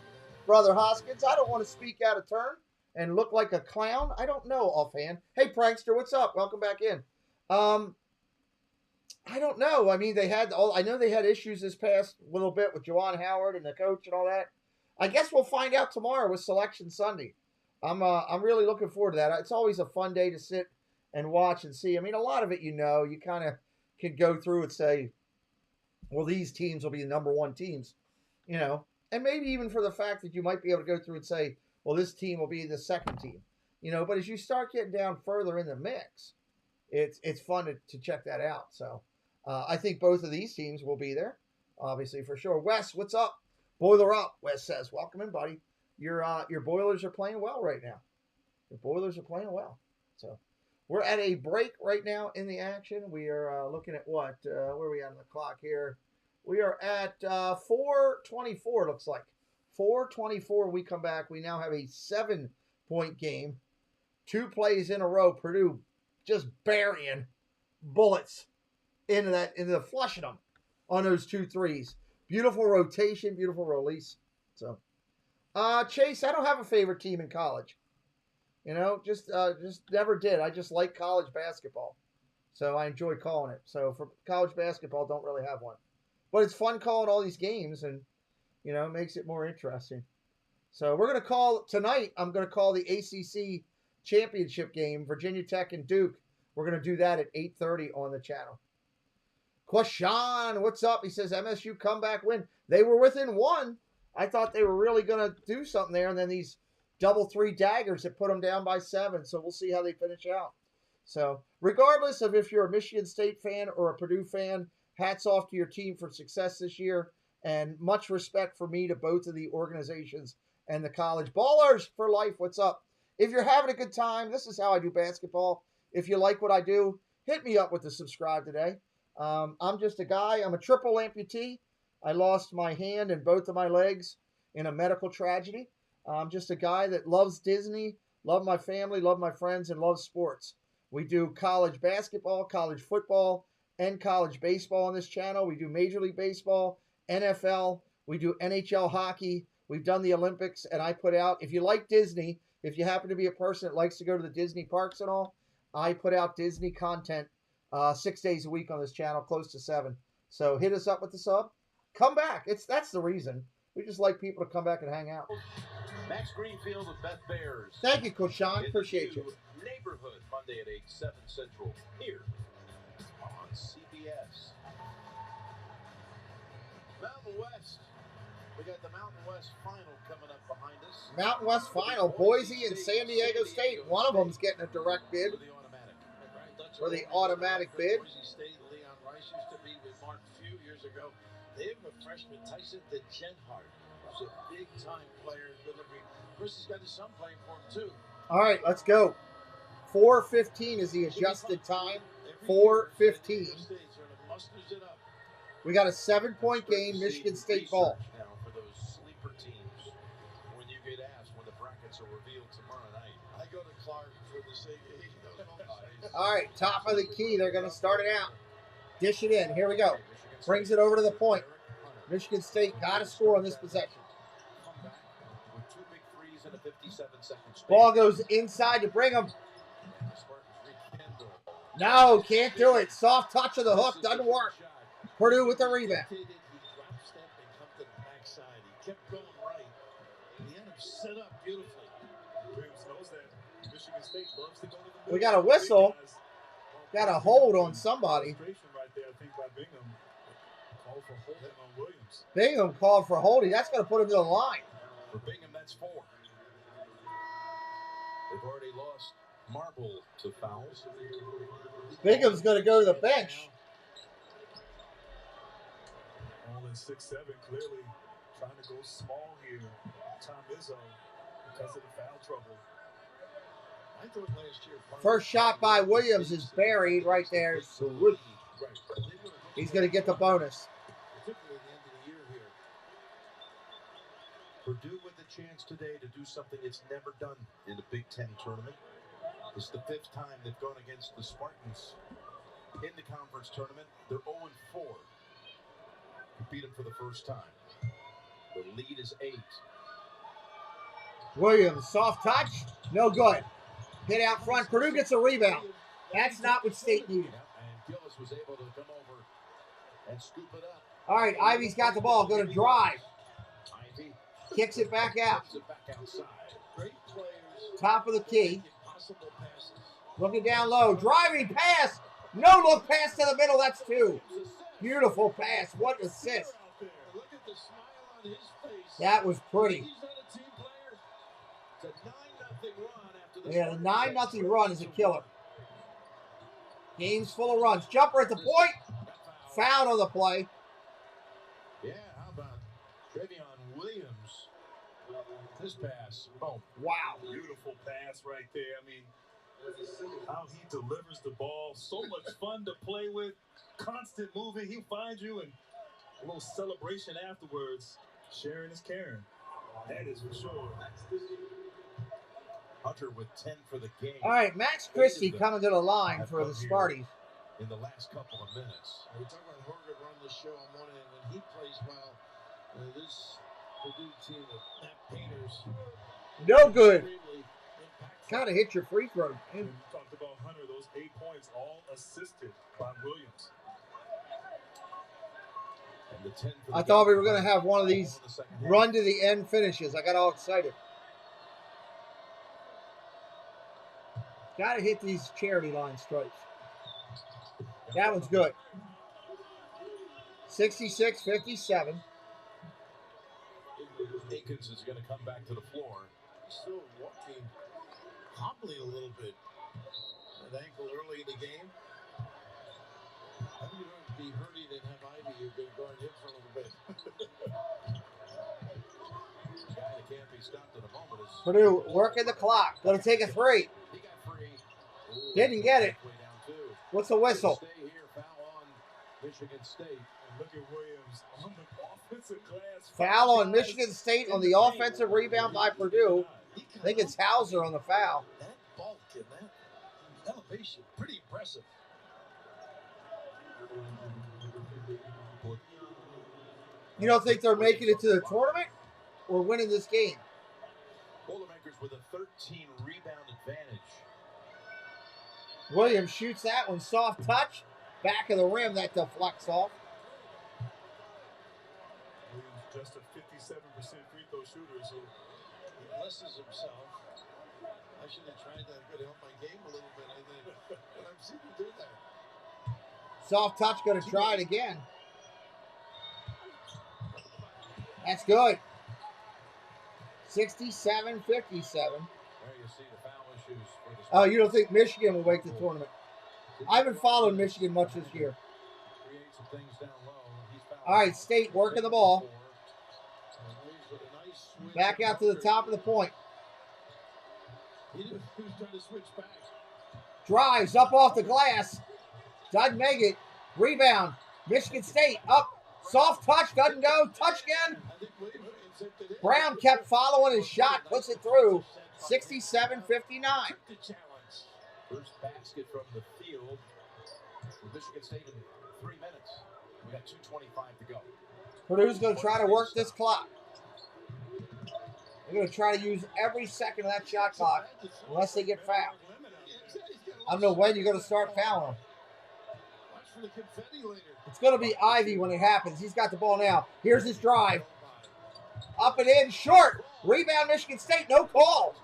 Brother Hoskins. I don't want to speak out of turn and look like a clown. I don't know offhand. Hey, Prankster, what's up? Welcome back in. I don't know. I mean, I know they had issues this past little bit with Juwan Howard and the coach and all that. I guess we'll find out tomorrow with Selection Sunday. I'm really looking forward to that. It's always a fun day to sit and watch and see. I mean, a lot of it, you kind of can go through and say, well, these teams will be the number 1 teams, and maybe even for the fact that you might be able to go through and say, well, this team will be the 2nd team, but as you start getting down further in the mix, it's fun to check that out. So I think both of these teams will be there, obviously, for sure. Wes, what's up? Boiler up, Wes says. Welcome in, buddy. Your Boilers are playing well right now. Your Boilers are playing well. So we're at a break right now in the action. We are looking at what? Where are we on the clock here? We are at 4:24, looks like. 4:24, we come back. We now have a 7-point game. 2 plays in a row. Purdue just burying bullets into the flushing them on those 2 threes. Beautiful rotation, beautiful release. So, Chase, I don't have a favorite team in college. Just never did. I just like college basketball. So I enjoy calling it. So for college basketball, don't really have one. But it's fun calling all these games and, it makes it more interesting. So we're going to call tonight. I'm going to call the ACC championship game, Virginia Tech and Duke. We're going to do that at 8:30 on the channel. Quashan, what's up? He says MSU comeback win. They were within 1. I thought they were really going to do something there. And then these double 3 daggers that put them down by 7. So we'll see how they finish out. So regardless of if you're a Michigan State fan or a Purdue fan, hats off to your team for success this year. And much respect for me to both of the organizations and the college. Ballers for life, what's up? If you're having a good time, this is how I do basketball. If you like what I do, hit me up with the subscribe today. I'm just a guy. I'm a triple amputee. I lost my hand and both of my legs in a medical tragedy. I'm just a guy that loves Disney, love my family, love my friends, and loves sports. We do college basketball, college football, and college baseball on this channel. We do Major League Baseball, NFL. We do NHL hockey. We've done the Olympics, and I put out, if you like Disney, if you happen to be a person that likes to go to the Disney parks and all, I put out Disney content 6 days a week on this channel, close to 7. So hit us up with the sub. Come back. That's the reason. We just like people to come back and hang out. Max Greenfield with Beth Bears. Thank you, Coach Sean. Appreciate you. Neighborhood, Monday at 8, 7 Central, here on CBS. Mountain West. We got the Mountain West final coming up behind us. Mountain West final, Boise and San Diego State. One of them's getting a direct bid. For the automatic bid. Boise State, Leon Rice used to be with Mark a few years ago. They have a freshman, Tyson DeGenhart, who's a big-time player in delivery. Of course, he's got his son playing for him, too. All right, let's go. 4:15 is the adjusted time. 4:15. We got a 7-point game, Michigan State ball. Now for those sleeper teams, when you get asked when the brackets are revealed tomorrow night. I go to Clark for the sake of All right, top of the key. They're going to start it out. Dish it in. Here we go. Brings it over to the point. Michigan State got to score on this possession. With 2 big threes in a 57-second span. Ball goes inside to Brigham. No, can't do it. Soft touch of the hook. Doesn't work. Purdue with the rebound. He drop step and come to the backside. He kept going right. And he had him set up beautifully. Williams knows that Michigan State loves to go to the We got a whistle. Got a hold on somebody. Right there, I think, by Bingham. Called for holding on Williams. Bingham called for holding. That's going to put him to the line. For Bingham, that's 4. They've already lost Marble to fouls. Bingham's going to go to the bench. All in 6'7", clearly trying to go small here. Tom Izzo, because of the foul trouble. I thought last year. First shot by Williams is buried right there. So he's going to get the bonus. Particularly at the end of the year here. Purdue with a chance today to do something it's never done in the Big Ten tournament. It's the 5th time they've gone against the Spartans in the conference tournament. They're 0-4. Beat them for the first time. The lead is 8. Williams, soft touch, no good. Hit out front. Purdue gets a rebound. That's not what State needed. And Gillis was able to come over and scoop it up. All right, Ivy's got the ball. Going to drive. Ivy Kicks it back out. kicks it back outside. Great players. Top of the key. Impossible passes. Looking down low. Driving pass. No look pass to the middle. That's 2. Beautiful pass. What assist. Look at the smile on his face. That was pretty. He's not a team player. It's a 9-0 run after the Yeah, the 9-0 run is a killer. Game's full of runs. Jumper at the point. Foul on the play. Yeah, how about Trevion Williams? This pass, boom. Wow. Beautiful pass right there. I mean, how he delivers the ball. So much fun to play with. Constant moving. He'll find you and a little celebration afterwards. Sharing is caring. That is for sure. Hunter with 10 for the game. All right, Max Christie coming to the line for the Spartans. In the last couple of minutes. We talk about Horgan run the show on one end. When he plays well, this Purdue team of Matt Painters. No good. Extremely impactful. Gotta hit your free throw. And you talked about Hunter, those 8 points all assisted by Williams. And the 10 for the I thought we game. were going to have one of these run to the end finishes. I got all excited. Gotta hit these charity line stripes. That one's good. 66-57. Akins is going to come back to the floor. He's still walking, hobbling a little bit. That ankle early in the game. I'm going to be hurting and have Ivy. You're going to guard him for a little bit. The guy that can't be stopped at the moment is Purdue working the clock. Going to take a 3. he got free. Ooh, Didn't get it. halfway down two. What's the whistle? Stay here, foul on Michigan State. And look at Williams on the offensive glass. Foul on Michigan State on the offensive rebound by Purdue. I think it's Hauser on the foul. That bulk and that elevation, pretty impressive. You don't think they're making it to the tournament or winning this game? Boilermakers with a 13 rebound advantage. Williams shoots that one. Soft touch. Back of the rim. That deflects off. Williams just a 57% free throw shooter, so He blesses himself. I should have tried that. Could help my game a little bit, I think. But I'm seeing him do that. Soft touch. Going to try it again. That's good. 67-57. There you see the foul issues for the Oh, you don't think Michigan will make the tournament? I haven't followed Michigan much this year. Create some things down low. He's fouled. All right, State working the ball. And Williams with a nice switch. Back out to the top of the point. He was trying to switch back. Drives up off the glass. Doesn't make it. Rebound. Michigan State up. Soft touch. Doesn't go. Touch again. I think Williams sent it in. Brown kept following his shot. Puts it through. 67-59. Took the challenge. First basket from the field for Michigan State in 3 minutes. We got 2:25 to go. Purdue's going to try to work this clock. They're going to try to use every second of that shot clock unless they get fouled. I don't know when you're going to start fouling them. Watch for the confetti later. It's going to be Ivy when it happens. He's got the ball now. Here's his drive. Up and in, short. Rebound, Michigan State. No call.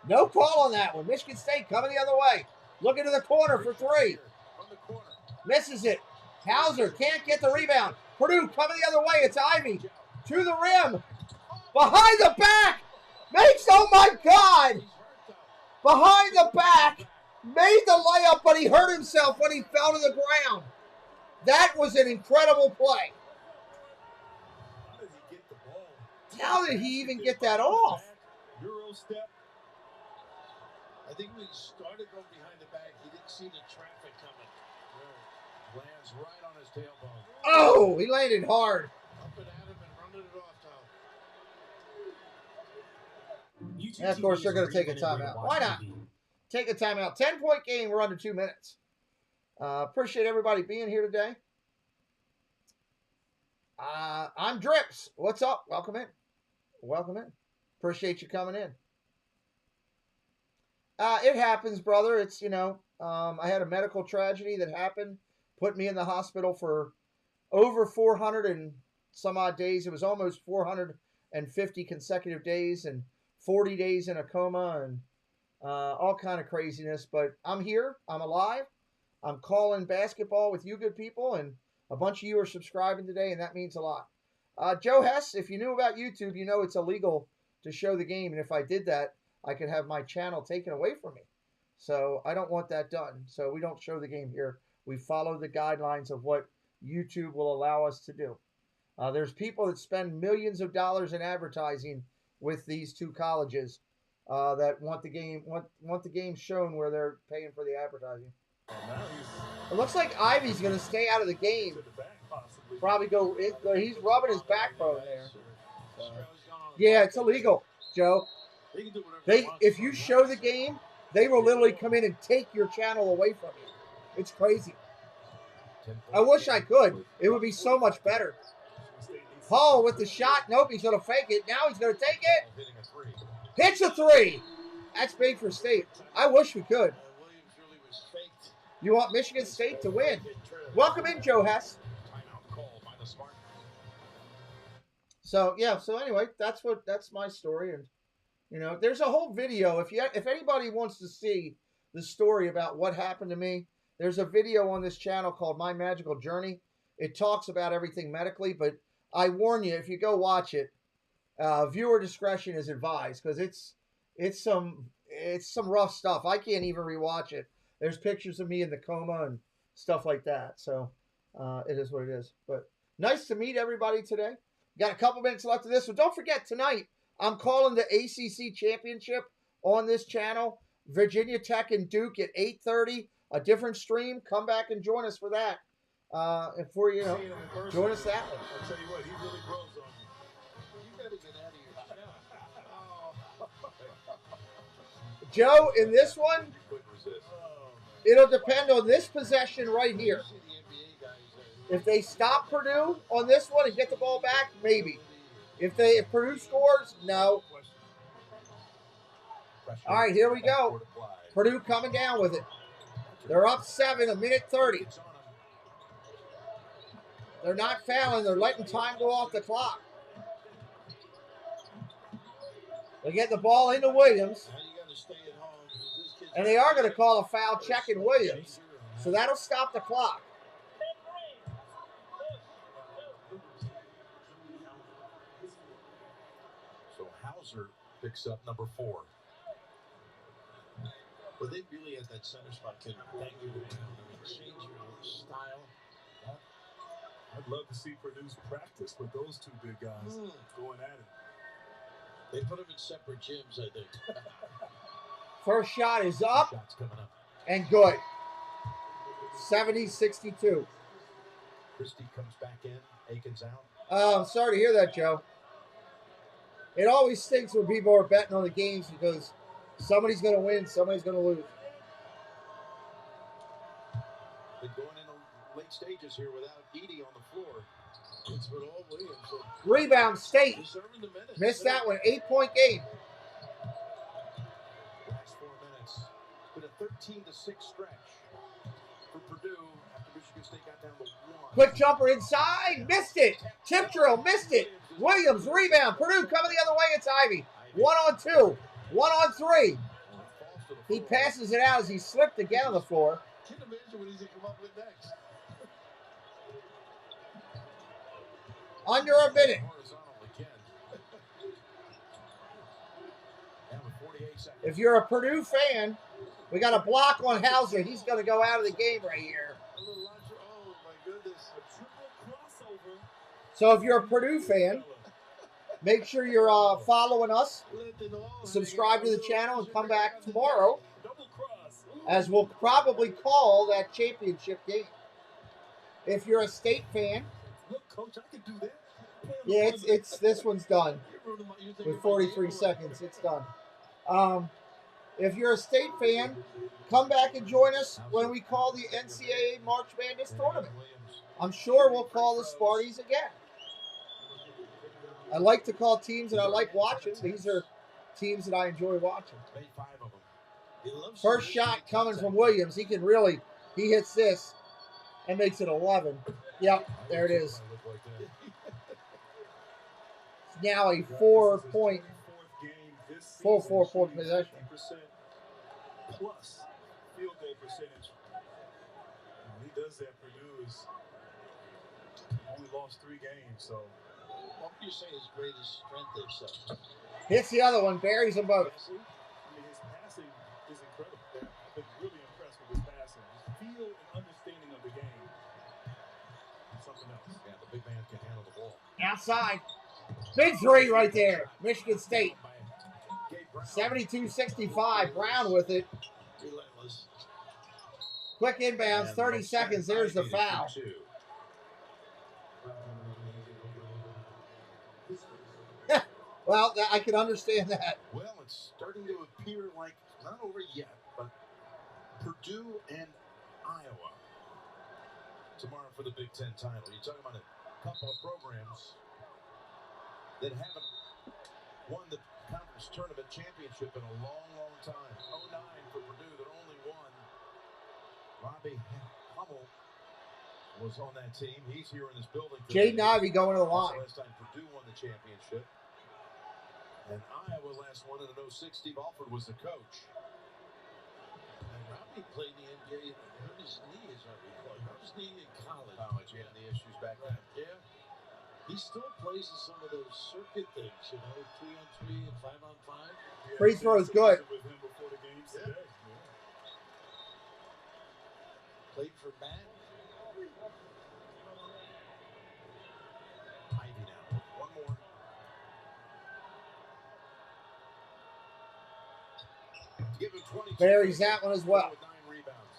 No call on that one. Michigan State coming the other way. Looking to the corner for 3. Misses it. Hauser can't get the rebound. Purdue coming the other way. It's Ivy. To the rim. Behind the back. Makes, oh my God. Behind the back. Made the layup, but he hurt himself when he fell to the ground. That was an incredible play. how did he get the ball? How did he even get that off? Euro step. I think when he started going behind the back, he didn't see the traffic coming. Lands right on his tailbone. Oh, he landed hard. Up and at him and running it off, Tom. And of course, they're going to take a timeout. Why not? Take a timeout. 10-point game. We're under 2 minutes. Appreciate everybody being here today. I'm Drips. What's up? Welcome in. Welcome in. Appreciate you coming in. It happens, brother. It's, you know, I had a medical tragedy that happened. Put me in the hospital for over 400 and some odd days. It was almost 450 consecutive days and 40 days in a coma and all kind of craziness. But I'm here. I'm alive. I'm calling basketball with you good people, and a bunch of you are subscribing today, and that means a lot. Joe Hess, if you knew about YouTube, you know it's illegal to show the game, and if I did that, I could have my channel taken away from me. So I don't want that done. So we don't show the game here. We follow the guidelines of what YouTube will allow us to do. There's people that spend millions of dollars in advertising with these two colleges that want the game shown where they're paying for the advertising. It looks like Ivy's going to stay out of the game. Probably go. He's rubbing his backbone there. Yeah, it's illegal, Joe. If you show the game, they will literally come in and take your channel away from you. It's crazy. I wish I could. It would be so much better. Hall with the shot. Nope, he's going to fake it. Now he's going to take it. Hits a three. That's big for State. I wish we could. You want Michigan State to win. Welcome in, Joe Hess. So, yeah, so anyway, that's my story. And, you know, there's a whole video. If anybody wants to see the story about what happened to me, there's a video on this channel called My Magical Journey. It talks about everything medically, but I warn you, if you go watch it, viewer discretion is advised because it's some rough stuff. I can't even rewatch it. There's pictures of me in the coma and stuff like that. So it is what it is. But nice to meet everybody today. Got a couple minutes left of this. So don't forget, tonight, I'm calling the ACC Championship on this channel. Virginia Tech and Duke at 8:30. A different stream. Come back and join us for that. And for, you know, join us that one. I'll tell you what, he really grows on you. You got to get out of your shell. Joe, in this one, it'll depend on this possession right here. If they stop Purdue on this one and get the ball back, maybe. If Purdue scores, no. All right, here we go. Purdue coming down with it. They're up 7, a minute 30. They're not fouling. They're letting time go off the clock. They get the ball into Williams. And they are going to call a foul checking Williams. So that'll stop the clock. So Hauser picks up number 4. Well, they really at that center spot can bang you around. I mean, change your style. I'd love to see Purdue's practice with those two big guys going at it. They put them in separate gyms, I think. First shot is up and good. 70-62. Christie comes back in. Aiken's out. I'm sorry to hear that, Joe. It always stinks when people are betting on the games because somebody's going to win, somebody's going to lose. They're going in the late stages here without Edie on the floor. It's been all Williams. Rebound, State. Missed that one. 8-point game. Last 4 minutes. Been a 13-6 stretch for Purdue after Michigan State got down to 1. Quick jumper inside. Missed it. Tip drill. Missed it. Williams, rebound. Purdue coming the other way. It's Ivy. 1-on-2. 1-on-3. He passes it out as he slipped again on the floor. Can you imagine what he's going to come up with next? Under a minute. If you're a Purdue fan, we got a block on Hauser. He's going to go out of the game right here. Oh, my goodness. A triple crossover. So if you're a Purdue fan, make sure you're following us. Subscribe to the channel and come back tomorrow as we'll probably call that championship game. If you're a State fan, Look, Coach, I can do that. yeah, it's this one's done. With 43 seconds, it's done. If you're a state fan, come back and join us when we call the NCAA March Madness tournament. I'm sure we'll call the Spartans again. I like to call teams that I like watching. These are teams that I enjoy watching. First shot coming from Williams. He hits this and makes it 11. Yep, there it is. It's now a 4-point, full 4-point possession. Plus field goal percentage. When he does that, Purdue has only lost 3 games, so what would you say his greatest strength is? Hits the other one, buries them both. I mean, his passing is incredible. I've been really impressed with his passing. His feel and understanding of the game. Something else. Yeah, the big man can handle the ball. Outside. Big 3 right there. Michigan State. 72-65. Brown with it. Relentless. Quick inbounds, 30 seconds. There's the foul. Well, I can understand that. Well, it's starting to appear like not over yet, but Purdue and Iowa tomorrow for the Big Ten title. You're talking about a couple of programs that haven't won the conference tournament championship in a long, long time. 09 for Purdue that only won. Robbie Hummel was on that team. He's here in this building. Jaden Ivey going to the line. Last time Purdue won the championship. And Iowa last won in 06. Steve Alford was the coach. And Robbie played in the NBA. Hurt his knee, as I recall. Hurt his knee in college. He had the issues back then. Yeah. He still plays in some of those circuit things, 3-on-3 and 5-on-5. Yeah, free throw is good. With him before the games today. Played for Matt. Ivy now. One more. Give him 22. Buries that one as well. 9 rebounds.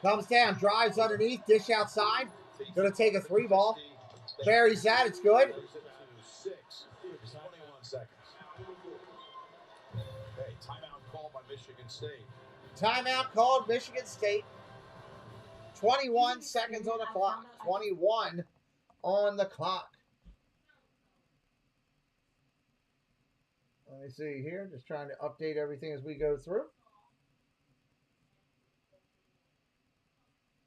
Comes down, drives underneath, dish outside. Going to take a 3 ball. Buries that, it's good. 6. 21 seconds. Okay, timeout called by Michigan State. Timeout called Michigan State. 21 seconds on the clock. 21 on the clock. Let me see here. Just trying to update everything as we go through.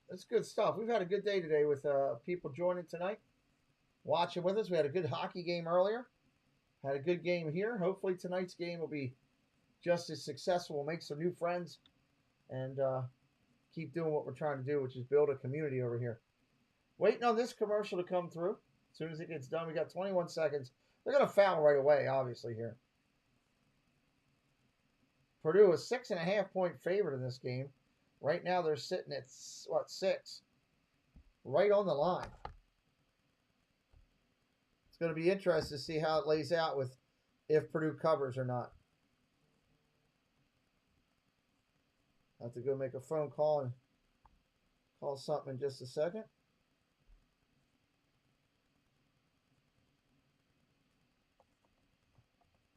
That's good stuff. We've had a good day today with people joining tonight, watching with us. We had a good hockey game earlier. Had a good game here. Hopefully tonight's game will be just as successful. We'll make some new friends and keep doing what we're trying to do, which is build a community over here. Waiting on this commercial to come through. As soon as it gets done, we got 21 seconds. They're going to foul right away, obviously, here. Purdue is 6.5-point favorite in this game. Right now they're sitting at, 6? Right on the line. It's going to be interesting to see how it lays out with if Purdue covers or not. I have to go make a phone call and call something in just a second.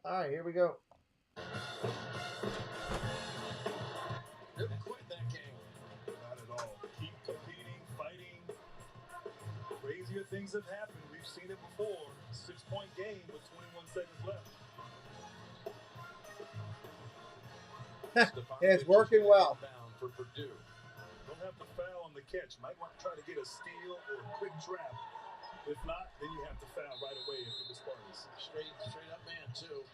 All right, here we go. Didn't quit that game. Not at all. Keep competing, fighting. Crazier things have happened. We've seen it before. 6-point game with 21 seconds left. It's working well. For Purdue. Don't have to foul on the catch. Might want to try to get a steal or a quick trap. If not, then you have to foul right away if you're the Spartans. Straight up man, too.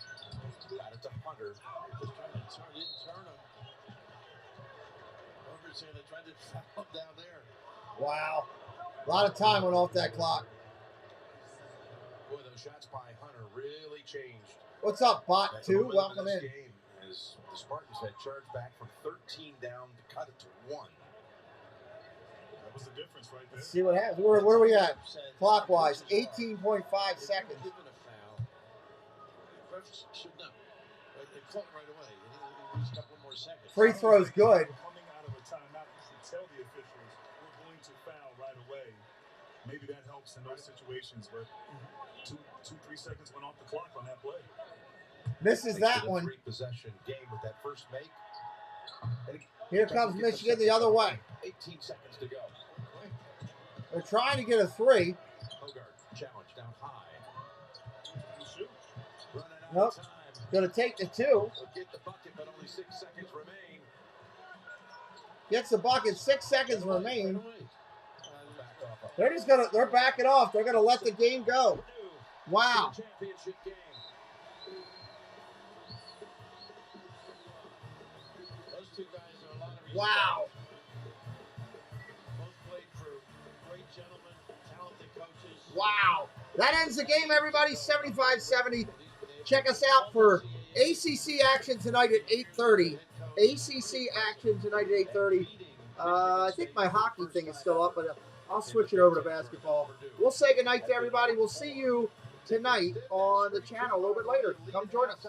Got it to Hunter. Just trying to turn him. Overton tried to foul down there. Wow. A lot of time went off that clock. Boy, those shots by Hunter really changed. What's up, Bot 2? Welcome in. Game as the Spartans had charged back from 13 down to cut it to 1. That was the difference right there. Let's see what happens. Where are we at? Clockwise, 18.5 seconds. Given a foul, the refs should know. They caught it right away. He needs a couple more seconds. Free throw's good. Coming out of a timeout, you should tell the officials we're going to foul right away. Maybe that helped timeouts in those situations, but 2-3 seconds went off the clock on that play. Misses that one. Possession game with that first make. Here comes Michigan the other way. 18 seconds to go. They're trying to get a 3. Hogart challenge down high. Nope. Gonna take the 2. Will get the bucket, but only 6 seconds remain. Gets the bucket. 6 seconds remain. They're backing off. They're gonna let the game go. Wow. Championship game. Those two guys are a lot of respect. Wow. Both played for great gentlemen, talented coaches. Wow. That ends the game, everybody. 75-70. Check us out for ACC action tonight at 8:30. ACC action tonight at 8:30. I think my hockey thing is still up, but I'll switch it over to basketball. We'll say goodnight to everybody. We'll see you tonight on the channel a little bit later. Come join us.